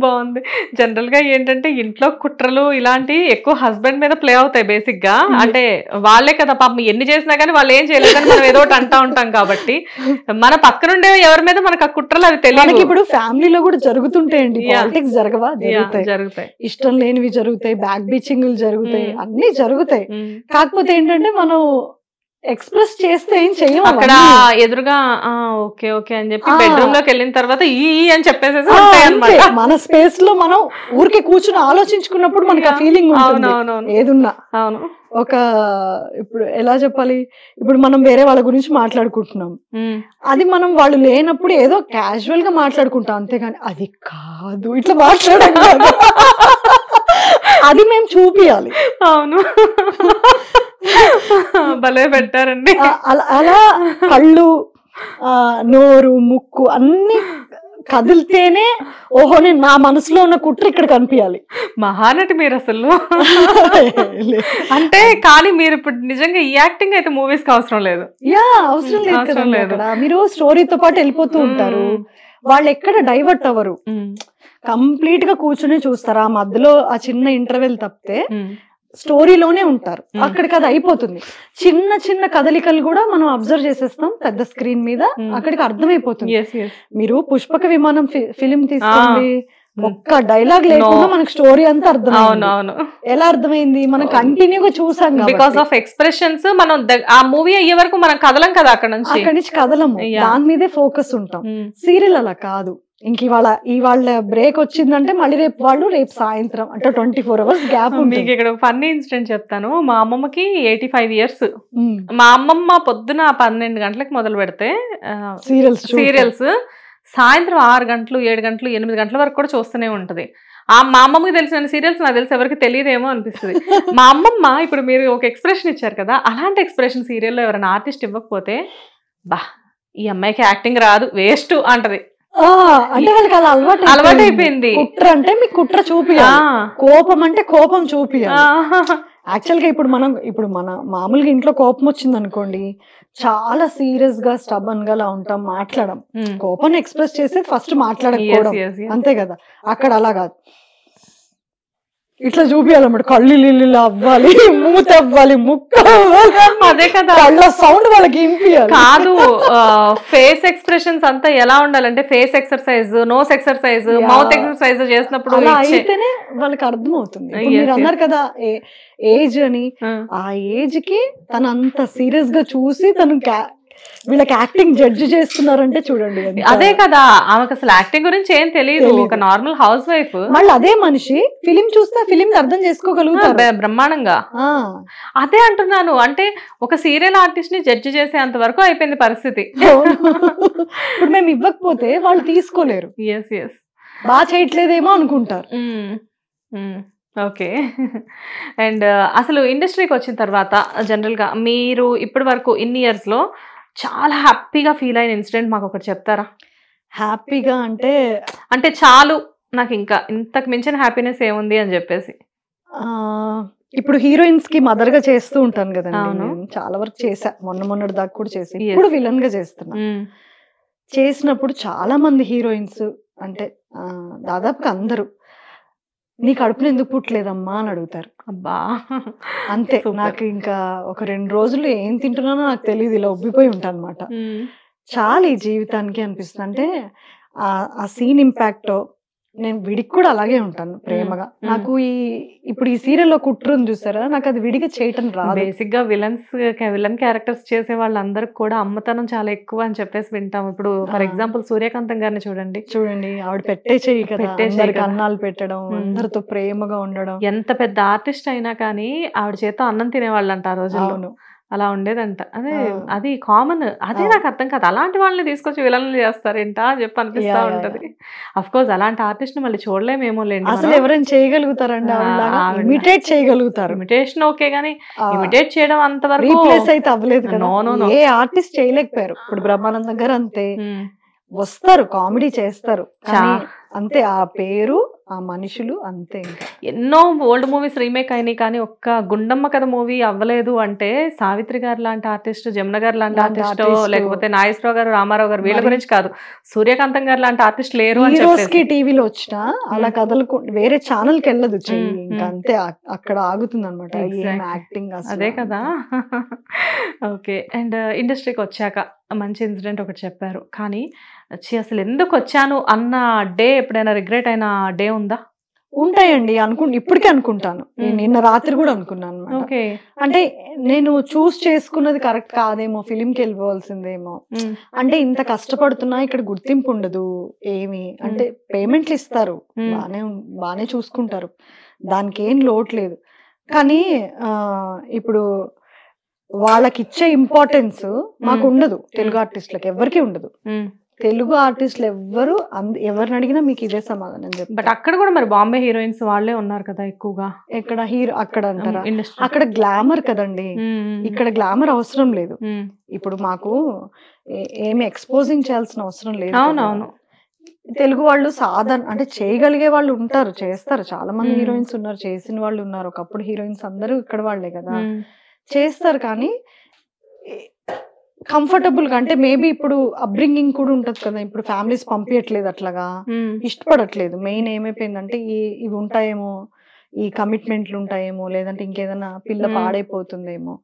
బాగుంది. జనరల్ గా ఏంటంటే ఇంట్లో కుట్రలు ఇలాంటివి ఎక్కువ హస్బెండ్ మీద ప్లే అవుతాయి బేసిక్ గా. అంటే వాళ్ళే కదా పాపం ఎన్ని చేసినా కానీ వాళ్ళు ఏం చేయలేదని మనం ఏదో ఒకటి అంటా ఉంటాం కాబట్టి మన పక్కనుండే ఎవరి మీద మనకు ఆ కుట్రలు అవి తెలియదు. ఇప్పుడు ఫ్యామిలీలో కూడా జరుగుతుంటాయండి, పాలిటిక్స్ జరగవా? జరుగుతాయి, ఇష్టం లేనివి జరుగుతాయి, బ్యాక్ బీచింగ్లు జరుగుతాయి, అన్ని జరుగుతాయి. కాకపోతే ఏంటంటే మనం ఎక్స్ప్రెస్ చేస్తే ఏం చెయ్యం. అక్కడ ఎదురుగా ఓకే ఓకే అని చెప్పి బెడ్రూమ్ లోకి వెళ్ళిన తర్వాత ఈ అని చెప్పేసేసి మన స్పేస్ లో మనం ఊరికే కూర్చుని ఆలోచించుకున్నప్పుడు మనకి ఆ ఫీలింగ్ ఉంటుంది ఏదున్నా. అవును. ఒక ఇప్పుడు ఎలా చెప్పాలి, ఇప్పుడు మనం వేరే వాళ్ళ గురించి మాట్లాడుకుంటున్నాం, అది మనం వాళ్ళు లేనప్పుడు ఏదో క్యాజువల్ గా మాట్లాడుకుంటాం అంతేగాని అది కాదు ఇట్లా మాట్లాడాలి అది మేము చూపియాలి. అవును భలే పెట్టారండి. అలా కళ్ళు, నోరు, ముక్కు అన్ని కదిలితేనే ఓహో నేను నా మనసులో ఉన్న కుట్ర ఇక్కడ కనిపించాలి. మహానటి మీరు అసలు. అంటే కానీ మీరు ఇప్పుడు నిజంగా ఈ యాక్టింగ్ అయితే మూవీస్ కి అవసరం లేదు. అవసరం లేదు. మీరు స్టోరీతో పాటు వెళ్ళిపోతూ ఉంటారు, వాళ్ళు ఎక్కడ డైవర్ట్ అవ్వరు, కంప్లీట్ గా కూర్చుని చూస్తారు. ఆ మధ్యలో ఆ చిన్న ఇంటర్వెల్ తప్పితే స్టోరీలోనే ఉంటారు. అక్కడికి అది అయిపోతుంది. చిన్న చిన్న కదలికలు కూడా మనం అబ్జర్వ్ చేసేస్తాం పెద్ద స్క్రీన్ మీద, అక్కడికి అర్థమైపోతుంది. మీరు పుష్పక విమానం ఫిలిం తీసుకోండి, ఒక్క డైలాగ్ లేకుండా మనకు స్టోరీ అంతా అర్థమైంది. ఎలా అర్థమైంది? మనం కంటిన్యూగా చూసాం బికాస్ ఆఫ్ ఎక్స్ప్రెషన్స్. మనం ఆ మూవీ అయ్యే వరకు మనం కదలం కదా, అక్కడి నుంచి కదలము, దాని మీదే ఫోకస్ ఉంటాం. సీరియల్ అలా కాదు. ఇంక ఇవాళ బ్రేక్ వచ్చిందంటే మళ్ళీ రేపు సాయంత్రం అంటే 24 hours గ్యాప్. మీకు ఇక్కడ ఫన్నీ ఇన్సిడెంట్ చెప్తాను. మా అమ్మమ్మకి 85 years. మా అమ్మమ్మ పొద్దున 12 గంటలకు మొదలు పెడితే సీరియల్స్ సాయంత్రం 6 గంటలు 7 గంటలు 8 గంటల వరకు కూడా చూస్తూనే ఉంటది. మా అమ్మమ్మకి తెలిసిన సీరియల్స్ నాకు తెలిసి ఎవరికి తెలియదేమో అనిపిస్తుంది. మా అమ్మమ్మ ఇప్పుడు మీరు ఒక ఎక్స్ప్రెషన్ ఇచ్చారు కదా, అలాంటి ఎక్స్ప్రెషన్ సీరియల్లో ఎవరైనా ఆర్టిస్ట్ ఇవ్వకపోతే బా ఈ అమ్మాయికి యాక్టింగ్ రాదు వేస్ట్ అంటది. అంటే వాళ్ళకి అలా అలవాటు అయిపోయింది. కుట్ర అంటే మీకు కుట్ర చూపియాలి, కోపం అంటే కోపం చూపియాలి. యాక్చువల్ గా ఇప్పుడు మన మామూలుగా ఇంట్లో కోపం వచ్చింది అనుకోండి, చాలా సీరియస్ గా స్టబన్ గా అలా ఉంటాం, మాట్లాడడం. కోపం ఎక్స్ప్రెస్ చేసి ఫస్ట్ మాట్లాడకపోవడం, అంతే కదా. అక్కడ అలా కాదు, ఇట్లా చూపియాలన్నమాట. కళ్ళు లిల్లు అవ్వాలి, మూత అవ్వాలి, ముక్క అవ్వాలి, అదే కదా. కళ్ళ సౌండ్ వాళ్ళకి ఇంపియాలి. కాదు, ఫేస్ ఎక్స్ప్రెషన్స్ అంతా ఎలా ఉండాలంటే face exercise, nose exercise, mouth exercise చేసినప్పుడు అలా అయితేనే వాళ్ళకి అర్థం అవుతుంది. మీరు అన్నారు కదా ఏజ్ అని, ఆ ఏజ్ కి తను అంత సీరియస్ గా చూసి తను వీళ్ళకి యాక్టింగ్ జడ్జి చేస్తున్నారంటే చూడండి. అదే కదా, ఆమెకు అసలు యాక్టింగ్ గురించి ఏం తెలియదు, ఒక నార్మల్ హౌస్ వైఫ్. మళ్ళీ అదే మనిషి ఫిలిం చూస్తే ఫిలిం అర్థం చేసుకోగలుగుతారు బ్రహ్మాండంగా. అదే అంటున్నాను, అంటే ఒక సీరియల్ ఆర్టిస్ట్ ని జడ్జి చేసేంత వరకు అయిపోయింది పరిస్థితి. ఇప్పుడు మేము ఇవ్వకపోతే వాళ్ళు తీసుకోలేరు, బాగా చేయట్లేదేమో అనుకుంటారు. ఓకే. అండ్ అసలు ఇండస్ట్రీకి వచ్చిన తర్వాత జనరల్గా మీరు ఇప్పటి వరకు ఇన్ని ఇయర్స్లో చాలా హ్యాపీగా ఫీల్ అయిన ఇన్సిడెంట్ మాకు ఒకటి చెప్తారా? హ్యాపీగా అంటే చాలు నాకు ఇంకా ఇంతకు మించిన హ్యాపీనెస్ ఏముంది అని చెప్పేసి. ఇప్పుడు హీరోయిన్స్ కి మదర్ గా చేస్తూ ఉంటాను కదండి, చాలా వరకు చేసా, మొన్నటి దాకా కూడా చేసి, ఇప్పుడు విలన్ గా చేస్తున్నా. చేసినప్పుడు చాలా మంది హీరోయిన్స్ అంటే దాదాపుగా అందరూ నీ కడుపుని ఎందుకు పుట్టలేదమ్మా అని అడుగుతారు. అబ్బా అంతే. నాకు ఇంకా ఒక 2 రోజులు ఏం తింటున్నానో నాకు తెలియదు, ఇలా ఉబ్బిపోయి ఉంటాను అనమాట. చాలా ఈ జీవితానికి అనిపిస్తుంది. అంటే ఆ సీన్ ఇంపాక్ట్, నేను విడికి కూడా అలాగే ఉంటాను ప్రేమగా. నాకు ఇప్పుడు ఈ సీరియల్లో కుట్రను చూసారా, నాకు అది విడిగా చేయటం రాదు. బేసిక్ గా విలన్ క్యారెక్టర్స్ చేసే వాళ్ళందరికి కూడా అమ్మతనం చాలా ఎక్కువ అని చెప్పేసి వింటాం. ఇప్పుడు ఫర్ ఎగ్జాంపుల్ సూర్యకాంతం గారిని చూడండి, ఆవిడ పెట్టే చెయ్యి కదా, అన్నాలు పెట్టడం, అందరితో ప్రేమగా ఉండడం. ఎంత పెద్ద ఆర్టిస్ట్ అయినా కానీ ఆవిడ చేత అన్నం తినేవాళ్ళంట ఆ రోజుల్లో, అలా ఉండేదంట. అది కామన్. అదే నాకు అర్థం కాదు, అలాంటి వాళ్ళని తీసుకొచ్చి విలన్లు చేస్తారేంటా అని చెప్పి అనిపిస్తా ఉంటది. అఫ్ కోర్స్ అలాంటి ఆర్టిస్ట్ ని మళ్ళీ చూడలేమేమో లేండి. అసలు ఎవరైనా చేయగలుగుతారండి, ఇమిటేట్ చేయగలుగుతారు. ఇమిటేషన్ ఓకే గానీ ఇమిటేట్ చేయడం అంతవరకు రీప్లేస్ అయితే అవ్వలేదు కదా. ఏ ఆర్టిస్ట్ చేయలేకపోయారు. ఇప్పుడు బ్రహ్మానందం గారు అంతే, వస్తారు, కామెడీ చేస్తారు, అంతే. ఆ పేరు, ఆ మనుషులు అంతే. ఇంకా ఎన్నో ఓల్డ్ మూవీస్ రీమేక్ అయినాయి కానీ ఒక్క గుండమ్మ కథ మూవీ అవ్వలేదు అంటే సావిత్రి గారు లాంటి ఆర్టిస్ట్, జమున గారు లాంటి ఆర్టిస్ట్, లేకపోతే నాగేశ్వరరావు గారు, రామారావు గారు, వీళ్ళ గురించి కాదు, సూర్యకాంతం గారు లాంటి ఆర్టిస్ట్ లేరు అని చెప్పేసి టీవీలో వచ్చినా అలా కథలు వేరే ఛానల్ కి వెళ్ళదు చెయ్యి, ఇంకా అంతే అక్కడ ఆగుతుంది అనమాట యాక్టింగ్. అదే కదా. ఓకే. అండ్ ఇండస్ట్రీకి వచ్చాక మంచి ఇన్సిడెంట్ ఒకటి చెప్పారు, కానీ అసలు ఎందుకు వచ్చాను అన్న డే ఎప్పుడైనా రిగ్రెట్ అయిన డే ఉందా? ఉంటాయండి, ఇప్పటికే అనుకుంటాను. నిన్న రాత్రి కూడా అనుకున్నాను అనమాట. అంటే నేను చూస్ చేసుకున్నది కరెక్ట్ కాదేమో, ఫిలింకి వెళ్ళిపోవాల్సిందేమో, అంటే ఇంత కష్టపడుతున్నా ఇక్కడ గుర్తింపు ఉండదు ఏమి, అంటే పేమెంట్లు ఇస్తారు, బానే చూసుకుంటారు, దానికి ఏం లోటు లేదు, కానీ ఇప్పుడు వాళ్ళకి ఇచ్చే ఇంపార్టెన్స్ మాకు ఉండదు. తెలుగు ఆర్టిస్టులకు ఎవరికి ఉండదు. తెలుగు ఆర్టిస్టులు ఎవరిని అడిగినా మీకు ఇదే సమాధానం చెప్తారు. బట్ అక్కడ కూడా మరి బాంబే హీరోయిన్స్ వాళ్ళే ఉన్నారు కదా ఎక్కువగా. ఎక్కడ అక్కడ అంటారా, అక్కడ గ్లామర్ కదండి, ఇక్కడ గ్లామర్ అవసరం లేదు. ఇప్పుడు మాకు ఏమి ఎక్స్పోజింగ్ చేయాల్సిన అవసరం లేదు. అవునవును. తెలుగు వాళ్ళు సాధారణ అంటే చేయగలిగే వాళ్ళు ఉంటారు, చేస్తారు, చాలా మంది హీరోయిన్స్ ఉన్నారు, చేసిన వాళ్ళు ఉన్నారు. ఒకప్పుడు హీరోయిన్స్ అందరూ ఇక్కడ వాళ్లే కదా, చేస్తారు. కానీ కంఫర్టబుల్ గా, అంటే మేబీ ఇప్పుడు అప్బ్రింగింగ్ కూడా ఉంటది కదా, ఇప్పుడు ఫ్యామిలీస్ పంపించట్లేదు, అట్లాగా ఇష్టపడట్లేదు. మెయిన్ ఏమైపోయిందంటే ఇవి ఉంటాయేమో, ఈ కమిట్మెంట్లు ఉంటాయేమో, లేదంటే ఇంకేదైనా పిల్ల పాడైపోతుందేమో,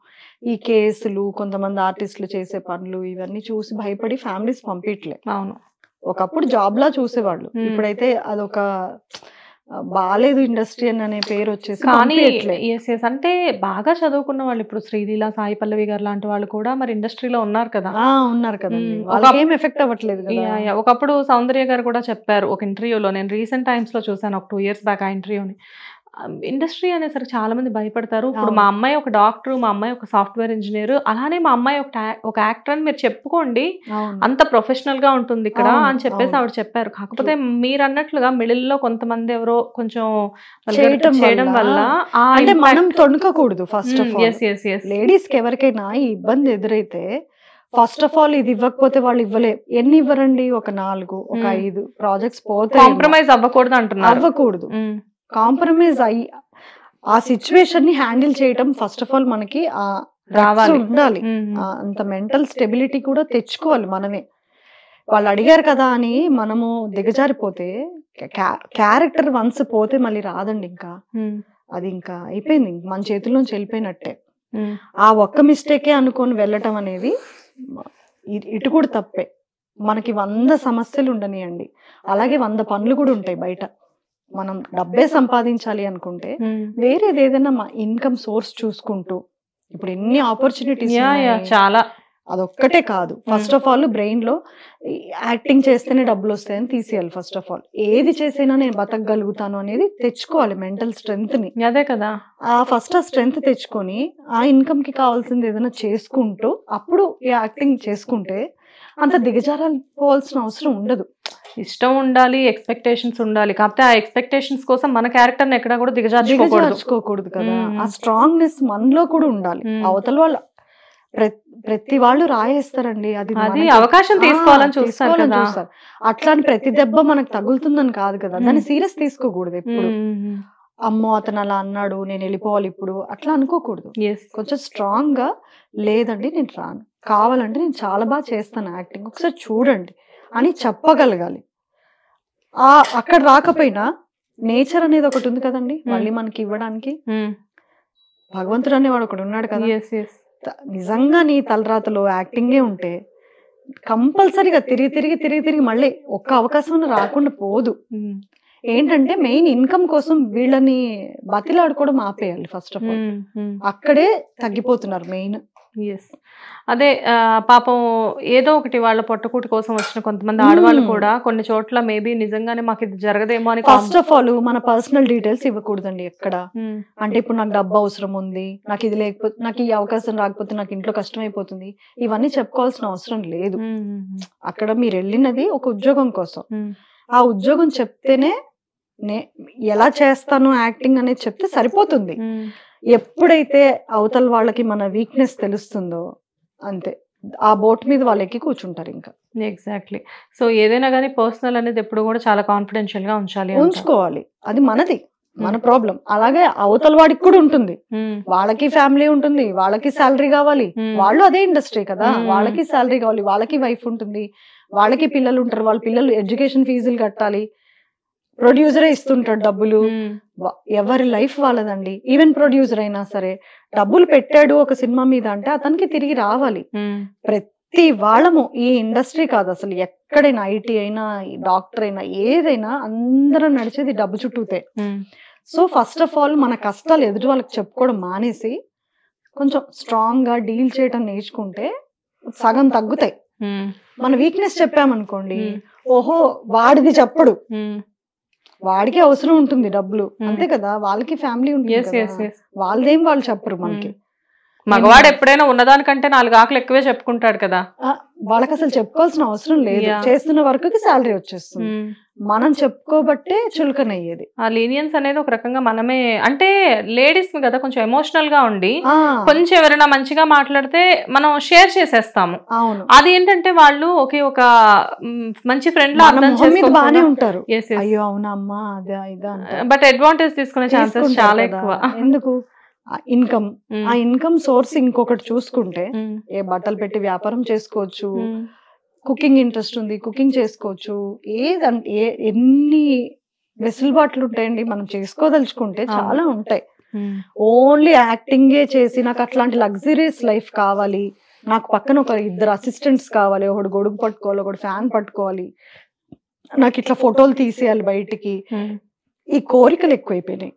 ఈ కేసులు, కొంతమంది ఆర్టిస్టులు చేసే పనులు, ఇవన్నీ చూసి భయపడి ఫ్యామిలీస్ పంపించలే. అవును. ఒకప్పుడు జాబ్ లా చూసేవాళ్ళు, ఇప్పుడైతే అదొక బాలేదు ఇండస్ట్రీ అనే పేరు వచ్చేసి. కానీ అంటే బాగా చదువుకున్న వాళ్ళు ఇప్పుడు శ్రీలీల, సాయి పల్లవి గారు లాంటి వాళ్ళు కూడా మరి ఇండస్ట్రీలో ఉన్నారు కదా. ఉన్నారు కదండి, వాళ్ళకి ఏం ఎఫెక్ట్ అవ్వట్లేదు కదా. ఒకప్పుడు సౌందర్య గారు కూడా చెప్పారు ఒక ఇంటర్వ్యూలో, నేను రీసెంట్ టైమ్స్ లో చూసాను, ఒక 2 years బ్యాక్ ఆ ఇంటర్వ్యూని. ఇండస్ట్రీ అనేసరికి చాలా మంది భయపడతారు. ఇప్పుడు మా అమ్మాయి ఒక డాక్టర్, మా అమ్మాయి ఒక సాఫ్ట్వేర్ ఇంజనీర్, అలానే మా అమ్మాయి ఒక యాక్టర్ అని మీరు చెప్పుకోండి, అంత ప్రొఫెషనల్ గా ఉంటుంది ఇక్కడ అని చెప్పేసి ఆవిడ చెప్పారు. కాకపోతే మీరు అన్నట్లుగా మిడిల్ లో కొంతమంది ఎవరో కొంచెం చేయడం వల్ల అంటే మనం తొణకకూడదు. ఫస్ట్ ఆఫ్ ఆల్ లేడీస్ కి ఎవరికైనా ఈ ఇబ్బంది ఎదురైతే ఫస్ట్ ఆఫ్ ఆల్ ఇది ఇవ్వకపోతే వాళ్ళు ఎన్ని ఇవ్వరండి, ఒక 4, ఒక 5 ప్రాజెక్ట్స్ పోతే కాంప్రమైజ్ అవ్వకూడదు అంటున్నారు. అవ్వకూడదు, కాంప్రమైజ్ అయ్యి ఆ సిచ్యువేషన్ ని హ్యాండిల్ చేయటం ఫస్ట్ ఆఫ్ ఆల్ మనకి ఉండాలి. అంత మెంటల్ స్టెబిలిటీ కూడా తెచ్చుకోవాలి మనమే. వాళ్ళు అడిగారు కదా అని మనము దిగజారిపోతే, క్యారెక్టర్ వన్స్ పోతే మళ్ళీ రాదండి. ఇంకా అది ఇంకా అయిపోయింది, మన చేతుల్లోంచి వెళ్ళిపోయినట్టే. ఆ ఒక్క మిస్టేకే అనుకొని వెళ్ళటం అనేది ఇటు కూడా తప్పే. మనకి 100 సమస్యలు ఉండనియండి, అలాగే 100 పనులు కూడా ఉంటాయి బయట. మనం డబ్బే సంపాదించాలి అనుకుంటే వేరేది ఏదైనా ఇన్కమ్ సోర్స్ చూసుకుంటూ, ఇప్పుడు ఎన్ని ఆపర్చునిటీస్ చాలా, అదొక్కటే కాదు. ఫస్ట్ ఆఫ్ ఆల్ బ్రెయిన్ లో యాక్టింగ్ చేస్తేనే డబ్బులు వస్తాయని తీసేయాలి. ఫస్ట్ ఆఫ్ ఆల్ ఏది చేసినా నేను బతకగలుగుతాను అనేది తెచ్చుకోవాలి, మెంటల్ స్ట్రెంగ్త్ ని. అదే కదా, ఫస్ట్ ఆ స్ట్రెంగ్త్ తెచ్చుకొని ఆ ఇన్కమ్ కి కావాల్సింది ఏదైనా చేసుకుంటూ అప్పుడు యాక్టింగ్ చేసుకుంటే అంత దిగజారిపోవాల్సిన అవసరం ఉండదు. ఇష్టం ఉండాలి, ఎక్స్పెక్టేషన్స్ ఉండాలి, కాకపోతే ఆ ఎక్స్పెక్టేషన్స్ కోసం మన క్యారెక్టర్ ని ఎక్కడ కూడా దిగజార్చుకోకూడదు కదా. ఆ స్ట్రాంగ్నెస్ మనలో కూడా ఉండాలి. అవతల వాళ్ళు ప్రతి వాళ్ళు రాయేస్తారండి, అది అవకాశం తీసుకోవాలని చూస్తారు. అట్లా అని ప్రతి దెబ్బ మనకు తగులుతుందని కాదు కదా, దాన్ని సీరియస్ తీసుకోకూడదు ఎప్పుడు. అమ్మో అతను అలా అన్నాడు, నేను వెళ్ళిపోవాలి ఇప్పుడు, అట్లా అనుకోకూడదు. కొంచెం స్ట్రాంగ్ గా, లేదండి నేను రాను, కావాలంటే నేను చాలా బాగా చేస్తాను యాక్టింగ్, ఒకసారి చూడండి అని చెప్పగలగాలి. అక్కడ రాకపోయినా నేచర్ అనేది ఒకటి ఉంది కదండి మళ్ళీ మనకి ఇవ్వడానికి. భగవంతుడు అనేవాడు ఒకడు ఉన్నాడు కదా. నిజంగా నీ తలరాతలో యాక్టింగే ఉంటే కంపల్సరీగా తిరిగి మళ్ళీ ఒక్క అవకాశం రాకుండా పోదు. ఏంటంటే మెయిన్ ఇన్కమ్ కోసం వీళ్ళని బతిలాడుకోవడం ఆపేయాలి ఫస్ట్ ఆఫ్ ఆల్. అక్కడే తగ్గిపోతున్నారు మెయిన్. అదే పాపం ఏదో ఒకటి వాళ్ళ పొట్టకూటి కోసం వచ్చిన కొంతమంది ఆడవాళ్ళు కూడా కొన్ని చోట్ల మేబీ నిజంగానే మాకు ఇది జరగదేమో అని. ఫస్ట్ ఆఫ్ ఆల్ మన పర్సనల్ డీటెయిల్స్ ఇవ్వకూడదండి ఎక్కడ. అంటే ఇప్పుడు నాకు డబ్బు అవసరం ఉంది, నాకు ఇది లేకపోతే, నాకు ఈ అవకాశం రాకపోతే నాకు ఇంట్లో కష్టం అయిపోతుంది, ఇవన్నీ చెప్పుకోవాల్సిన అవసరం లేదు. అక్కడ మీరు వెళ్ళినది ఒక ఉద్యోగం కోసం. ఆ ఉద్యోగం చెప్తేనే ఎలా చేస్తాను యాక్టింగ్ అనేది చెప్తే సరిపోతుంది. ఎప్పుడైతే అవతల వాళ్ళకి మన వీక్నెస్ తెలుస్తుందో అంతే, ఆ బోట్ మీద వాళ్ళు ఎక్కి కూర్చుంటారు ఇంకా. ఎగ్జాక్ట్లీ. సో ఏదైనా కానీ పర్సనల్ అనేది ఎప్పుడు కూడా చాలా కాన్ఫిడెన్షియల్ గా ఉంచుకోవాలి, అది మనది, మన ప్రాబ్లం. అలాగే అవతల వాడికి కూడా ఉంటుంది, వాళ్ళకి ఫ్యామిలీ ఉంటుంది, వాళ్ళకి శాలరీ కావాలి, వాళ్ళు అదే ఇండస్ట్రీ కదా, వాళ్ళకి శాలరీ కావాలి, వాళ్ళకి వైఫ్ ఉంటుంది, వాళ్ళకి పిల్లలు ఉంటారు, వాళ్ళ పిల్లలు ఎడ్యుకేషన్ ఫీజులు కట్టాలి, ప్రొడ్యూసరే ఇస్తుంటాడు డబ్బులు. ఎవరి లైఫ్ వాళ్ళదండి. ఈవెన్ ప్రొడ్యూసర్ అయినా సరే డబ్బులు పెట్టాడు ఒక సినిమా మీద అంటే అతనికి తిరిగి రావాలి. ప్రతి వాళ్ళము ఈ ఇండస్ట్రీ కాదు అసలు, ఎక్కడైనా ఐటీ అయినా డాక్టర్ అయినా ఏదైనా అందరం నడిచేది డబ్బు చుట్టూతే. సో ఫస్ట్ ఆఫ్ ఆల్ మన కష్టాలు ఎదుటి వాళ్ళకి చెప్పుకోవడం మానేసి కొంచెం స్ట్రాంగ్ గా డీల్ చేయడం నేర్చుకుంటే సగం తగ్గుతాయి. మన వీక్నెస్ చెప్పామనుకోండి, ఓహో వాడిది చెప్పడు, వాడికి అవసరం ఉంటుంది డబ్బులు, అంతే కదా, వాళ్ళకి ఫ్యామిలీ ఉంటుంది, వాళ్ళదేం వాళ్ళు చెప్పరు మనకి. మగవాడు ఎప్పుడైనా ఉన్నదానికంటే 4 ఆకులు ఎక్కువే చెప్పుకుంటాడు కదా, వాళ్ళకి అసలు చెప్పుకోవాల్సిన అవసరం లేదు, చేస్తున్న వర్క్ కి శాలరీ వచ్చేస్తుంది. మనం చెప్పుకోబట్టే చులకనయ్యేది. ఆ లీనియన్స్ అనేది ఒక రకంగా మనమే, అంటే లేడీస్ కదా కొంచెం ఎమోషనల్ గా ఉండి కొంచెం ఎవరైనా మంచిగా మాట్లాడితే మనం షేర్ చేసేస్తాము. అది ఏంటంటే వాళ్ళు ఒకే ఒక మంచి ఫ్రెండ్ లా అర్థం చేసుకొని బానే ఉంటారు, అయ్యో అవునా అమ్మా అదే ఇదా, బట్ అడ్వాంటేజ్ తీసుకునే ఛాన్సెస్ చాలా ఎక్కువ. ఎందుకు? ఇన్కమ్, ఆ ఇన్కమ్ సోర్స్ ఇంకొకటి చూసుకుంటే ఏ బట్టలు పెట్టి వ్యాపారం చేసుకోవచ్చు, కుకింగ్ ఇంట్రెస్ట్ ఉంది కుకింగ్ చేసుకోవచ్చు, ఏదంటే ఎన్ని వెసులుబాట్లు ఉంటాయండి మనం చేసుకోదలుచుకుంటే, చాలా ఉంటాయి. ఓన్లీ యాక్టింగే చేసి నాకు అట్లాంటి లగ్జరీస్ లైఫ్ కావాలి, నాకు పక్కన ఒక 2 అసిస్టెంట్స్ కావాలి, ఒకడు గొడుగు పట్టుకోవాలి, ఒకడు ఫ్యాన్ పట్టుకోవాలి, నాకు ఇట్లా ఫోటోలు తీసేయాలి బయటికి, ఈ కోరికలు ఎక్కువైపోయినాయి.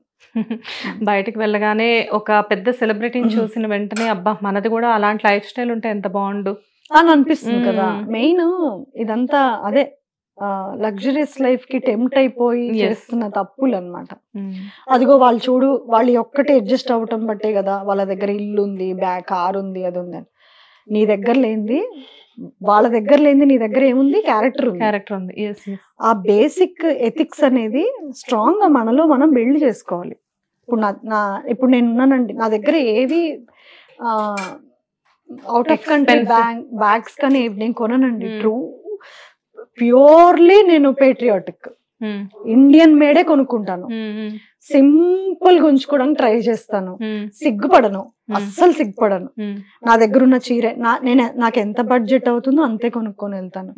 బయటకు వెళ్ళగానే ఒక పెద్ద సెలబ్రిటీని చూసిన వెంటనే అబ్బా మనది కూడా అలాంటి లైఫ్ స్టైల్ ఉంటే ఎంత బాగుండు అని అనిపిస్తుంది కదా. మెయిన్ ఇదంతా అదే లగ్జరీస్ లైఫ్ కి టెంప్ట్ అయిపోయి చేస్తున్న తప్పులు అన్నమాట. అదిగో వాళ్ళు చూడు, వాళ్ళు ఒక్కటే అడ్జస్ట్ అవ్వటం బట్టే కదా వాళ్ళ దగ్గర ఇల్లు ఉంది, కార్ ఉంది, అది ఉంది. నీ దగ్గర లేనిది వాళ్ళ దగ్గర లేనిది నీ దగ్గర ఏముంది? క్యారెక్టర్ ఉంది. ఆ బేసిక్ ఎథిక్స్ అనేది స్ట్రాంగ్ గా మనలో మనం బిల్డ్ చేసుకోవాలి. ఇప్పుడు నేను ఉన్నానండి, నా దగ్గర ఏవి అవుట్ ఆఫ్ కంట్రీ బ్యాగ్స్ కానీ నేను కొననండి. ట్రూ ప్యూర్లీ నేను పేట్రియాటిక్ ఇండియన్ మేడే కొనుక్కుంటాను, సింపుల్ గా ఉంచుకోవడానికి ట్రై చేస్తాను, సిగ్గుపడను, అస్సలు సిగ్గుపడను. నా దగ్గర ఉన్న చీర నాకు ఎంత బడ్జెట్ అవుతుందో అంతే కొనుక్కొని వెళ్తాను.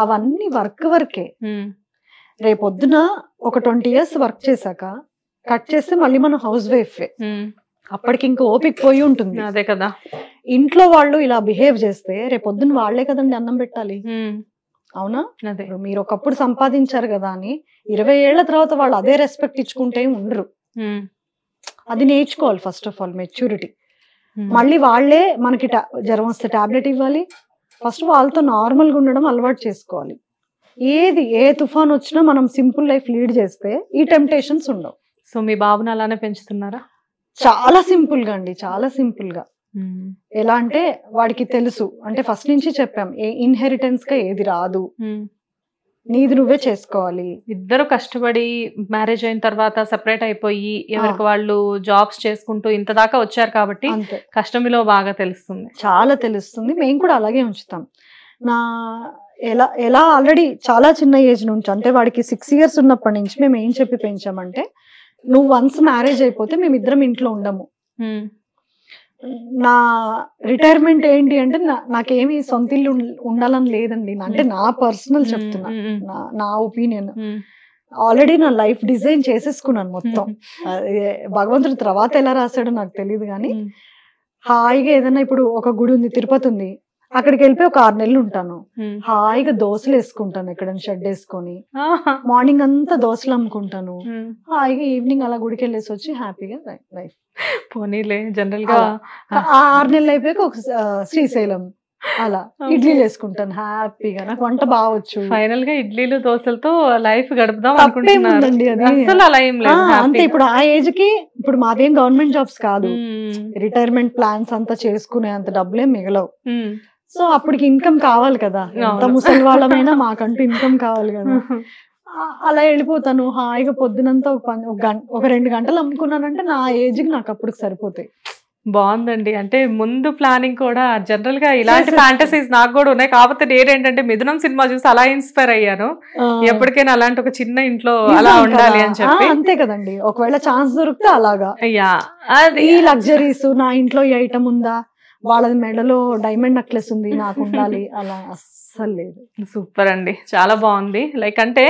అవన్నీ వర్కే. రేపొద్దున ఒక 20 years వర్క్ చేశాక కట్ చేస్తే మళ్ళీ మనం హౌస్ వైఫ్, అప్పటికి ఇంకా ఓపిక పోయి ఉంటుంది. అదే కదా, ఇంట్లో వాళ్ళు ఇలా బిహేవ్ చేస్తే రేపొద్దున వాళ్లే కదండి అన్నం పెట్టాలి, అవునా? మీరు ఒకప్పుడు సంపాదించారు కదా అని 20 ఏళ్ల తర్వాత వాళ్ళు అదే రెస్పెక్ట్ ఇచ్చుకుంటే ఉండరు. అది నేర్చుకోవాలి ఫస్ట్ ఆఫ్ ఆల్, మెచ్యూరిటీ. మళ్ళీ వాళ్లే మనకి జ్వరం వస్తే టాబ్లెట్ ఇవ్వాలి, ఫస్ట్ వాళ్ళతో నార్మల్ గా ఉండడం అలవాటు చేసుకోవాలి. ఏ తుఫాన్ వచ్చినా మనం సింపుల్ లైఫ్ లీడ్ చేస్తే ఈ టెంప్టేషన్స్ ఉండవు. సో మీ బాబుని అలానే పెంచుతున్నారా? చాలా సింపుల్ గా అండి, చాలా సింపుల్ గా. ఎలా అంటే వాడికి తెలుసు, అంటే ఫస్ట్ నుంచి చెప్పాం, ఇన్హెరిటెన్స్ గా ఏది రాదు, నీది నువ్వే చేసుకోవాలి. ఇద్దరు కష్టపడి మ్యారేజ్ అయిన తర్వాత సెపరేట్ అయిపోయి ఎవరికి వాళ్ళు జాబ్స్ చేసుకుంటూ ఇంత దాకా వచ్చారు కాబట్టి కష్టం విలువ బాగా తెలుస్తుంది, చాలా తెలుస్తుంది. మేము కూడా అలాగే ఉంచుతాం. ఎలా ఆల్రెడీ చాలా చిన్న ఏజ్ నుంచి, అంటే వాడికి 6 years ఉన్నప్పటి నుంచి మేము ఏం చెప్పి పెంచామంటే, నువ్వు వన్స్ మ్యారేజ్ అయిపోతే మేమిద్దరం ఇంట్లో ఉండము. నా రిటైర్మెంట్ ఏంటి అంటే నాకేమి సొంత ఇల్లు ఉండాలని లేదండి, అంటే నా పర్సనల్ చెప్తున్నా, నా ఒపీనియన్. ఆల్రెడీ నా లైఫ్ డిజైన్ చేసేసుకున్నాను మొత్తం. భగవంతుడు తర్వాత ఎలా రాశాడో నాకు తెలియదు కానీ, హాయిగా ఏదైనా ఇప్పుడు ఒక గుడి ఉంది, తిరుపతి ఉంది, అక్కడికి వెళ్ళిపోయి ఒక 6 నెలలు ఉంటాను, హాయిగా దోశలు వేసుకుంటాను, ఎక్కడైనా షెడ్ వేసుకొని మార్నింగ్ అంతా దోశలు అమ్ముకుంటాను, హాయిగా ఈవినింగ్ అలా గుడికి వెళ్ళేసి వచ్చి హ్యాపీగా లైఫ్. పోనీలే, జనరల్ గా 6 నెలలు అయిపోయాక ఒక శ్రీశైలం అలా ఇడ్లీలు వేసుకుంటాను హ్యాపీగా. నాకు వంట బావచ్చు. ఫైనల్ గా ఇడ్లీలు దోశలతో లైఫ్ గడుపుదాం అనుకుంటున్నానండి. అంతే. ఇప్పుడు ఆ ఏజ్ కి ఇప్పుడు మాదేం గవర్నమెంట్ జాబ్స్ కాదు, రిటైర్మెంట్ ప్లాన్స్ అంతా చేసుకునే అంత డబ్బులేం మిగలవు. సో అప్పటికి ఇన్కమ్ కావాలి కదా, ఎంత ముసలి వాళ్ళమైనా మాకంటూ ఇన్కమ్ కావాలి కదా. అలా వెళ్ళిపోతాను హాయిగా. పొద్దునంతా ఒక 2 గంటలు అమ్ముకున్నానంటే నా ఏజ్ కి నాకు అప్పటికి సరిపోతాయి. బాగుందండి. అంటే ముందు ప్లానింగ్ కూడా జనరల్ గా ఇలాంటి ఫ్యాంటసీస్ నాకు కూడా ఉన్నాయి. కాకపోతే నేనేంటంటే మిథునం సినిమా చూసి అలా ఇన్స్పైర్ అయ్యాను. ఎప్పటికైనా అలాంటి ఒక చిన్న ఇంట్లో అలా ఉండాలి అని చెప్పి. అంతే కదండి, ఒకవేళ ఛాన్స్ దొరికితే అలాగా. అయ్యా అది ఈ లగ్జరీస్, నా ఇంట్లో ఈ ఐటమ్ ఉందా, వాళ్ళది మెడలో డైమండ్ నెక్లెస్ ఉంది నాకు ఉండాలి, అలా అస్సలు లేదు. సూపర్ అండి, చాలా బాగుంది. లైక్ అంటే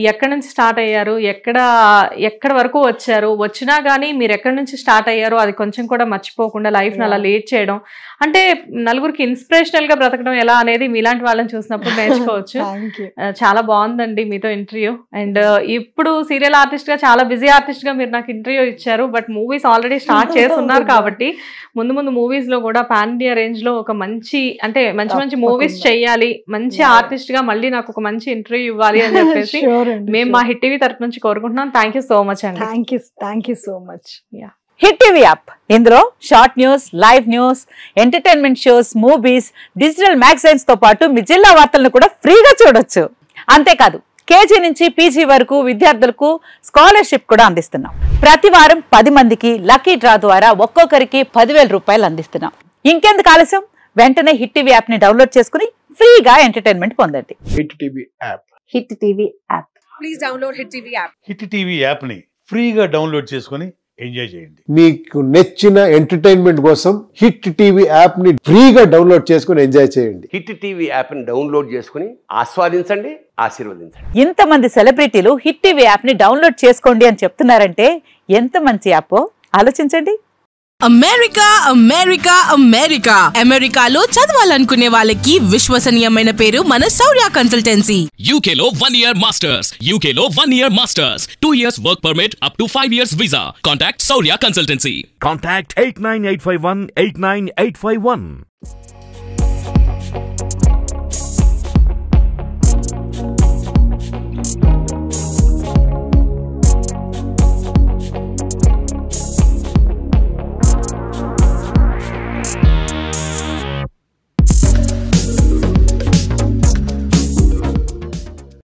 ఎక్కడి నుంచి స్టార్ట్ అయ్యారు, ఎక్కడ వరకు వచ్చారు, వచ్చినా కానీ మీరు ఎక్కడి నుంచి స్టార్ట్ అయ్యారు అది కొంచెం కూడా మర్చిపోకుండా లైఫ్ని అలా లీడ్ చేయడం, అంటే నలుగురికి ఇన్స్పిరేషనల్ గా బ్రతకడం ఎలా అనేది మీలాంటి వాళ్ళని చూసినప్పుడు నేర్చుకోవచ్చు. చాలా బాగుందండి మీతో ఇంటర్వ్యూ. అండ్ ఇప్పుడు సీరియల్ ఆర్టిస్ట్ గా చాలా బిజీ ఆర్టిస్ట్ గా మీరు నాకు ఇంటర్వ్యూ ఇచ్చారు. బట్ మూవీస్ ఆల్రెడీ స్టార్ట్ చేస్తున్నారు కాబట్టి ముందు మూవీస్ లో కూడా పాన్ ఇండియా రేంజ్ లో ఒక మంచి మంచి మూవీస్ చెయ్యాలి, మంచి ఆర్టిస్ట్ గా మళ్ళీ నాకు ఒక మంచి ఇంటర్వ్యూ ఇవ్వాలి అని చెప్పేసి మేము మా హిట్ టీవీ తరఫు నుంచి కోరుకుంటున్నాం. థ్యాంక్ యూ సో మచ్ అండి. Thank you so much. Hit TV app, ఇందులో short news, live news, entertainment shows, movies, digital magazines తో పాటు మీ జిల్లా వార్తలను కూడా ఫ్రీగా చూడొచ్చు. అంతేకాదు కేజీ నుంచి పీజీ వరకు విద్యార్థులకు స్కాలర్షిప్ కూడా అందిస్తున్నాం. ప్రతి వారం 10 మందికి లక్కీ డ్రా ద్వారా ఒక్కొక్కరికి 10,000 రూపాయలు అందిస్తున్నాం. ఇంకెందుకు ఆలస్యం, వెంటనే హిట్ టీవీ యాప్ ని డౌన్లోడ్ చేసుకుని ఫ్రీగా ఎంటర్టైన్మెంట్ పొందండి. Hit TV app. Hit TV app. Please download hit TV app. Hit TV app ని ఫ్రీగా డౌన్లోడ్ చేసుకుని ఎంజాయ్ చేయండి. మీకు నచ్చిన ఎంటర్టైన్మెంట్ కోసం హిట్ టీవీ యాప్ ని ఫ్రీగా డౌన్లోడ్ చేసుకుని ఎంజాయ్ చేయండి. హిట్ టీవీ యాప్ ని డౌన్లోడ్ చేసుకుని ఆస్వాదించండి, ఆశీర్వదించండి. ఇంతమంది సెలబ్రిటీలు హిట్ టీవీ యాప్ ని డౌన్లోడ్ చేసుకోండి అని చెప్తున్నారంటే ఎంత మంచి యాప్ ఆలోచించండి. అమెరికా అమెరికా అమెరికా అమెరికాలో చదవాలనుకునే వాళ్ళకి విశ్వసనీయమైన పేరు మన శౌర్య కన్సల్టెన్సీ. UK లో 1 year masters, UK లో 1 year masters, 2 years work permit up to 5 years visa. Contact Saurya Consultancy. Contact 89851 89851.